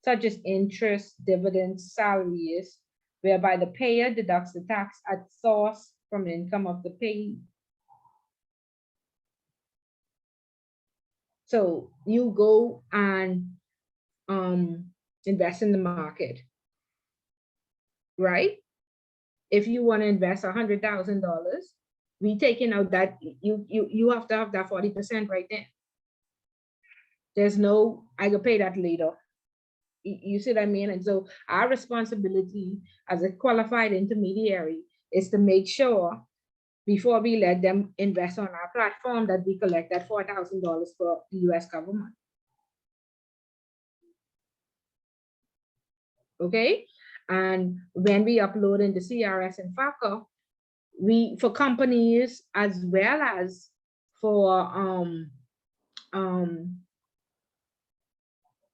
such as interest, dividends, salaries, whereby the payer deducts the tax at source from income of the payee. So you go and invest in the market, right? If you want to invest $100,000, we taking out that you have to have that 40% right there. There's no, I will pay that later. You see what I mean? And so our responsibility as a qualified intermediary is to make sure before we let them invest on our platform that we collect that $4,000 for the US government. Okay, and when we upload into CRS and FACA, for companies as well as for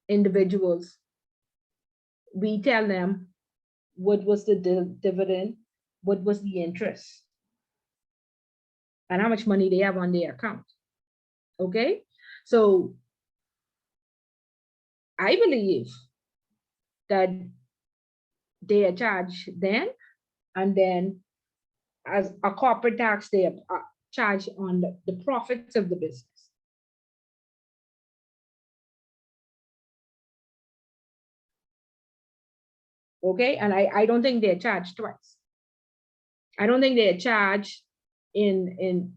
individuals, we tell them what was the dividend, what was the interest, and how much money they have on their account. Okay, so I believe that they are charged then, and then as a corporate tax, they are charged on the profits of the business. Okay, and I don't think they're charged twice. I don't think they're charged in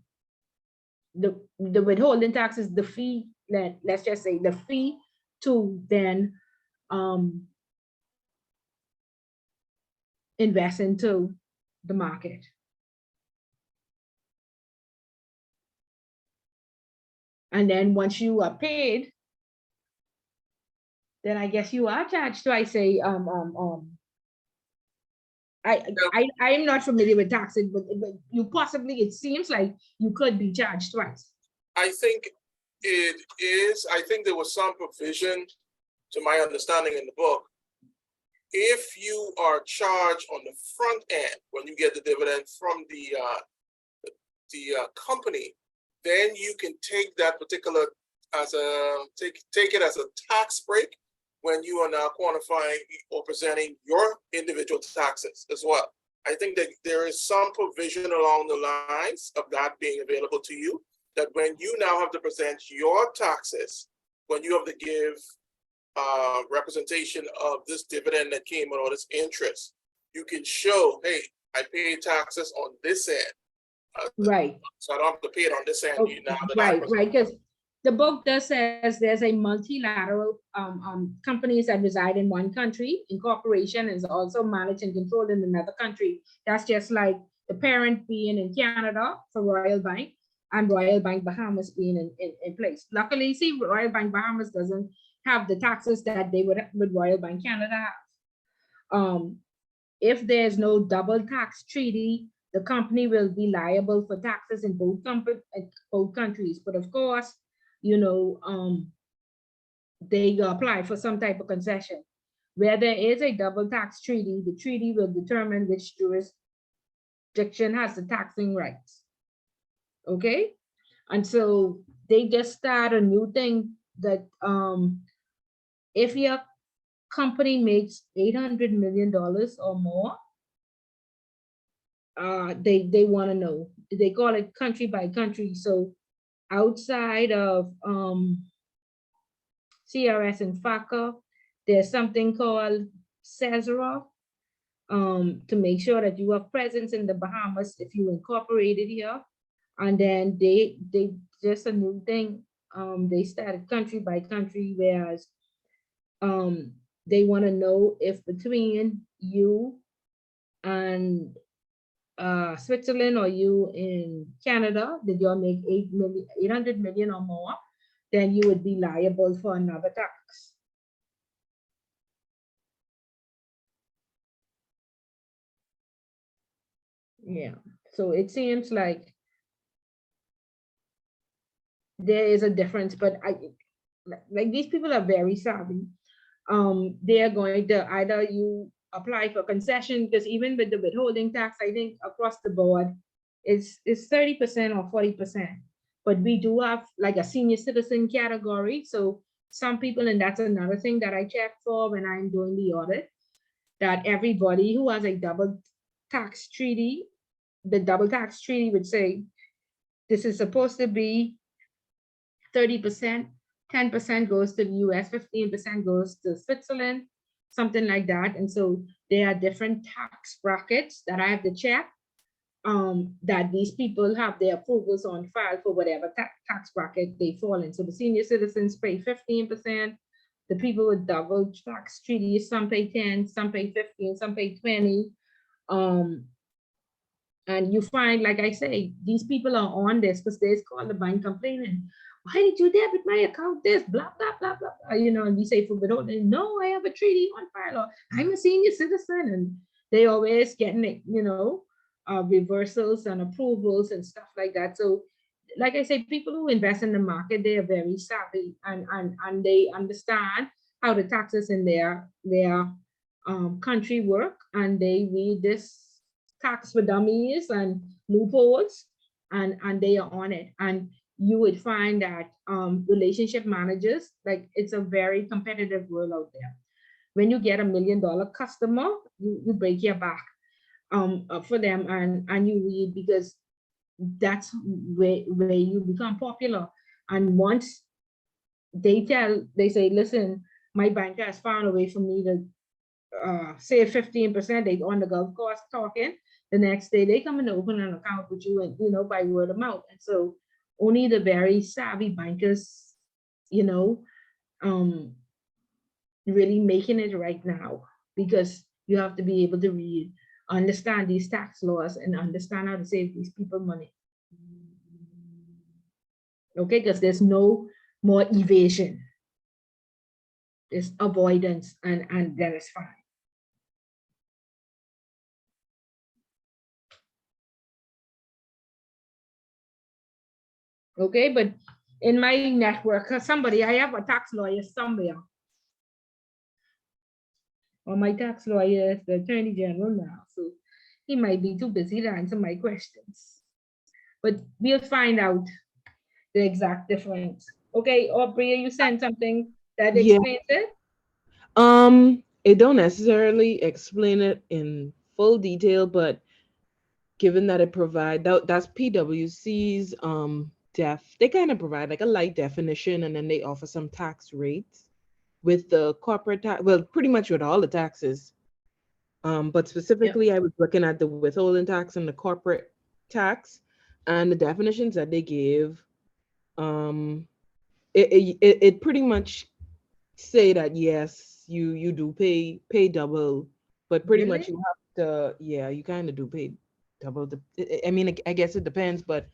the withholding taxes, the fee, let's just say the fee to then invest into the market. And then once you are paid, then I guess you are charged twice. I'm not familiar with taxes, but you possibly, it seems like you could be charged twice. I think it is, I think there was some provision, to my understanding in the book, if you are charged on the front end, when you get the dividend from the company, then you can take that particular as take it as a tax break when you are now quantifying or presenting your individual taxes as well. I think that there is some provision along the lines of that being available to you, that when you now have to present your taxes, when you have to give representation of this dividend that came in or this interest, you can show, hey, I paid taxes on this end. Right. So I don't have to pay it on this end. Okay. Right, because the book does says there's a multilateral companies that reside in one country. Incorporation is also managed and controlled in another country. That's just like the parent being in Canada for Royal Bank and Royal Bank Bahamas being in place. Luckily, see, Royal Bank Bahamas doesn't have the taxes that they would with Royal Bank Canada have. If there's no double tax treaty, the company will be liable for taxes in both countries. But of course, you know, they apply for some type of concession. Where there is a double tax treaty, the treaty will determine which jurisdiction has the taxing rights. Okay, and so they just start a new thing that if your company makes $800 million or more, they want to know. They call it country by country. So outside of CRS and FACA. There's something called CESRA, to make sure that you have presence in the Bahamas if you incorporated here. And then they just a new thing. They started country by country, whereas they want to know if between you and Switzerland or you in Canada, did y'all make 800 million or more, then you would be liable for another tax. Yeah, so it seems like there is a difference, but like these people are very savvy. They are going to either you apply for concession, because even with the withholding tax, I think across the board, it's 30% or 40%. But we do have like a senior citizen category. So some people, and that's another thing that I check for when I'm doing the audit, that everybody who has a double tax treaty, the double tax treaty would say this is supposed to be 30%, 10% goes to the US, 15% goes to Switzerland, something like that. And so there are different tax brackets that I have to check, that these people have their approvals on file for whatever tax bracket they fall in. So the senior citizens pay 15%. The people with double tax treaties, some pay 10, some pay 15, some pay 20. And you find, like I say, these people are on this because they call the bank complaining. Why did you debit my account this? Blah, blah, blah, blah. You know, and we say for withholding, no, I have a treaty on file, or I'm a senior citizen. And they always getting it, you know, reversals and approvals and stuff like that. So, like I say, people who invest in the market, they are very savvy, and they understand how the taxes in their country work, and they read this tax for dummies and loopholes, and they are on it. And you would find that relationship managers, like, it's a very competitive world out there. When you get $1 million customer, you break your back for them, and you read, because that's where you become popular. And once they say, listen, my banker has found a way for me to say 15%, they on the golf course talking. The next day they come and open an account with you, and, you know, by word of mouth. And so only the very savvy bankers, you know, really making it right now, because you have to be able to read, understand these tax laws, and understand how to save these people money. Okay, because there's no more evasion. There's avoidance, and that is fine. Okay, but in my network, I have a tax lawyer somewhere. Well, my tax lawyer is the Attorney General now, so he might be too busy to answer my questions. But we'll find out the exact difference. Okay, Aubrey, you sent something that explains it? It don't necessarily explain it in full detail, but given that it that's PwC's they kind of provide like a light definition, and then they offer some tax rates with the corporate tax, well, pretty much with all the taxes. But specifically, I was looking at the withholding tax and the corporate tax, and the definitions that they gave. It pretty much say that yes, you do pay double, but pretty much you have to, you kind of do pay double. I mean, I guess it depends, but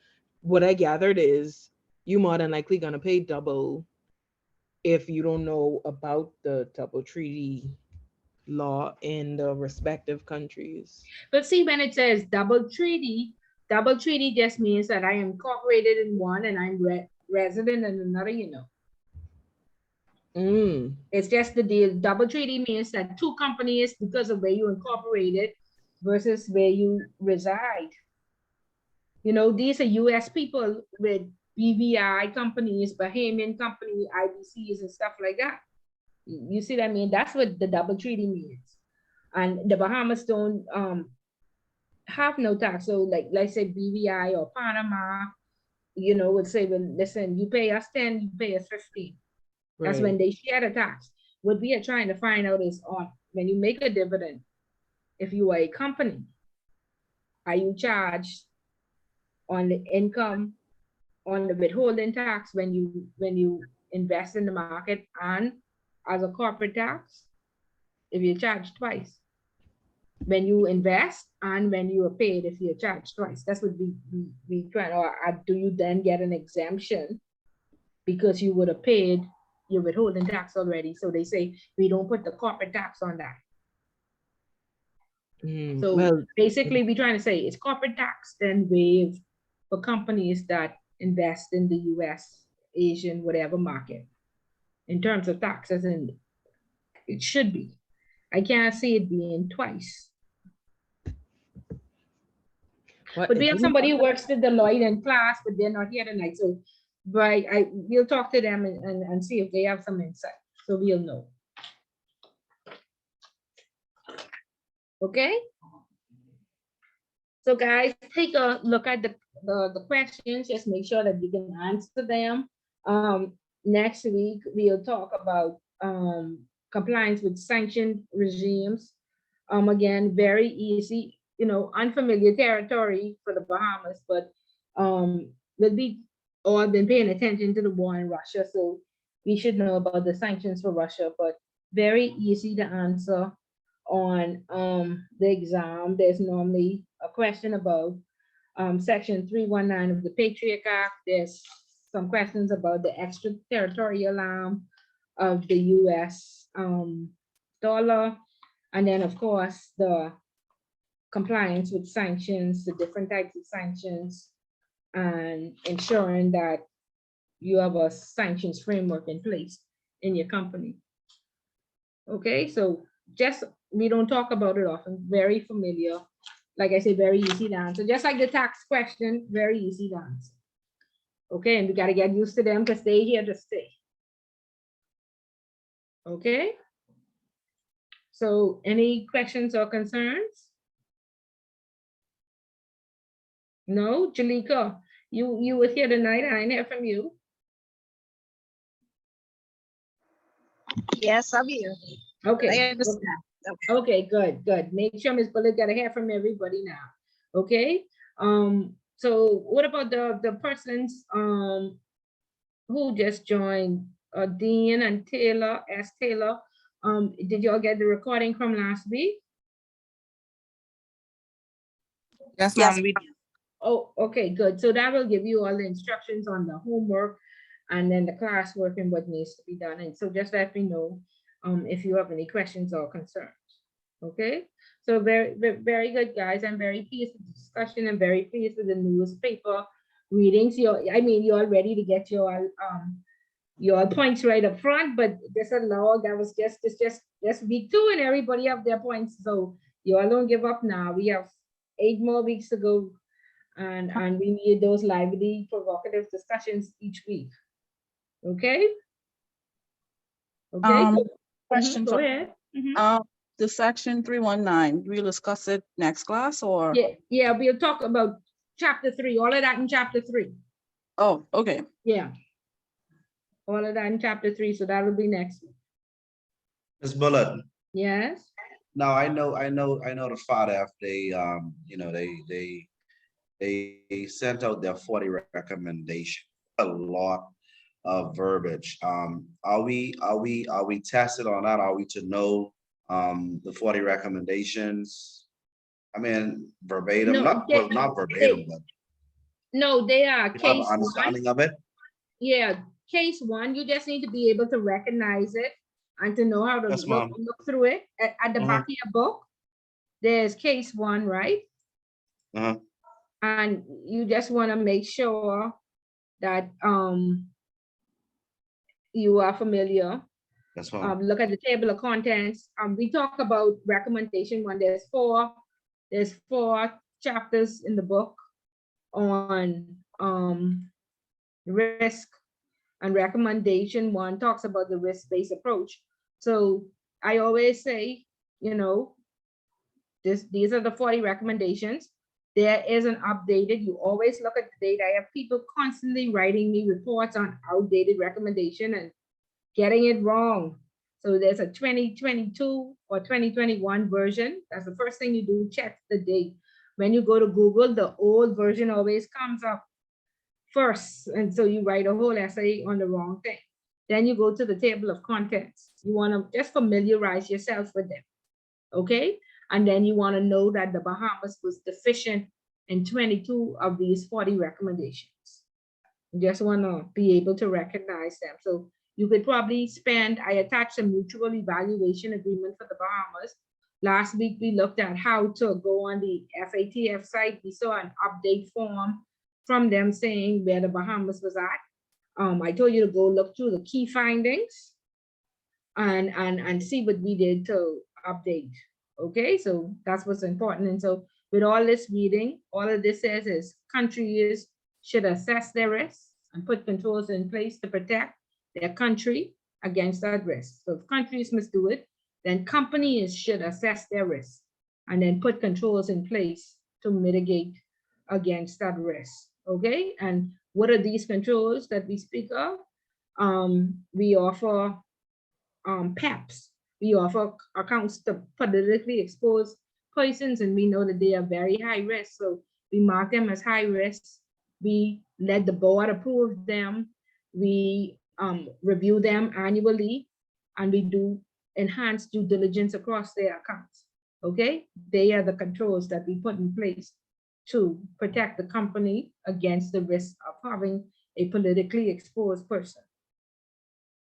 what I gathered is you more than likely gonna pay double if you don't know about the double treaty law in the respective countries. But see, when it says double treaty just means that I am incorporated in one and I'm resident in another, you know. It's just the deal. Double treaty means that two companies, because of where you incorporated versus where you reside. You know, these are US people with BVI companies, Bahamian company, IBCs and stuff like that. You see what I mean? That's what the double treaty means. And the Bahamas don't have no tax. So like, let's say BVI or Panama, you know, would say, well, listen, you pay us 10, you pay us 15. That's when they share the tax. What we are trying to find out is on when you make a dividend, if you are a company, are you charged on the income, on the withholding tax when you invest in the market and as a corporate tax? If you're charged twice, when you invest and when you are paid, if you're charged twice, that's what we try. Or do you then get an exemption because you would have paid your withholding tax already? So they say we don't put the corporate tax on that. So well, basically, we're trying to say it's corporate tax then waived for companies that invest in the US, Asian, whatever market. In terms of taxes, and it should be. I can't see it being twice. But we have somebody who works with Deloitte in class, but they're not here tonight. So but we'll talk to them and see if they have some insight. So we'll know. Okay. So guys, take a look at the questions. Just make sure that you can answer them. Next week, we'll talk about compliance with sanctioned regimes. Again, very easy, unfamiliar territory for the Bahamas, but we'll be all been paying attention to the war in Russia. So we should know about the sanctions for Russia, but very easy to answer on the exam. There's normally a question about section 319 of the Patriot Act. There's some questions about the extraterritorial arm of the US dollar. And then of course, the compliance with sanctions, the different types of sanctions, and ensuring that you have a sanctions framework in place in your company. Okay, so just, we don't talk about it often, very familiar. Like I said, very easy to answer. Just like the tax question, very easy to answer. Okay, and we got to get used to them because they're here to stay. Okay. So any questions or concerns? No, Jalika, you were here tonight. I didn't hear from you. Yes, I'm here. Okay. I understand. Okay, good. Make sure Ms. Bullitt got to hear from everybody now. Okay. So what about the persons who just joined? Dean and Taylor, S. Taylor. Did y'all get the recording from last week? Yes, Yes. ma'am. Oh, okay, good. So that will give you all the instructions on the homework and then the classwork and what needs to be done. And so just let me know if you have any questions or concerns. Okay, so very good, guys. I'm very pleased with the discussion. I'm very pleased with the newspaper readings. You're ready to get your points right up front, but there's a log that was just week 2 and everybody have their points. So you all don't give up now. We have 8 more weeks to go, and we need those lively, provocative discussions each week. Okay. Okay. Question. Go ahead. The section 319, we'll discuss it next class or? Yeah, we'll talk about chapter 3, all of that in chapter 3. Oh, okay. Yeah. All of that in chapter 3, so that'll be next week. Ms. Bullitt. Yes. Now I know the FATF, they sent out their 40 recommendation, a lot of verbiage. Are we tested on that? Are we to know the 40 recommendations? I mean, verbatim, No, not verbatim, but no, they are case understanding 1. of it. Yeah, case 1, you just need to be able to recognize it and to know how to look through it. At the back of your book, there's case 1, right? And you just want to make sure that you are familiar. That's fine. Look at the table of contents. We talk about recommendation 1. There's 4 chapters in the book on risk, and recommendation 1 talks about the risk-based approach. So I always say, these are the 40 recommendations. There is an updated, you always look at the date. I have people constantly writing me reports on outdated recommendation, and getting it wrong. So there's a 2022 or 2021 version. That's the first thing you do, check the date. When you go to Google, the old version always comes up first. And so you write a whole essay on the wrong thing. Then you go to the table of contents. You want to just familiarize yourself with them. Okay. And then you want to know that the Bahamas was deficient in 22 of these 40 recommendations. You just want to be able to recognize them. So you could probably spend, I attached a mutual evaluation agreement for the Bahamas. Last week, we looked at how to go on the FATF site. We saw an update form from them saying where the Bahamas was at. I told you to go look through the key findings and see what we did to update. Okay, so that's what's important. And so with all this reading, all of this says is countries should assess their risks and put controls in place to protect their country against that risk. So if countries must do it, then companies should assess their risks and then put controls in place to mitigate against that risk. Okay, and what are these controls that we speak of? We offer PEPs. We offer accounts to politically exposed persons, and we know that they are very high risk. So we mark them as high risk. We let the board approve them. We review them annually, and we do enhanced due diligence across their accounts. Okay, they are the controls that we put in place to protect the company against the risk of having a politically exposed person.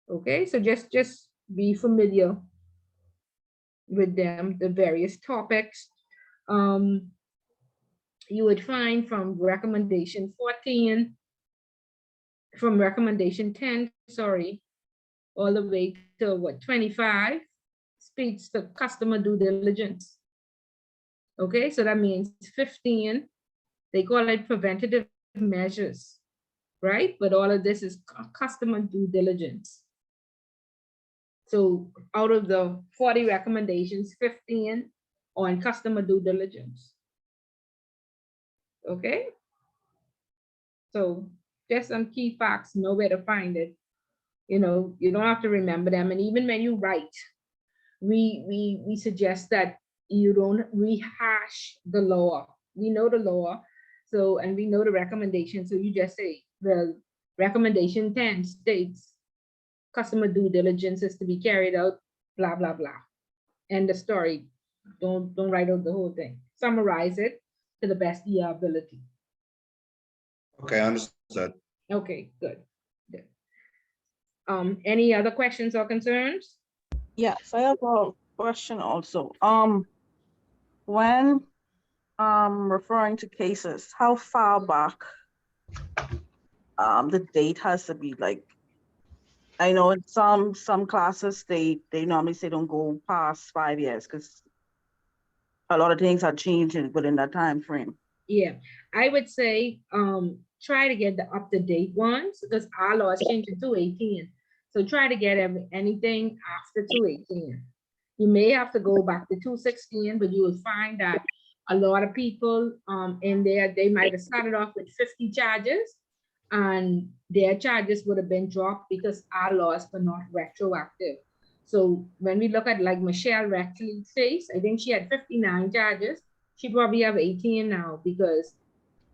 Okay, so just be familiar with them, the various topics. You would find from recommendation 14, from recommendation 10, sorry, all the way to what, 25, speaks to customer due diligence. Okay, so that means 15, they call it preventative measures, right? But all of this is customer due diligence. So out of the 40 recommendations, 15 on customer due diligence. Okay. So just some key facts, know where to find it. You know, you don't have to remember them. And even when you write, we suggest that you don't rehash the law. We know the law. So, and we know the recommendation. So you just say, the recommendation 10 states customer due diligence is to be carried out, blah, blah, blah. End the story. Don't write out the whole thing. Summarize it to the best of your ability. Okay, understood. Okay, good. Good. Any other questions or concerns? Yes, I have a question also. When referring to cases, how far back the date has to be? Like, I know in some classes they normally say don't go past 5 years because a lot of things are changing within that time frame. Yeah, I would say try to get the up-to-date ones because our law is changing to 18. So try to get anything after 218. You may have to go back to 216, but you will find that a lot of people in there, they might have started off with 50 charges and their charges would have been dropped because our laws were not retroactive. So when we look at like Michelle Rexley's case, I think she had 59 charges. She probably have 18 now because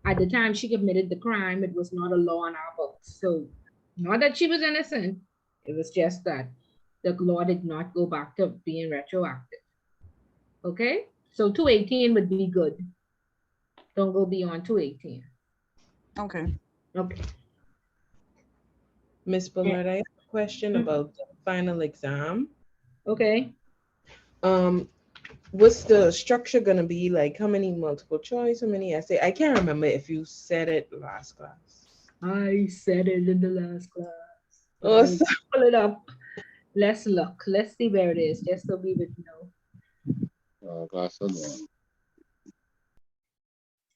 at the time she committed the crime, it was not a law on our books. So not that she was innocent, it was just that the law did not go back to being retroactive. Okay, so 218 would be good. Don't go beyond 218. Okay. Okay. Ms. Bullard, I have a question about the final exam. Okay. What's the structure gonna be? Like how many multiple choice, how many essay? I can't remember if you said it last class. I said it in the last class. Oh, Pull it up. Let's look. Let's see where it is, just so we would know.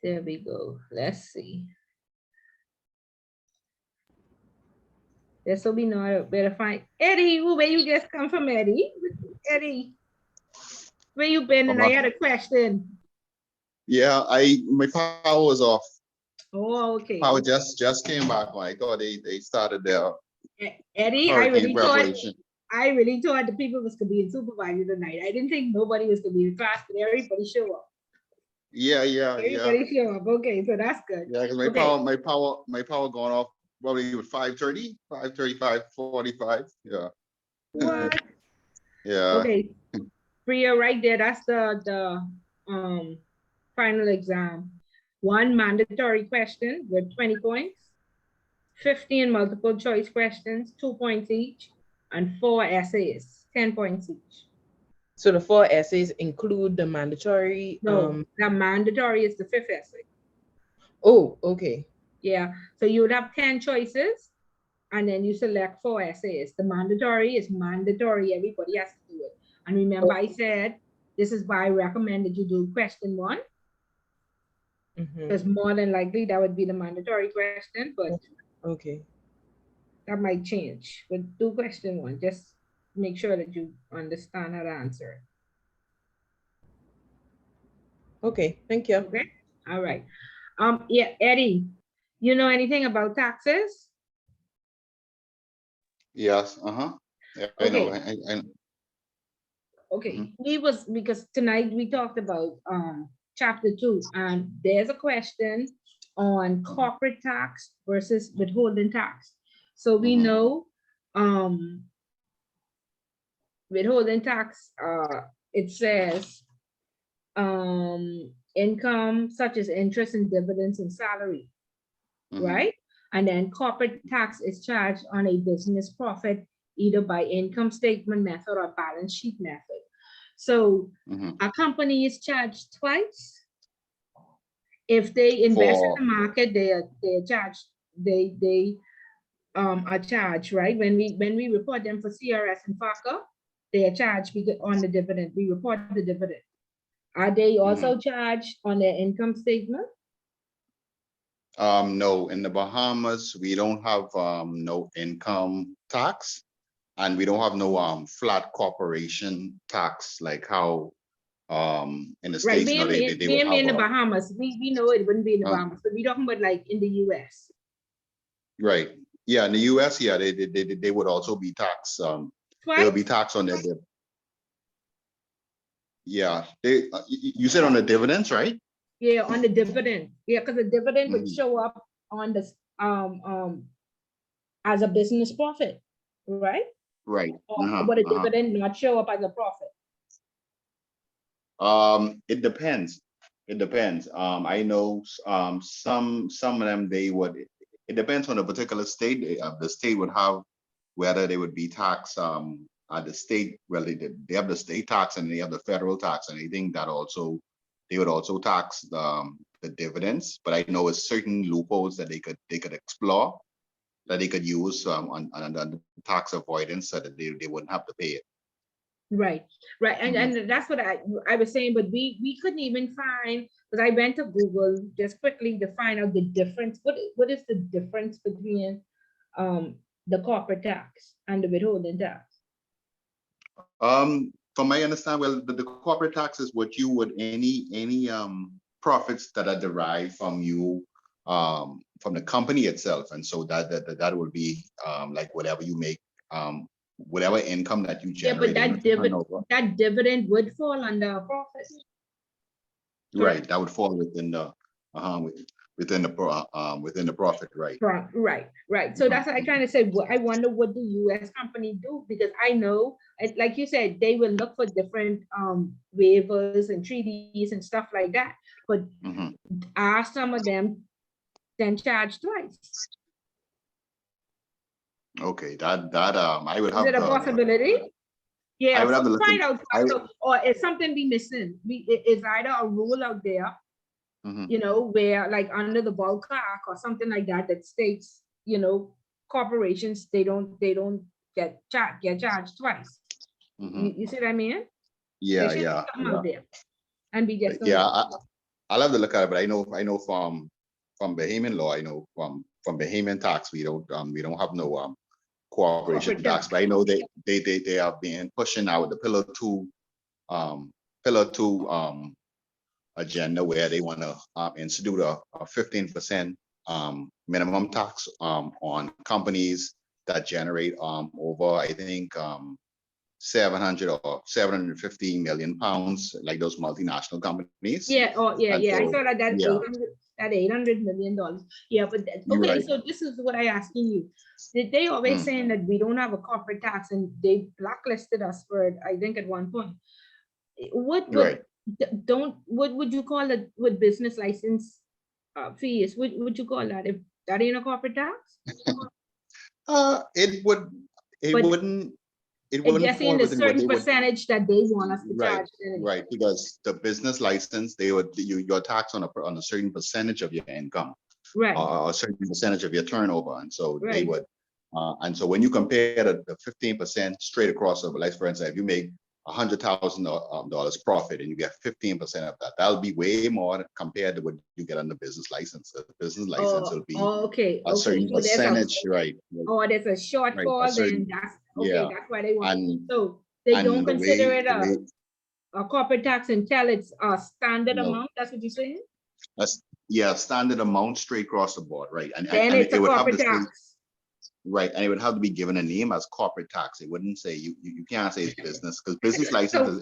There we go. Let's see. This will be not where to find Eddie. Where you just come from, Eddie? Eddie, where you been? And I had a question. Yeah, my power was off. Oh, okay. Power just came back. Like, oh, they started their Eddie, hurricane preparation. I really thought the people was gonna be supervisor tonight. I didn't think nobody was gonna be in class, but everybody show up. Yeah. Everybody show up. Okay, so that's good. Yeah, because my power going off probably with 5:30, 5:35, 45. Yeah. What? Yeah. Okay, Priya, right there. That's the final exam. One mandatory question with 20 points, 15 multiple choice questions, 2 points each, and 4 essays, 10 points each. So the 4 essays include the mandatory. No, the mandatory is the 5th essay. Oh, okay. Yeah, so you would have 10 choices, and then you select 4 essays. The mandatory is mandatory. Everybody has to do it. And remember, I said this is why I recommend that you do question 1. Because more than likely that would be the mandatory question, but okay, that might change. But do question 1. Just make sure that you understand how to answer. Okay, thank you. Okay, all right. Yeah, Eddie, you know anything about taxes? Yes. Yeah, I know. Okay. I Okay, because tonight we talked about chapter 2, and there's a question on corporate tax versus withholding tax. So we know withholding tax, it says income such as interest and dividends and salary, right? And then corporate tax is charged on a business profit, either by income statement method or balance sheet method. So a company is charged twice. If they invest in the market, they are charged. They are charged, right? When we report them for CRS and FACA, they are charged on the dividend. We report the dividend. Are they also charged on their income statement? No, in the Bahamas, we don't have no income tax, and we don't have no flat corporation tax like how in the States, you know, they would have in the Bahamas. We know it wouldn't be in the Bahamas, but we talking about like in the US. Right. Yeah, in the US, yeah, they would also be taxed. They would be taxed on their yeah. You said on the dividends, right? Yeah, on the dividend. Yeah, because the dividend would show up on the as a business profit, right? Right. But a dividend not show up as a profit. It depends. It depends. I know some of them they would. It depends on the particular state. The state would have whether they would be taxed at the state. Well, they have the state tax and they have the federal tax, and I think that also they would also tax the dividends. But I know it's certain loopholes that they could explore, that they could use on the tax avoidance, so that they wouldn't have to pay it. Right. And that's what I was saying, but we couldn't even find, because I went to Google just quickly to find out the difference. What is the difference between the corporate tax and the withholding tax? From my understanding, well, the corporate tax is what you would any profits that are derived from you from the company itself, and so that would be like whatever you make, whatever income that you generate. Yeah, but that dividend would fall under profit. Right, that would fall within the profit, right? Right. So that's what I kind of said. Well, I wonder what the U.S. company do, because I know, like you said, they will look for different waivers and treaties and stuff like that. But are some of them then charged twice? Okay, that I would have. Is it a possibility? Yeah, I would have to look find out. Or is something be missing? Is either a rule out there, you know, where like under the bulk act or something like that, that states, you know, corporations, they don't get charged twice. You see what I mean? Yeah, there yeah. Out there and be just yeah. I'll have to look at it, but I know from Bahamian law, I know from Bahamian tax, we don't have no corporation tax, but I know they have been pushing out the pillar two agenda, where they want to institute a 15% minimum tax on companies that generate over, I think, 700 or 750 million pounds, like those multinational companies. Yeah, oh yeah, And yeah. I so, saw that yeah, $800 million. Yeah, but you're okay, right. so this is what I asking you. Did they always saying that we don't have a corporate tax and they blacklisted us for it, I think at one point. What You're would right. what would you call it with business license fees? What would you call that if that ain't a corporate tax? It would, it But wouldn't, it it wouldn't just in fall a within what certain they would. percentage that they want us to Right, charge. right, because the business license, they would, you're taxed on a certain percentage of your income, Right, or a certain percentage of your turnover, and so they right. would. And so when you compare the 15% straight across, of, like for instance, if you make $100,000 profit and you get 15% of that, that'll be way more compared to what you get on the business license. The business license will be Okay, a certain So there's a percentage, right? there's a Right, a shortfall, certain, then that's okay. yeah, That's why they want. and So they don't the consider way it a corporate tax until it's a standard no, amount. That's what you're saying. that's, yeah, standard amount straight across the board, right? Then And it's a it would have corporate to say, tax. right, and it would have to be given a name as corporate tax. It wouldn't say, you can't say it's business, because business license So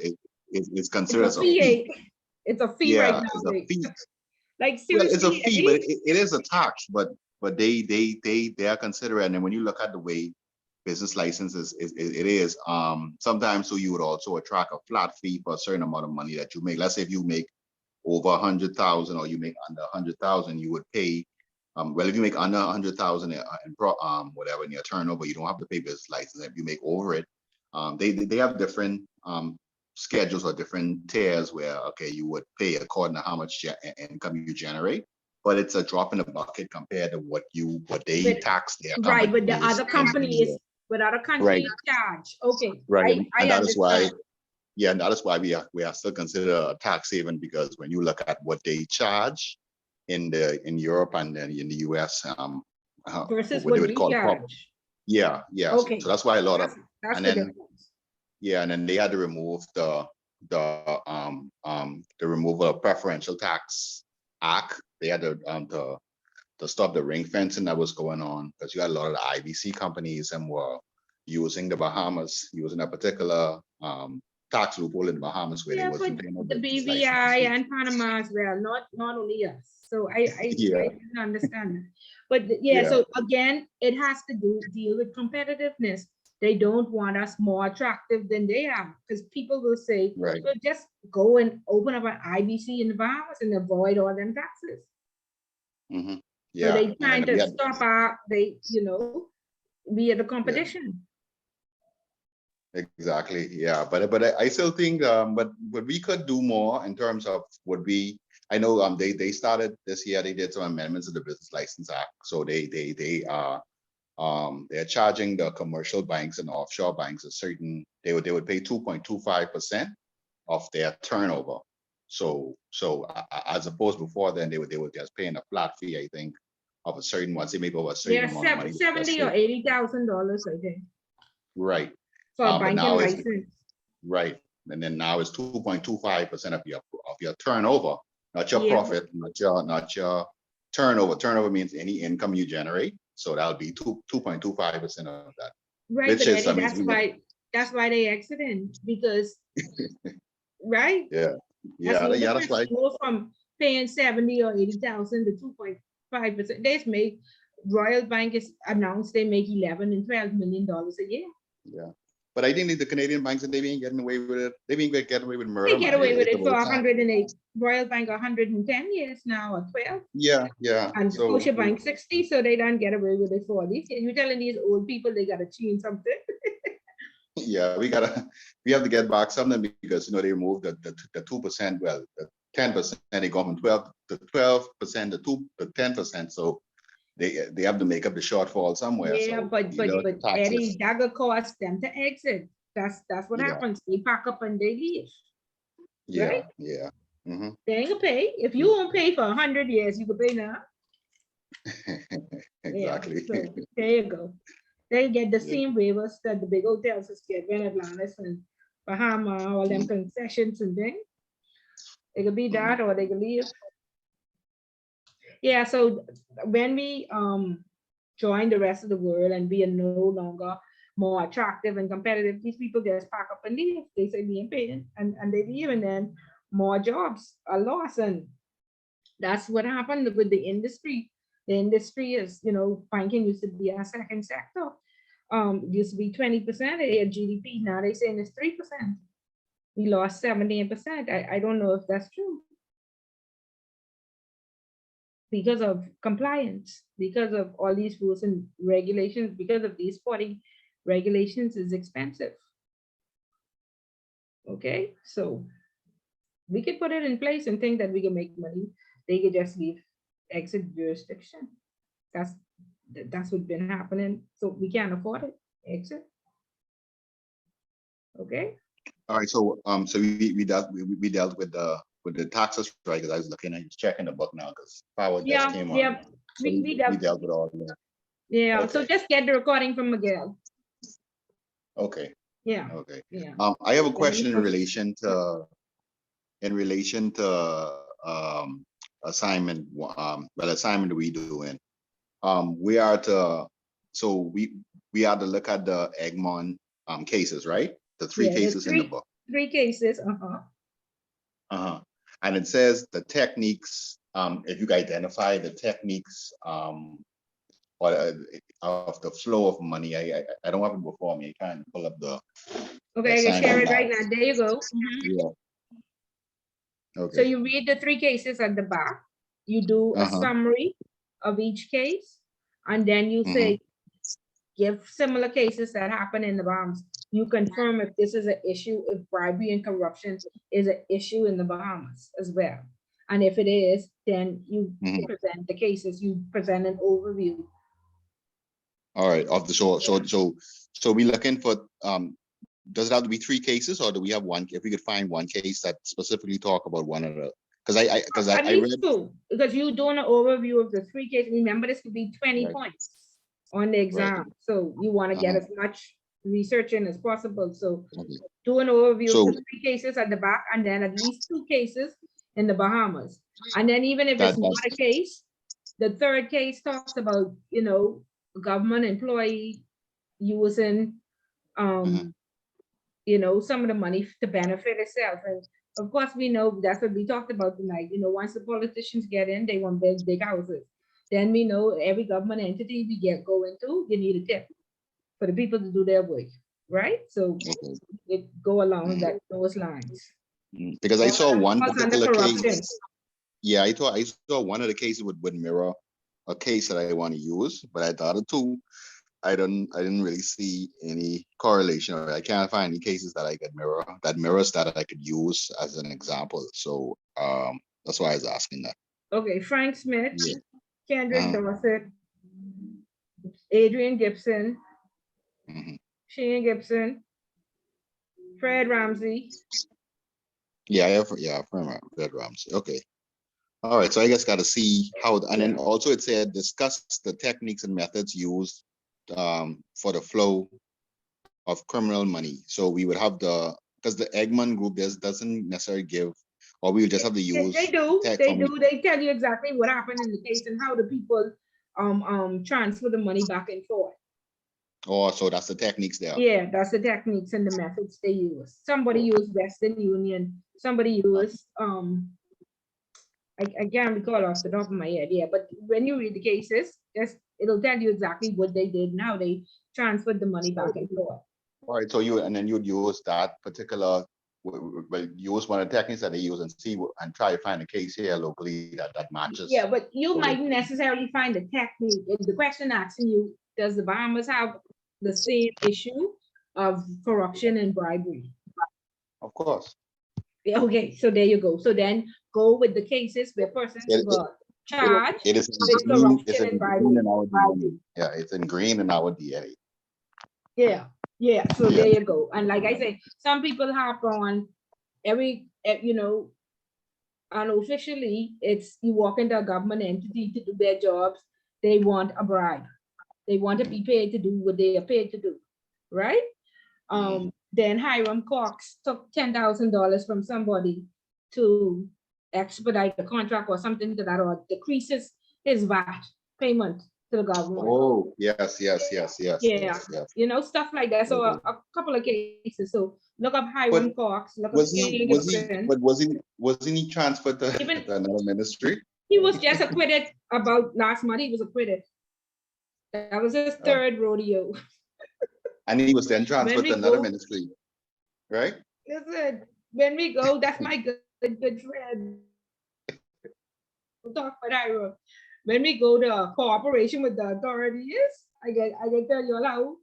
is it's considered a as a fee. fee. It's a fee right Yeah, now. it's a fee. Like Well, it's a seriously, fee, but Eddie? it is a tax, but they are considered, and then when you look at the way business licenses it is, sometimes so you would also attract a flat fee for a certain amount of money that you make. Let's say if you make over 100,000 or you make under 100,000, you would pay. Well, if you make under 100,000 whatever in your turnover, you don't have to pay business license. If you make over it, they have different schedules or different tiers where, okay, you would pay according to how much income you generate, but it's a drop in the bucket compared to what they But tax their right, but the companies other in a year. companies, but other Right, countries charge. Okay, right, I and that is why. understand. Yeah, and that is why we are still considered a tax haven, because when you look at what they charge in Europe and then in the US, Versus what they what would we call charge. yeah, yeah. Okay, So that's why a lot of, that's and the then difference. yeah, and then they had to remove the removal of preferential tax act. They had to stop the ring fencing that was going on, because you had a lot of the IBC companies and were using the Bahamas, using a particular tax loophole in the Bahamas where they Yeah, but wasn't paying no the business license BVI fee. and Panama as well, not only us. So I Yeah, didn't understand that. But yeah, yeah, so again, it has to deal with competitiveness. They don't want us more attractive than they are, because people will say, right. well, just go and open up an IBC in the Bahamas and avoid all them taxes. Hmm. So Yeah, they and trying then we to had, stop we are the yeah, competition. exactly. Yeah, but I still think, but we could do more in terms of what we. I know they started this year. They did some amendments to the Business License Act, so they're charging the commercial banks and offshore banks a certain. They would pay 2.25% of their turnover. So as opposed before then, they were just paying a flat fee, I think, of a certain, once they make over a certain Yeah, amount of money. $70,000 or $80,000, I think, Right. for a But banking now it's license. right. And then now it's 2.25% of your turnover, not your Yeah, profit, not your turnover. Turnover means any income you generate. So that'll be 2.25% of that. right, Which but is, Eddie, I mean, that's why they exiting, because right? yeah. That's Yeah, no yeah, that's difference. why. You go from paying 70 or 80,000 to 2.5%. They make Royal Bank is announced they make 11 and $12 million a year. Yeah. But I think the Canadian banks, and they've been getting away with it. They've been getting away with They murder, get man. away with It's it for about time. 108. Royal Bank 110 years now, or 12. Yeah, yeah. And So Scotia Bank 60, so they don't get away with it for all these. You're telling these old people they gotta change something. yeah, we have to get back something, because they removed the 2%, well, the 10%, they go from 12 to 12% to 10%. So they have to make up the shortfall somewhere. Yeah, So but either Eddie, taxes. that will cause them to exit. That's what Yeah, happens. They pack up and they leave, yeah, right? yeah. Hmm. They ain't gonna pay. If you won't pay for 100 years, you can pay now. Yeah, Exactly. so there you go. They get the Yeah. same waivers that the big hotels get when Atlantis and Bahama, all them Mhm. concessions and things. It could be Mhm. that or they could leave. Yeah, so when we join the rest of the world and we are no longer more attractive and competitive, these people just pack up and leave. They say we ain't paying, and they leave, and then more jobs are lost. And that's what happened with the industry. The industry is, banking used to be a second sector. Used to be 20% of their GDP. Now they saying it's 3%. We lost 17%. I don't know if that's true. Because of compliance, because of all these rules and regulations, because of these 40 regulations is expensive. Okay, so we could put it in place and think that we can make money. They could just leave, exit jurisdiction. That's what's been happening. So we can't afford it. Exit. Okay. All right, so we dealt with the taxes, right? Because I was looking at checking the book now because power just came on. Yeah. So we dealt with all of that. Yeah. Okay. So just get the recording from Miguel. Okay. Yeah. Okay. Yeah. I have a question in relation to assignment. Assignment we doing. We are to look at the Egmont cases, right? The three cases in the book. 3 cases. And it says the techniques, if you identify the techniques of the flow of money. I don't have it before me. I can't pull up the. Okay, I can share it right now. There you go. Yeah. Okay. So you read the 3 cases at the back. You do a summary of each case, and then you say, give similar cases that happen in the Bahamas. You confirm if this is an issue, if bribery and corruption is an issue in the Bahamas as well. And if it is, then you present the cases, you present an overview. All right. So we looking for, does it have to be 3 cases, or do we have one? If we could find one case that specifically talk about one of the, because I read 2, because you're doing an overview of the 3 cases. Remember, this could be 20 points on the exam. Right. So you want to get as much research in as possible. So do an overview of the 3 cases at the back, and then at least 2 cases in the Bahamas. And then even if it's not a case, the 3rd case talks about, government employee using, some of the money to benefit itself. And of course, we know that's what we talked about tonight. Once the politicians get in, they want big houses. Then we know every government entity we go into, you need a tip for the people to do their work, right? So it go along those lines. Because I saw one particular case. Yeah, I saw one of the cases would mirror a case that I want to use, but I thought of 2. I didn't really see any correlation, or I can't find any cases that I could mirrors that I could use as an example. So that's why I was asking that. Okay, Frank Smith, Kendrick Dorset, Adrian Gibson, Shane Gibson, Fred Ramsey. Yeah, Fred Ramsey. Okay. All right, so I guess got to see how, and then also it said discuss the techniques and methods used for the flow of criminal money. So we would have because the Egmont group doesn't necessarily give, or we would just have to use. They do. They tell you exactly what happened in the case and how the people transfer the money back and forth. Oh, so that's the techniques there. Yeah, that's the techniques and the methods they use. Somebody used Western Union. Somebody used I can't recall off the top of my head. Yeah, but when you read the cases, it'll tell you exactly what they did and how they transferred the money back and forth. All right, so you'd use that particular, use one of the techniques that they use and see and try to find a case here locally that matches. Yeah, but you mightn't necessarily find the technique. If the question asking you, does the Bahamas have the same issue of corruption and bribery? Of course. Okay, so there you go. So then go with the cases where persons were charged with corruption and bribery. Yeah, it's in green in our DNA. Yeah. So there you go. And like I say, some people have on unofficially, it's you walk into a government entity to do their jobs. They want a bribe. They want to be paid to do what they are paid to do, right? Then Hiram Cox took $10,000 from somebody to expedite the contract or something to that, or decreases his VAT payment to the government. Oh, yes, yes, yes, yes, Yeah, yes, yes. you know, stuff like that. So Okay. a couple of cases. So look up But Hiram Cox, look up was Stanley he, was he, Gibson. but wasn't he transferred to, Even to another ministry? he was just acquitted about last month. He was acquitted. That was his Uh, third rodeo. and he was then When transferred to we another go, ministry, right? listen, when we go, that's my good friend. We'll talk about Hiram. When we go to cooperation with the authorities, I can tell you all how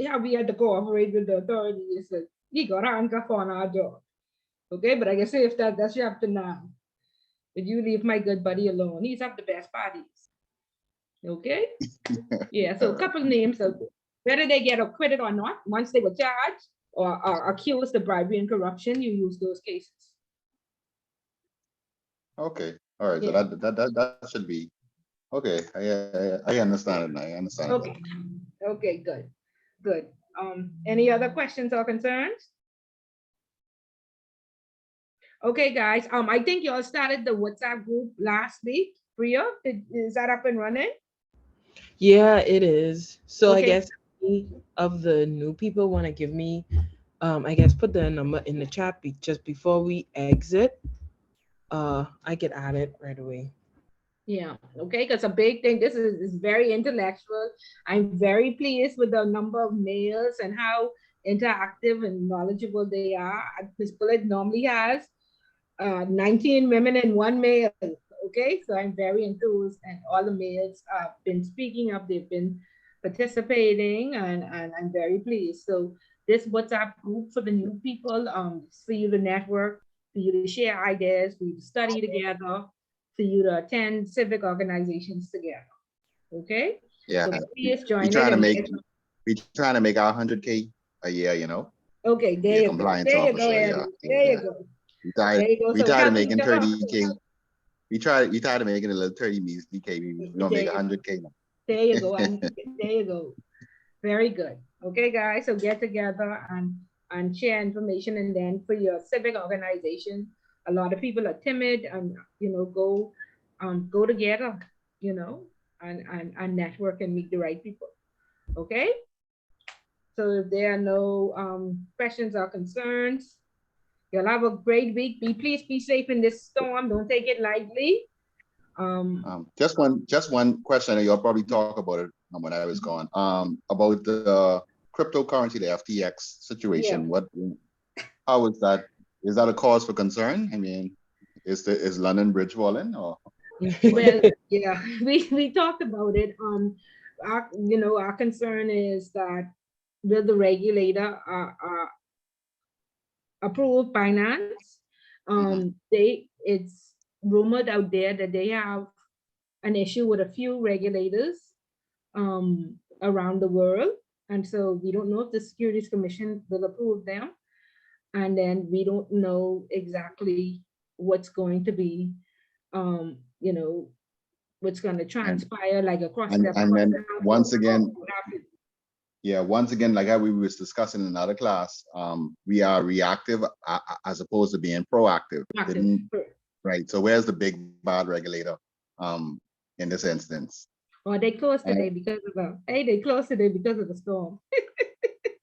how we had to cooperate with the authorities. And he got handcuffed on our job. Okay, but I can say if that's you up to now. But you leave my good buddy alone. He's up the best parties. Okay? Yeah, so a couple names of whether they get acquitted or not, once they were charged or accused of bribery and corruption, you use those cases. Okay, all right. So Yeah. that should be okay. I understand it now. I understand it. Okay. Okay, good. Good. Any other questions or concerns? Okay, guys. I think y'all started the WhatsApp group last week. Priya, is that up and running? Yeah, it is. So I Okay. guess any of the new people want to give me, I guess put the number in the chat just before we exit. I get at it right away. Yeah, okay, because a big thing, this is very intellectual. I'm very pleased with the number of males and how interactive and knowledgeable they are. This bullet normally has 19 women and 1 male. Okay, so I'm very enthused, and all the males have been speaking up, they've been participating, and I'm very pleased. So this WhatsApp group for the new people, for you to network, for you to share ideas, for you to study together, for you to attend civic organizations together. Okay, Yeah, so please we join trying it to and make we trying to make our 100K a year. You know, okay, be there a you go. compliance There you go, officer. Yeah, Eddie. There you yeah. go. We tired. There you go. We So tired of help making each other. 30K. We tired of making a little 30 measly K. We gonna make 100K now. There you go. And there you go. Very good. Okay, guys. So get together and share information, and then for your civic organization, a lot of people are timid, and go together, and network and meet the right people. Okay. So if there are no questions or concerns, you'll have a great week. Please be safe in this storm. Don't take it lightly. Just one question, and you'll probably talk about it when I was gone. About the cryptocurrency, the FTX situation. Yeah. How is that? Is that a cause for concern? I mean, is London Bridge falling or? Well, yeah, we talked about it. Our concern is that will the regulator approve Binance? It's rumored out there that they have an issue with a few regulators around the world, and so we don't know if the Securities Commission will approve them, and then we don't know exactly what's going to be, what's going to transpire like across and then once again, yeah, once again, like how we was discussing in another class, we are reactive as opposed to being proactive. Right. So where's the big bad regulator in this instance? Well, they closed today because of the storm.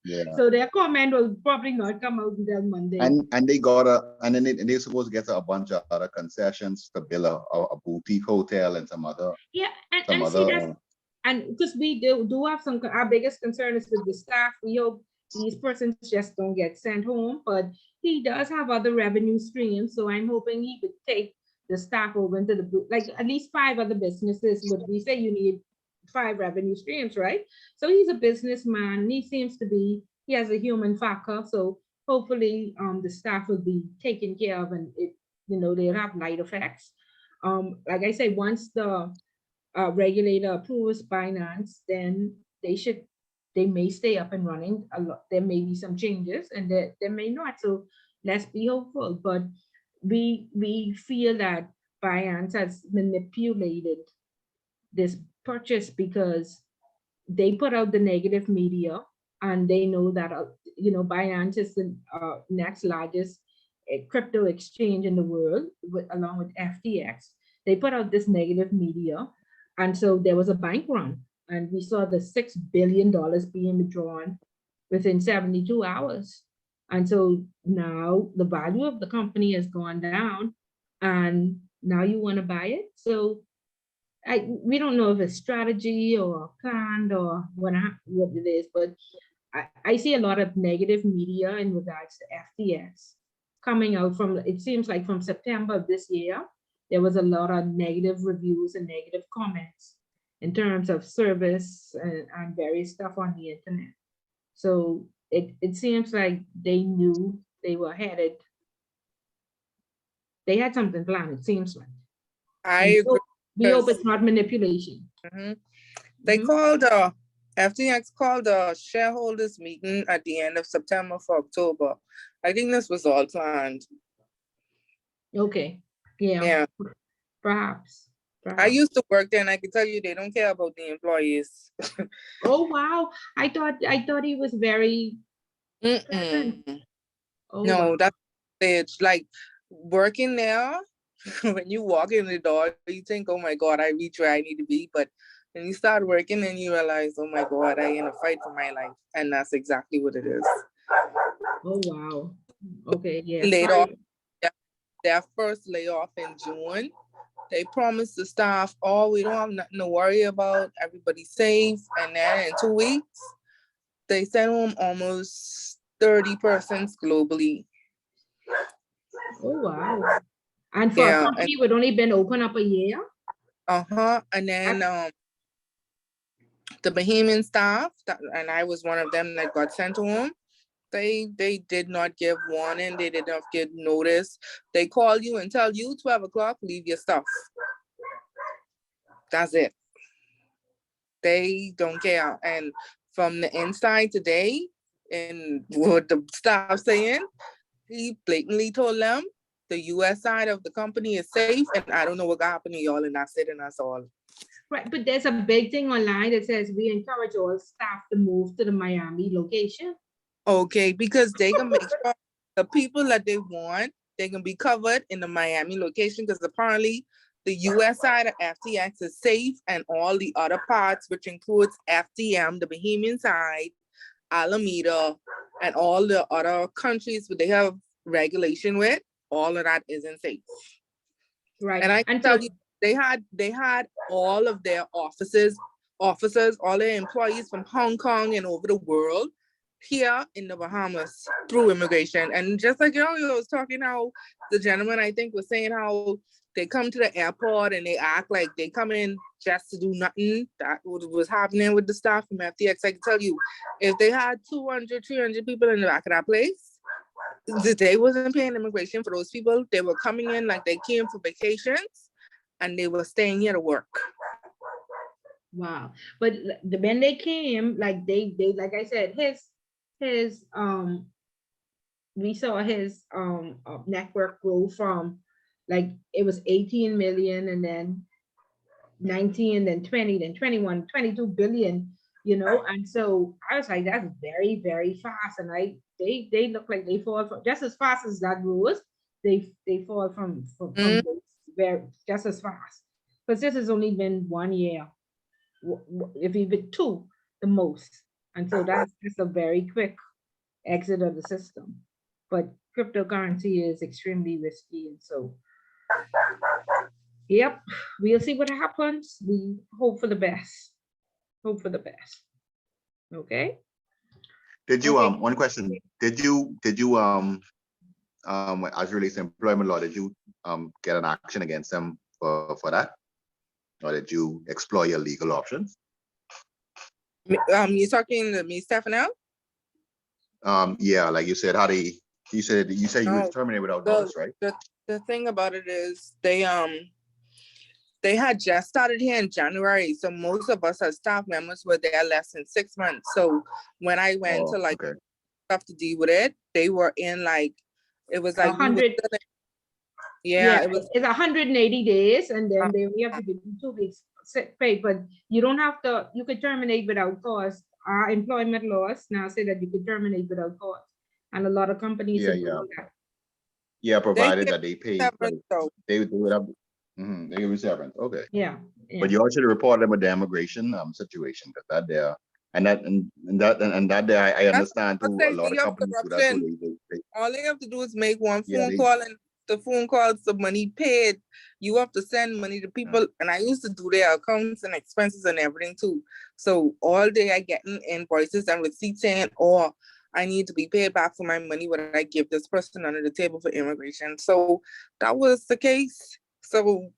Yeah. So their comment will probably not come out until Monday. And they got and then they're supposed to get a bunch of other concessions to build a boutique hotel and some other. Yeah, and see that's and because we do have some. Our biggest concern is with the staff. We hope these persons just don't get sent home, but he does have other revenue streams. So I'm hoping he would take the staff over into the group, like at least 5 other businesses. Would we say you need 5 revenue streams, right? So he's a businessman. He seems to be. He has a human factor. So hopefully, the staff will be taken care of, and they'll have light effects. Like I say, once the regulator approves Binance, then they may stay up and running. There may be some changes, and there may not. So let's be hopeful. But we feel that Binance has manipulated this purchase because they put out the negative media, and they know that Binance is the next largest crypto exchange in the world, along with FTX. They put out this negative media, And so there was a bank run, and we saw the $6 billion being withdrawn within 72 hours. And so now the value of the company has gone down, and now you want to buy it. So we don't know if it's strategy or planned or what it is, but I see a lot of negative media in regards to FTX coming out from, it seems like from September of this year, there was a lot of negative reviews and negative comments in terms of service and various stuff on the internet. So it seems like they knew they were headed, they had something planned, it seems like. I agree. We hope it's not manipulation. They called FTX called a shareholders meeting at the end of September for October. I think this was all planned. Okay. Yeah. Perhaps. I used to work there, and I can tell you they don't care about the employees. Oh wow! I thought he was very. Oh, no, wow. that's it's like working there. When you walk in the door, you think, "Oh my God, I reach where I need to be," but when you start working, and you realize, "Oh my God, I in a fight for my life," and that's exactly what it is. Oh wow. Okay. Yeah. Laid off. Their first layoff in June. They promised the staff, "Oh, we don't have nothing to worry about. Everybody's safe." And then in 2 weeks, they sent home almost 30 persons globally. Oh wow. And for a company would only been open up a year? And then the Bahamian staff, and I was one of them that got sent home, they did not give warning. They did not give notice. They call you and tell you 12 o'clock, leave your stuff. That's it. They don't care. And from the inside today, and what the staff saying, he blatantly told them the US side of the company is safe, and I don't know what happened to y'all, and that's it, and that's all. Right, but there's a big thing online that says we encourage all staff to move to the Miami location. Okay, because they can make sure the people that they want, they can be covered in the Miami location, because apparently the US side of FTX is safe, and all the other parts, which includes FDM, the Bahamian side, Alameda, and all the other countries where they have regulation with, all of that isn't safe. Right. And I can tell you, they had all of their officers, all their employees from Hong Kong and over the world here in the Bahamas through immigration. And just like you was talking how the gentleman, I think, was saying how they come to the airport and they act like they come in just to do nothing. That was happening with the staff from FTX. I can tell you, if they had 200, 300 people in the back of that place, they wasn't paying immigration for those people. They were coming in like they came for vacations, and they were staying here to work. Wow. But when they came, like they like I said, his we saw his network grow from, like, it was 18 million, and then 19, and then 20, then 21, 22 billion, you know. And so I was like, that's very, very fast. And they look like they fall from just as fast as that grows. They fall from very just as fast. Because this has only been 1 year, if even 2 the most. And so that's just a very quick exit of the system. But cryptocurrency is extremely risky, and so yep, we'll see what happens. We hope for the best. Hope for the best. Okay. Did you one question? Did you as relates to employment law, did you get an action against them for that, or did you explore your legal options? You talking to me, Stefano? Yeah, like you said, you said you were terminated without notice, right? The thing about it is they had just started here in January, so most of us as staff members were there less than 6 months. So when I went to stuff to deal with it, they were in like, it was like 100. It was. It's 180 days, and then we have to give you 2 weeks sick pay. But you don't have to. You could terminate without cause. Our employment laws now say that you could terminate without cause, and a lot of companies provided that they pay. They would have. They give you severance, okay. Yeah. Yeah. But you also report them with the immigration situation, because that there, and that there, I understand I'll too, a say lot of we have companies do that too. corruption. All they have to do is make one Yeah, phone call, and the phone calls, the money paid. You have to send money to people. And I used to do their accounts and expenses and everything too. So all day I getting invoices and receipts saying, oh, I need to be paid back for my money when I give this person under the table for immigration. So that was the case. So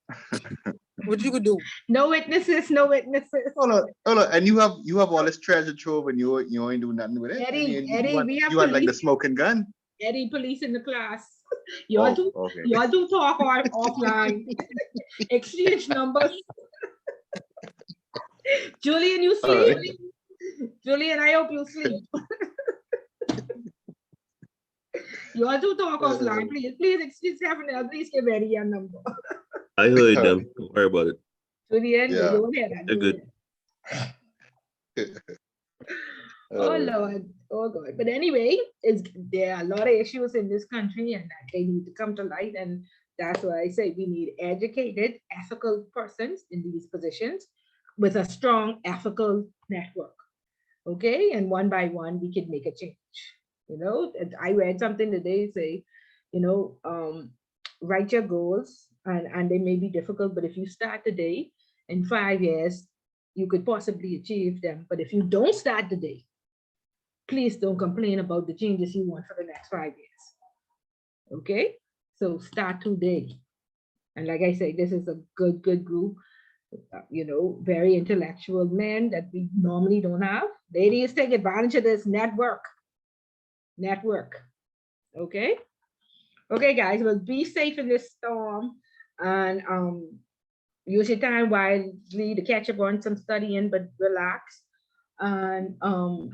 what you could do? No witnesses, no witnesses. hold on, and you have all this treasure trove, and you ain't doing nothing with it. Eddie, And Eddie, we have you had like the police. smoking gun. Eddie, police in the class. Oh, okay. Y'all do talk offline. Exchange numbers. Julian, you All sleep? right. Julian, I hope you sleep. Y'all do talk offline. Please excuse Stephanie. Please give Eddie your number. I heard them. Don't worry about it. Julian, Yeah. you don't hear that. They're good. Oh Lord, oh God. But anyway, there are a lot of issues in this country, and that they need to come to light. And that's why I say we need educated, ethical persons in these positions with a strong ethical network. Okay, and one by one we can make a change. You know, and I read something today say, you know, write your goals, and they may be difficult, but if you start today, in 5 years, you could possibly achieve them. But if you don't start today, please don't complain about the changes you want for the next 5 years. Okay, so start today. And like I say, this is a good group, you know, very intellectual men that we normally don't have. Ladies, take advantage of this network. Okay. Okay, guys, well, be safe in this storm, and use your time wisely to catch up on some studying, but relax, and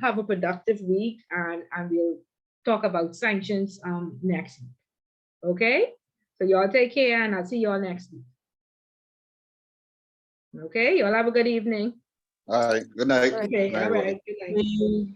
have a productive week, and we'll talk about sanctions next week. Okay, so y'all take care, and I'll see y'all next week. Okay, y'all have a good evening. All right. Good night. Okay, Good night, all everybody. right, good night.